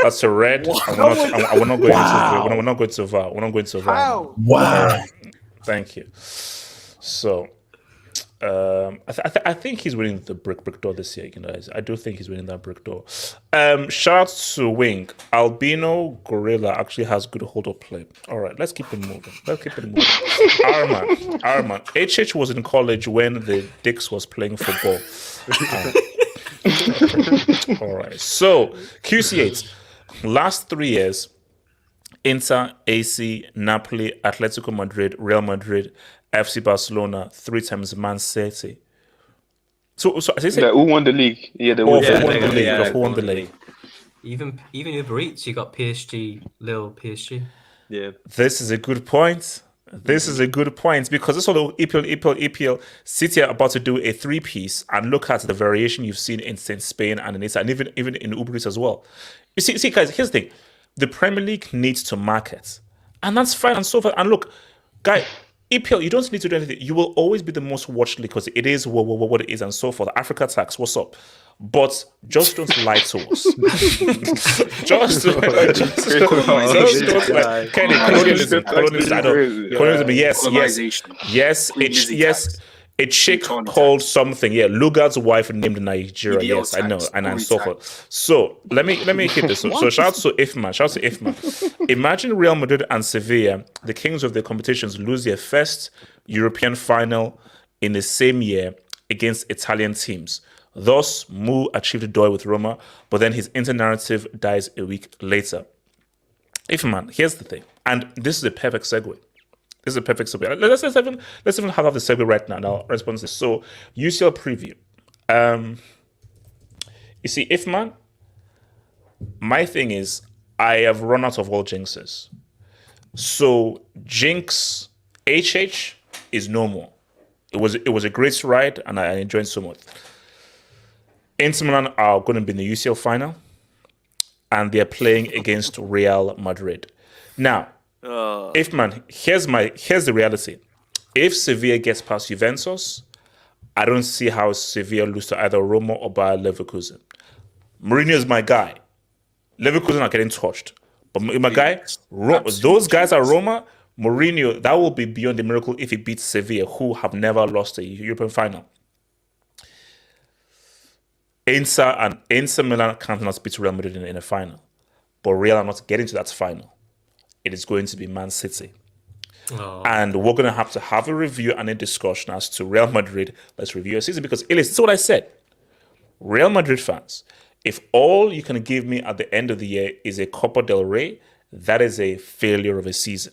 That's a red. We're not going to VAR. How? Wow. Thank you. So, I think he's winning the brick door this year. I do think he's winning that brick door. Shout out to Wing. Albino Gorilla actually has good hold up play. All right, let's keep it moving. Arman. HH was in college when the Dix was playing football. All right. So QC8, last 3 years, Inter, AC, Napoli, Atletico Madrid, Real Madrid, FC Barcelona, 3 times Man City. So who won the league? Yeah, who won the league? Even Uber Eats, you got PSG, Lille, PSG. Yeah. This is a good point. Because this sort of EPL City are about to do a 3-piece, and look at the variation you've seen in Spain and in Italy, and even in Uber Eats as well. You see, guys, here's the thing. The Premier League needs to market, and that's fine and so forth. And look, guy, EPL, you don't need to do anything. You will always be the most watched league because it is what it is and so forth. Africa Tax, what's up? But just don't lie to us. just don't lie. Kenny, colonialism. Yes. A chick called something. Yeah, Lugard's wife named Nigeria. Yes, I know, and so forth. So let me hit this. So shout out to Ifman. Imagine Real Madrid and Sevilla, the kings of the competitions, lose their first European final in the same year against Italian teams. Thus, Mu achieved a joy with Roma, but then his inter-narrative dies a week later. Ifman, here's the thing, and this is a perfect segue. Let's even have the segue right now. Now, responses. So, UCL preview. You see, Ifman, my thing is, I have run out of all jinxes. So, jinx HH is no more. It was a great ride, and I enjoyed it so much. Inter Milan are going to be in the UCL final, and they're playing against Real Madrid. Now, here's the reality. If Sevilla gets past Juventus, I don't see how Sevilla lose to either Roma or Bayer Leverkusen. Mourinho is my guy. Leverkusen are getting touched. But my guy, those guys are Roma. Mourinho, that will be beyond the miracle if he beats Sevilla, who have never lost a European final. Inter Milan cannot beat Real Madrid in a final. But Real are not getting to that final. It is going to be Man City. Oh. And we're going to have a review and a discussion as to Real Madrid. Let's review a season because, Elias, this is what I said. Real Madrid fans, if all you can give me at the end of the year is a Copa del Rey, that is a failure of a season.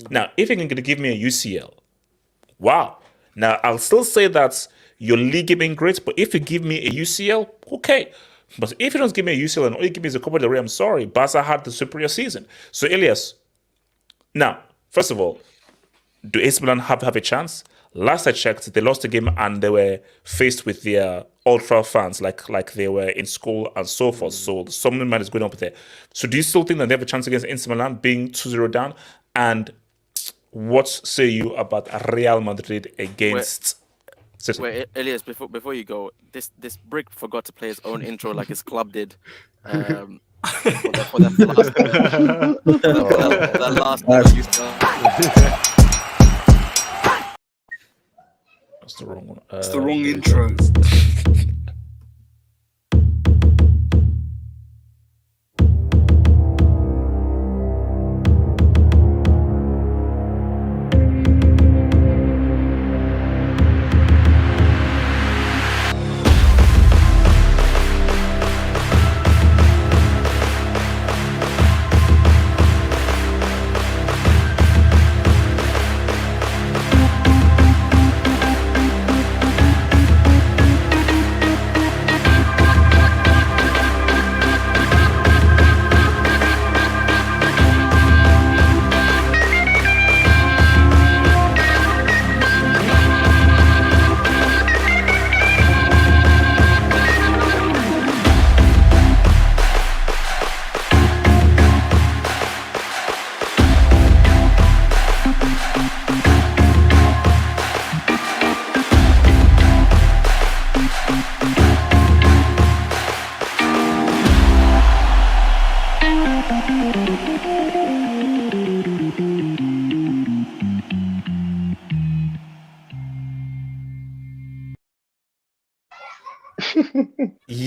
Now, if you're going to give me a UCL, wow. Now, I'll still say that your league being great, but if you give me a UCL, okay. But if you don't give me a UCL and all you give me is a Copa del Rey, I'm sorry. Barca had the superior season. So, Elias, now, first of all, do AC Milan have a chance? Last I checked, they lost the game and they were faced with their ultra fans, like they were in school and so forth. So something might is going up there. So do you still think that they have a chance against Inter Milan being 2-0 down? And what say you about Real Madrid against City? Wait, Elias, before you go, this brick forgot to play his own intro like his club did. For that last That's the wrong one. It's the wrong intro.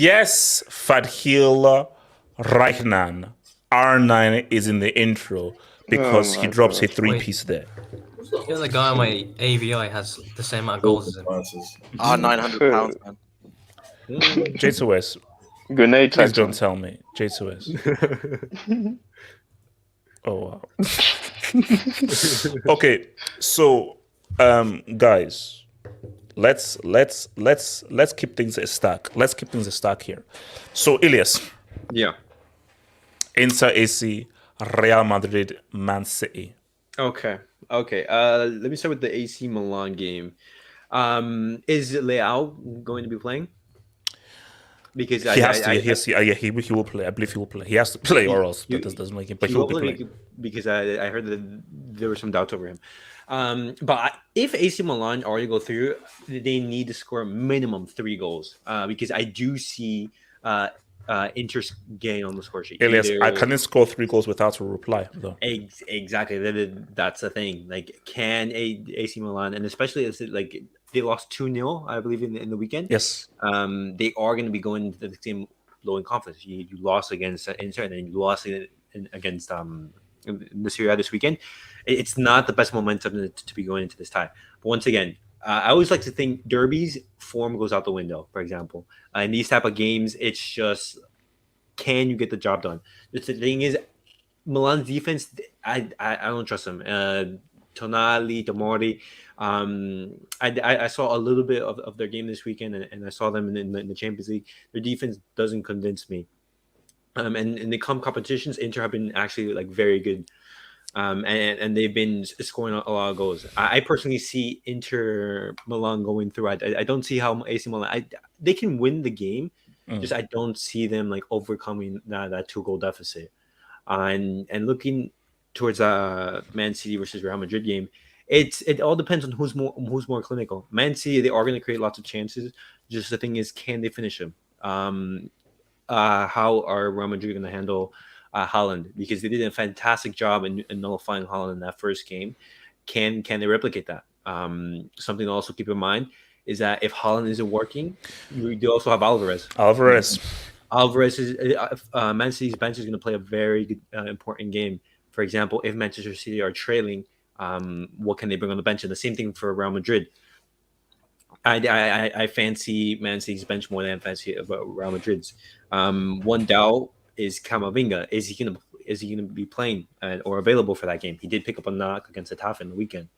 Yes, Fadhil Reichnan. R9 is in the intro because he drops a three-piece there. You know the guy on my AVI has the same amount of goals as him. £900, man. J2S. Grenade Please tax, don't man. tell me. J2S. Oh wow. Okay, so guys, let's keep things a stack. Let's keep things a stack here. So Ilias. Yeah. Inter AC, Real Madrid, Man City. Okay. Let me start with the AC Milan game. Is Leao going to be playing? Because he has to. He will play. I believe he will play. He has to play, or else that doesn't make him. But he will be playing. Because I heard that there were some doubts over him. But if AC Milan already go through, they need to score minimum 3 goals. Because I do see Inter's getting on the score sheet. Elias, I couldn't score 3 goals without a reply, though. Exactly. That's the thing. Like, can AC Milan, and especially as like they lost 2-0, I believe, in the weekend. Yes. They are going to be going into the same low in confidence. You lost against Inter, and then you lost against the Serie this weekend. It's not the best momentum to be going into this tie. But once again, I always like to think derbies, form goes out the window, for example. In these type of games, it's just, can you get the job done? The thing is, Milan's defense, I don't trust them. Tonali, Tomori, I saw a little bit of their game this weekend, and I saw them in the Champions League. Their defense doesn't convince me. And in the competitions, Inter have been actually like very good. And they've been scoring a lot of goals. I personally see Inter Milan going through. I don't see how AC Milan. They can win the game, just I don't see them like overcoming that 2-goal deficit. And looking towards Man City versus Real Madrid game, it all depends on who's more clinical. Man City, they are going to create lots of chances. Just the thing is, can they finish them? How are Real Madrid going to handle Haaland, because they did a fantastic job in nullifying Haaland in that first game. Can they replicate that? Something to also keep in mind is that if Haaland isn't working, you also have Alvarez. Alvarez is Man City's bench is going to play a very good, important game. For example, if Manchester City are trailing, what can they bring on the bench? And the same thing for Real Madrid. I fancy Man City's bench more than I fancy Real Madrid's. One doubt is Camavinga. Is he gonna be playing or available for that game? He did pick up a knock against Getafe in the weekend.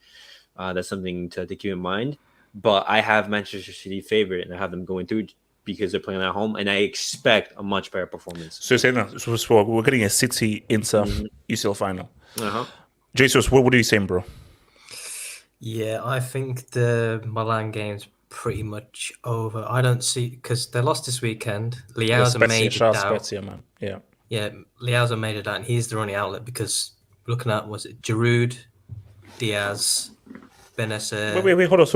That's something to keep in mind. But I have Manchester City favorite, and I have them going through because they're playing at home, and I expect a much better performance. So you're saying that so we're getting a City Inter UCL final. Jesus, what are you saying, bro? Yeah, I think the Milan game's pretty much over. I don't see, because they lost this weekend. Leao's a major doubt. Man. Yeah, Leao's a major doubt, and he's the only outlet because looking at, was it Giroud, Diaz, Benacer. Wait, hold on.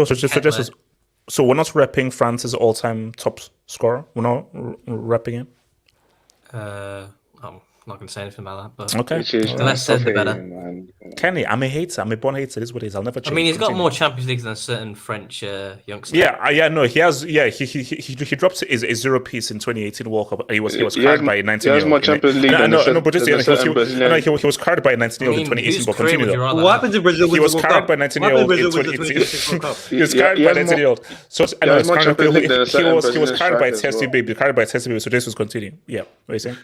So we're not repping France's all-time top scorer? We're not repping him? I'm not going to say anything about that, but okay. The less said, the better. Kenny, I'm a hater. I'm a born hater. This is what it is. I'll never change. I mean, he's got more Champions Leagues than certain French youngsters. No, he has. Yeah, he dropped a 0 piece in 2018 World Cup. He was carried by a 19-year-old. He has more Champions League than he was carried by a 19-year-old in 2018. But continue. What happened to Brazil? He was carried by a 19-year-old in 2018. He was carried by a 19-year-old. So I know he was carried by a test baby. Carried by a test baby. So this was continuing. Yeah, what are you saying?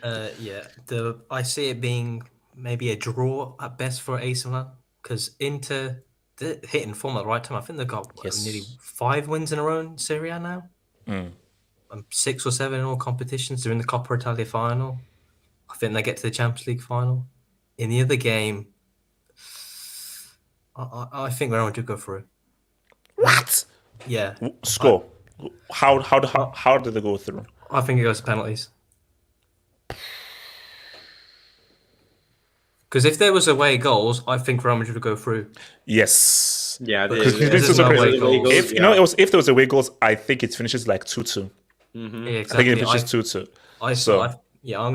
I see it being maybe a draw at best for AC Milan, because Inter, they're hitting form at the right time. I think they've got nearly 5 wins in a row in Serie now. 6 or 7 in all competitions. They're in the Coppa Italia final. I think they get to the Champions League final. In the other game, I think Real Madrid go through. What? Yeah. Score. How did they go through? I think it goes to penalties. Because if there was away goals, I think Real Madrid would go through. Yes. Yeah. If there was away goals, I think it finishes like 2-2. Yeah, exactly. I think it finishes 2-2. I'm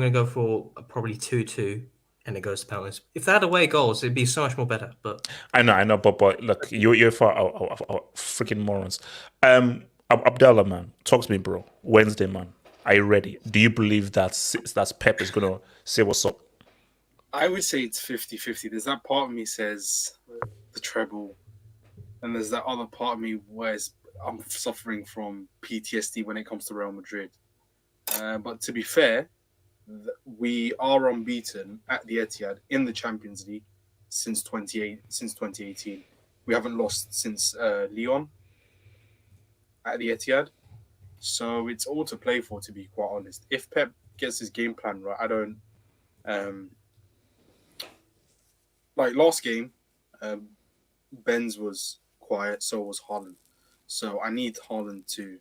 going to go for probably 2-2, and it goes to penalties. If they had away goals, it'd be so much more better. But I know, but look, you're for our freaking morons. Abdallah, man, talk to me, bro. Wednesday, man. Are you ready? Do you believe that Pep is going to say what's up? I would say it's 50-50. There's that part of me says the treble, and there's that other part of me where I'm suffering from PTSD when it comes to Real Madrid. But to be fair, we are unbeaten at the Etihad in the Champions League since 2018. We haven't lost since Lyon at the Etihad. So it's all to play for, to be quite honest. If Pep gets his game plan right, I don't... like last game, Benz was quiet, so was Haaland. So I need Haaland to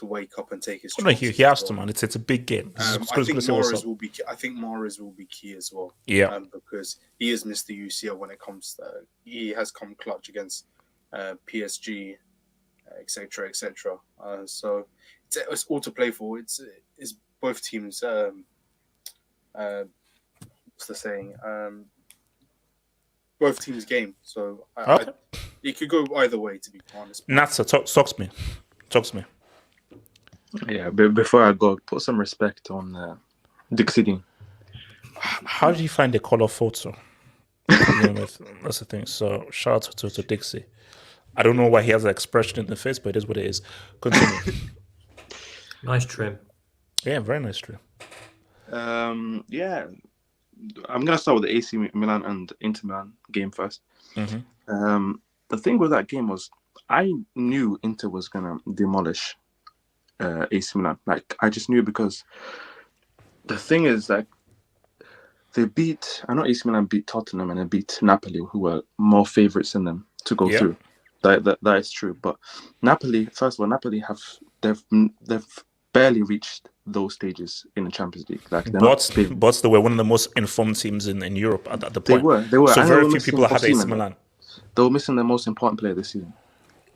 wake up and take his. Oh, no, he has to, man. It's a big game. I think Mahrez will be. I think Mahrez will be key as well. Yeah, because he has missed the UCL when it comes to. He has come clutch against PSG, etc., etc. So it's all to play for. It's both teams. What's the saying? Both teams' game. So it could go either way, to be honest. Natsa, talk to me. Talk to me. Yeah, but before I go, put some respect on Dixie. How do you find the color photo? That's the thing. So shout out to Dixie. I don't know why he has an expression in the face, but it is what it is. Continue. Nice trim. Yeah, very nice trim. Yeah, I'm gonna start with the AC Milan and Inter Milan game first. Mm-hmm. The thing with that game was I knew Inter was gonna demolish AC Milan. Like I just knew because the thing is like I know AC Milan beat Tottenham and they beat Napoli, who were more favourites than them to go through. That is true. But Napoli, first of all, they've barely reached those stages in the Champions League. Like but they were one of the most informed teams in Europe at the point. They were. So very few people had AC Milan. They were missing their most important player this season.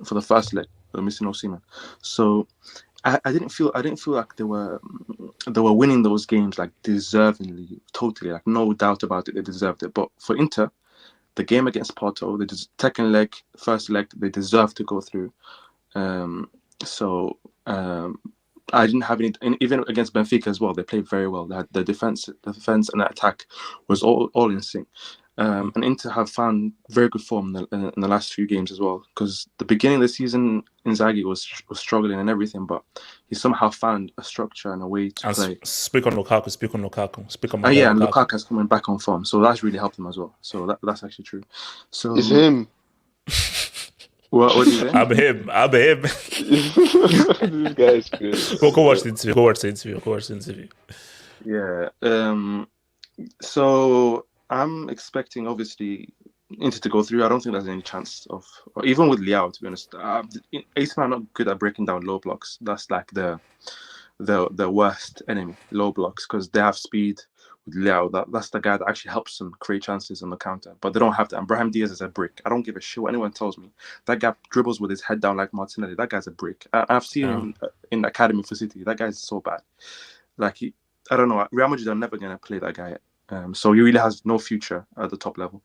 For the first leg, they were missing Osimhen. So I didn't feel like they were winning those games like deservingly, totally, like no doubt about it, they deserved it. But for Inter, the game against Porto, first leg, they deserved to go through. I didn't have any, and even against Benfica as well. They played very well. They had the defense and the attack was all in sync. And Inter have found very good form in the last few games as well. Because the beginning of the season, Inzaghi was struggling and everything, but he somehow found a structure and a way to play. Speak on Lukaku. And Lukaku is coming back on form, so that's really helped him as well. So that's actually true. So it's him. What do you think? I'm him. This guy is good. Go watch the interview. Yeah. So I'm expecting, obviously, Inter to go through. I don't think there's any chance of, or even with Liao, to be honest. AC Milan are not good at breaking down low blocks. That's like the worst enemy, low blocks, because they have speed with Liao. That's the guy that actually helps them create chances on the counter. But they don't have that. And Brahim Diaz is a brick. I don't give a shit what anyone tells me. That guy dribbles with his head down like Martinelli. That guy's a brick. I've seen him in the academy for City. That guy's so bad. Like, I don't know. Real Madrid are never going to play that guy. So he really has no future at the top level.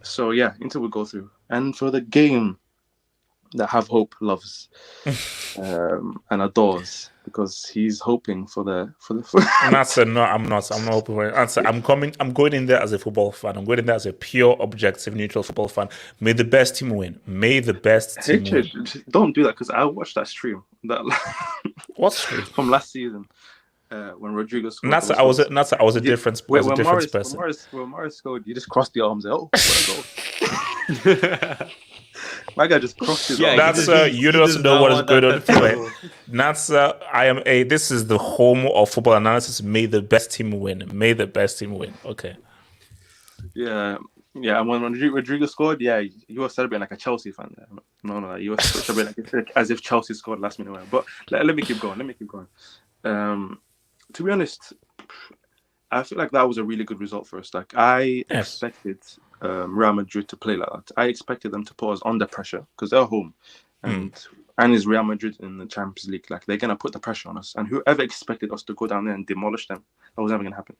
So yeah, Inter will go through. And for the game that Have Hope loves and adores, because he's hoping for the. No, I'm not hoping for it. I'm going in there as a football fan. I'm going in there as a pure, objective, neutral football fan. May the best team win. May the best team win. Don't do that, because I watched that stream. What stream? From last season. When Rodrigo scored, I was a different person. When Morris scored, you just crossed the arms. Oh, what a goal! My guy just crossed his arms. You don't know what is going on. Natsa, this is the home of football analysis. May the best team win. Okay. Yeah. And when Rodrigo scored, you were celebrating like a Chelsea fan. No, you were celebrating like as if Chelsea scored last minute. But let me keep going. To be honest, I feel like that was a really good result for us. Like I expected Real Madrid to play like that. I expected them to put us under pressure because they're home, and it's Real Madrid in the Champions League. Like they're gonna put the pressure on us. And whoever expected us to go down there and demolish them, that was never gonna happen.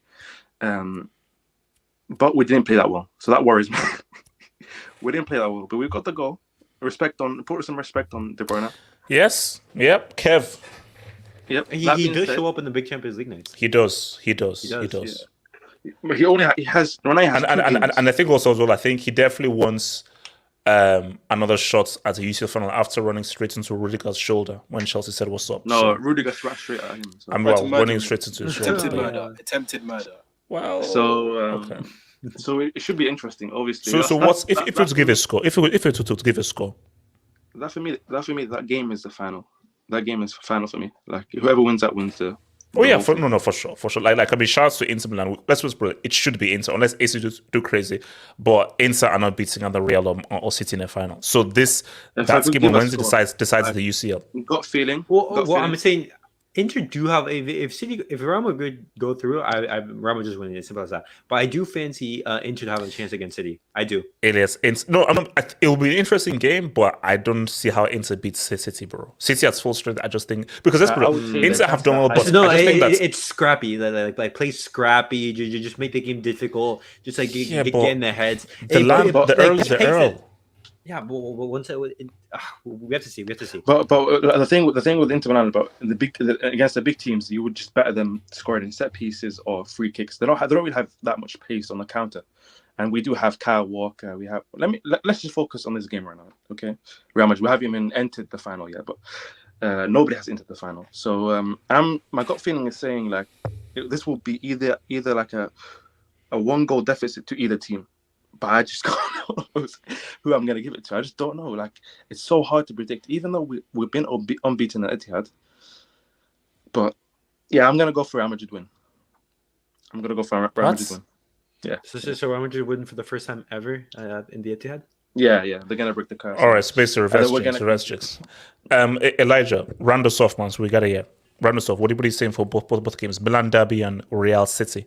But we didn't play that well, so that worries me. We didn't play that well, but we got the goal. Put some respect on De Bruyne. Yes. Yep. Kev. Yep. He that being does said- show up in the big Champions League nights. He does. He does, But he has Ronaldo has And, two and, games. and I think also as well, I think he definitely wants another shot at the UCL final after running straight into Rudiger's shoulder when Chelsea said what's up. No, So, Rudiger ran straight at him. So. I'm running straight into his shoulder. Attempted but- murder. Attempted murder. Well, So okay. So it should be interesting, obviously. So what's if you were to give a score? If you were to give a score, that for me, that game is the final. That game is final for me. Like whoever wins that wins the. oh yeah, for sure. Like I mean, shouts to Inter Milan. Let's just put it should be Inter unless AC do crazy, but Inter are not beating either Real or City in the final. So this If that I could game on give a Wednesday score, decides the UCL. Gut feeling. Well, I'm saying Inter do have if Real Madrid go through, Real Madrid just winning. It's simple as that. But I do fancy Inter to have a chance against City. I do. Elias, no, it'll be an interesting game, but I don't see how Inter beats City, bro. City at full strength. I just think because let's put it, Inter have done well, but no, I just think that it's scrappy. Like play scrappy. You just make the game difficult. Just like Yeah, get but in their heads. the Earl. Yeah, but once we have to see. But the thing with Inter Milan about against the big teams, you would just better them scoring in set pieces or free kicks. They don't really have that much pace on the counter, and we do have Kyle Walker. We have let's just focus on this game right now, okay? Real Madrid, we haven't entered the final yet, but nobody has entered the final. So my gut feeling is saying like this will be either like a 1-goal deficit to either team. But I just don't know who I'm going to give it to. I just don't know. Like, it's so hard to predict, even though we've been unbeaten at Etihad. But, yeah, I'm going to go for Real Madrid win. I'm going to go for Real Madrid win. Yeah. So Real Madrid win for the first time ever in the Etihad? Yeah. They're going to break the curse. All right, space to reverse checks. Elijah, round us off, man. So we got to hear. Round us off. What are you saying for both games? Milan Derby and Real City.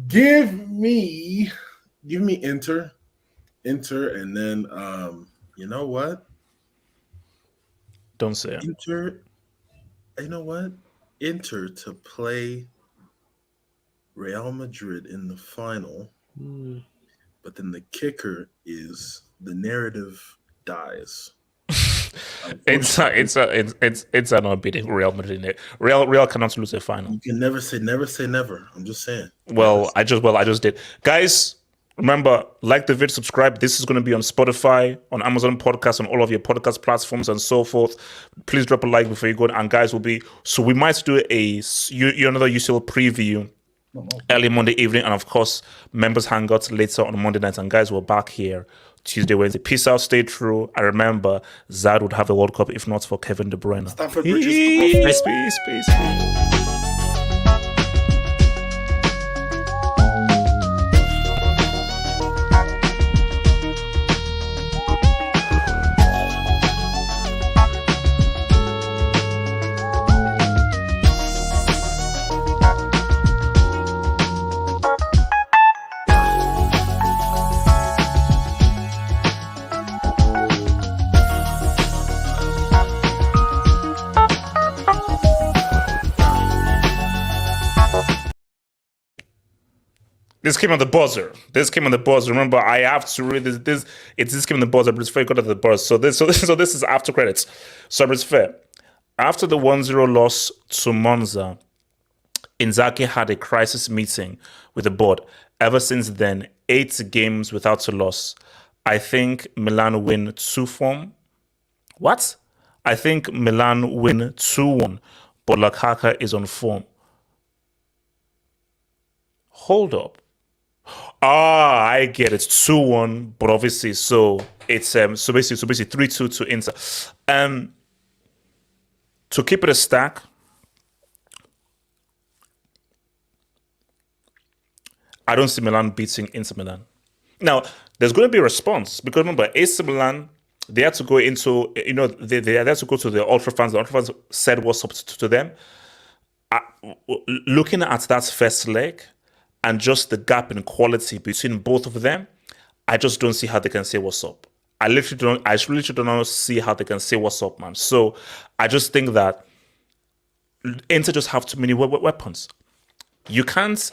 Give me Inter, and then you know what? Don't say it. Inter. You know what? Inter to play Real Madrid in the final, but then the kicker is the narrative dies. It's not beating Real Madrid. Real cannot lose a final. You can never say never. I'm just saying. Well, I just did. Guys, remember, like the video, subscribe. This is going to be on Spotify, on Amazon Podcasts, on all of your podcast platforms and so forth. Please drop a like before you go. And guys, we might do another UCL preview early Monday evening, and of course, members hangouts later on Monday nights. And guys, we're back here Tuesday, Wednesday. Peace out, stay true. I remember Zad would have a World Cup if not for Kevin De Bruyne. Stamford Peace. This came on the buzzer. Remember, I have to read this. This came on the buzzer, but it's fair. Got at the buzz. So this is after credits. So it's fair. After the 1-0 loss to Monza, Inzaghi had a crisis meeting with the board. Ever since then, 8 games without a loss. I think Milan win 2-1. What? I think Milan win 2-1, but Lukaku is on form. Hold up. I get it. 2-1, but obviously, so it's so basically 3-2 to Inter. To keep it a stack, I don't see Milan beating Inter Milan. Now, there's going to be a response because remember, AC Milan, they had to go into, they had to go to the Ultra fans. The Ultra fans said what's up to them. Looking at that first leg and just the gap in quality between both of them, I just don't see how they can say what's up. I literally don't see how they can say what's up, man. So I just think that Inter just have too many weapons. You can't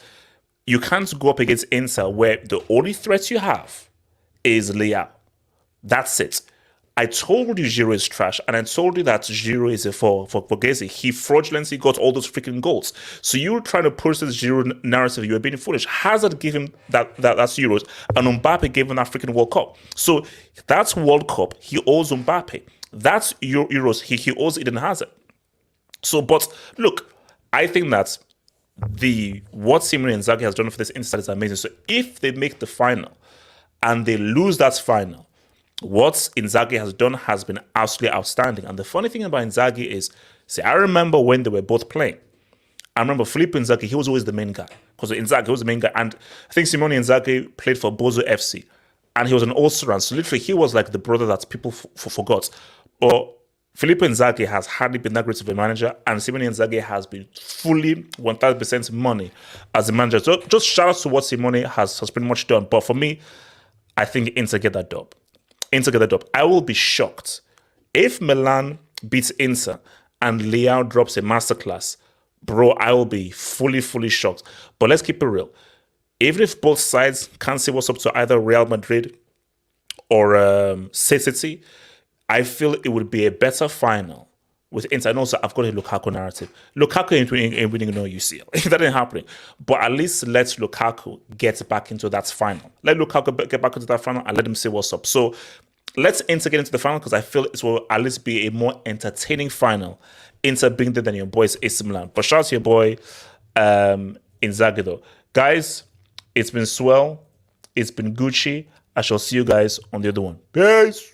go up against Inter where the only threat you have is Leao. That's it. I told you Giroud is trash, and I told you that Giroud is for Gezi. He fraudulently got all those freaking goals. So you were trying to push this Giroud narrative. You were being foolish. Hazard gave him that's Euros, and Mbappe gave him that freaking World Cup. So that's World Cup. He owes Mbappe. That's Euros. He owes Eden Hazard. So, but look, I think that what Simone Inzaghi has done for this Inter is amazing. So if they make the final and they lose that final, what Inzaghi has done has been absolutely outstanding. And the funny thing about Inzaghi is, see, I remember when they were both playing. I remember Filippo Inzaghi, he was always the main guy. Because Inzaghi was the main guy. And I think Simone Inzaghi played for Bozo FC. And he was an All-Star. So literally, he was like the brother that people forgot. But Filippo Inzaghi has hardly been that great of a manager. And Simone Inzaghi has been fully 1,000% money as a manager. So just shout out to what Simone has pretty much done. But for me, I think Inter get that dub. I will be shocked if Milan beats Inter and Leao drops a masterclass. Bro, I will be fully shocked. But let's keep it real. Even if both sides can't see what's up to either Real Madrid or City, I feel it would be a better final with Inter. And also, I've got a Lukaku narrative. Lukaku ain't winning no UCL. That ain't happening. But at least let Lukaku get back into that final. Let Lukaku get back into that final and let him see what's up. So let's Inter get into the final because I feel it will at least be a more entertaining final. Inter being there than your boys AC Milan. But shout out to your boy Inzaghi though. Guys, it's been swell. It's been Gucci. I shall see you guys on the other one. Peace.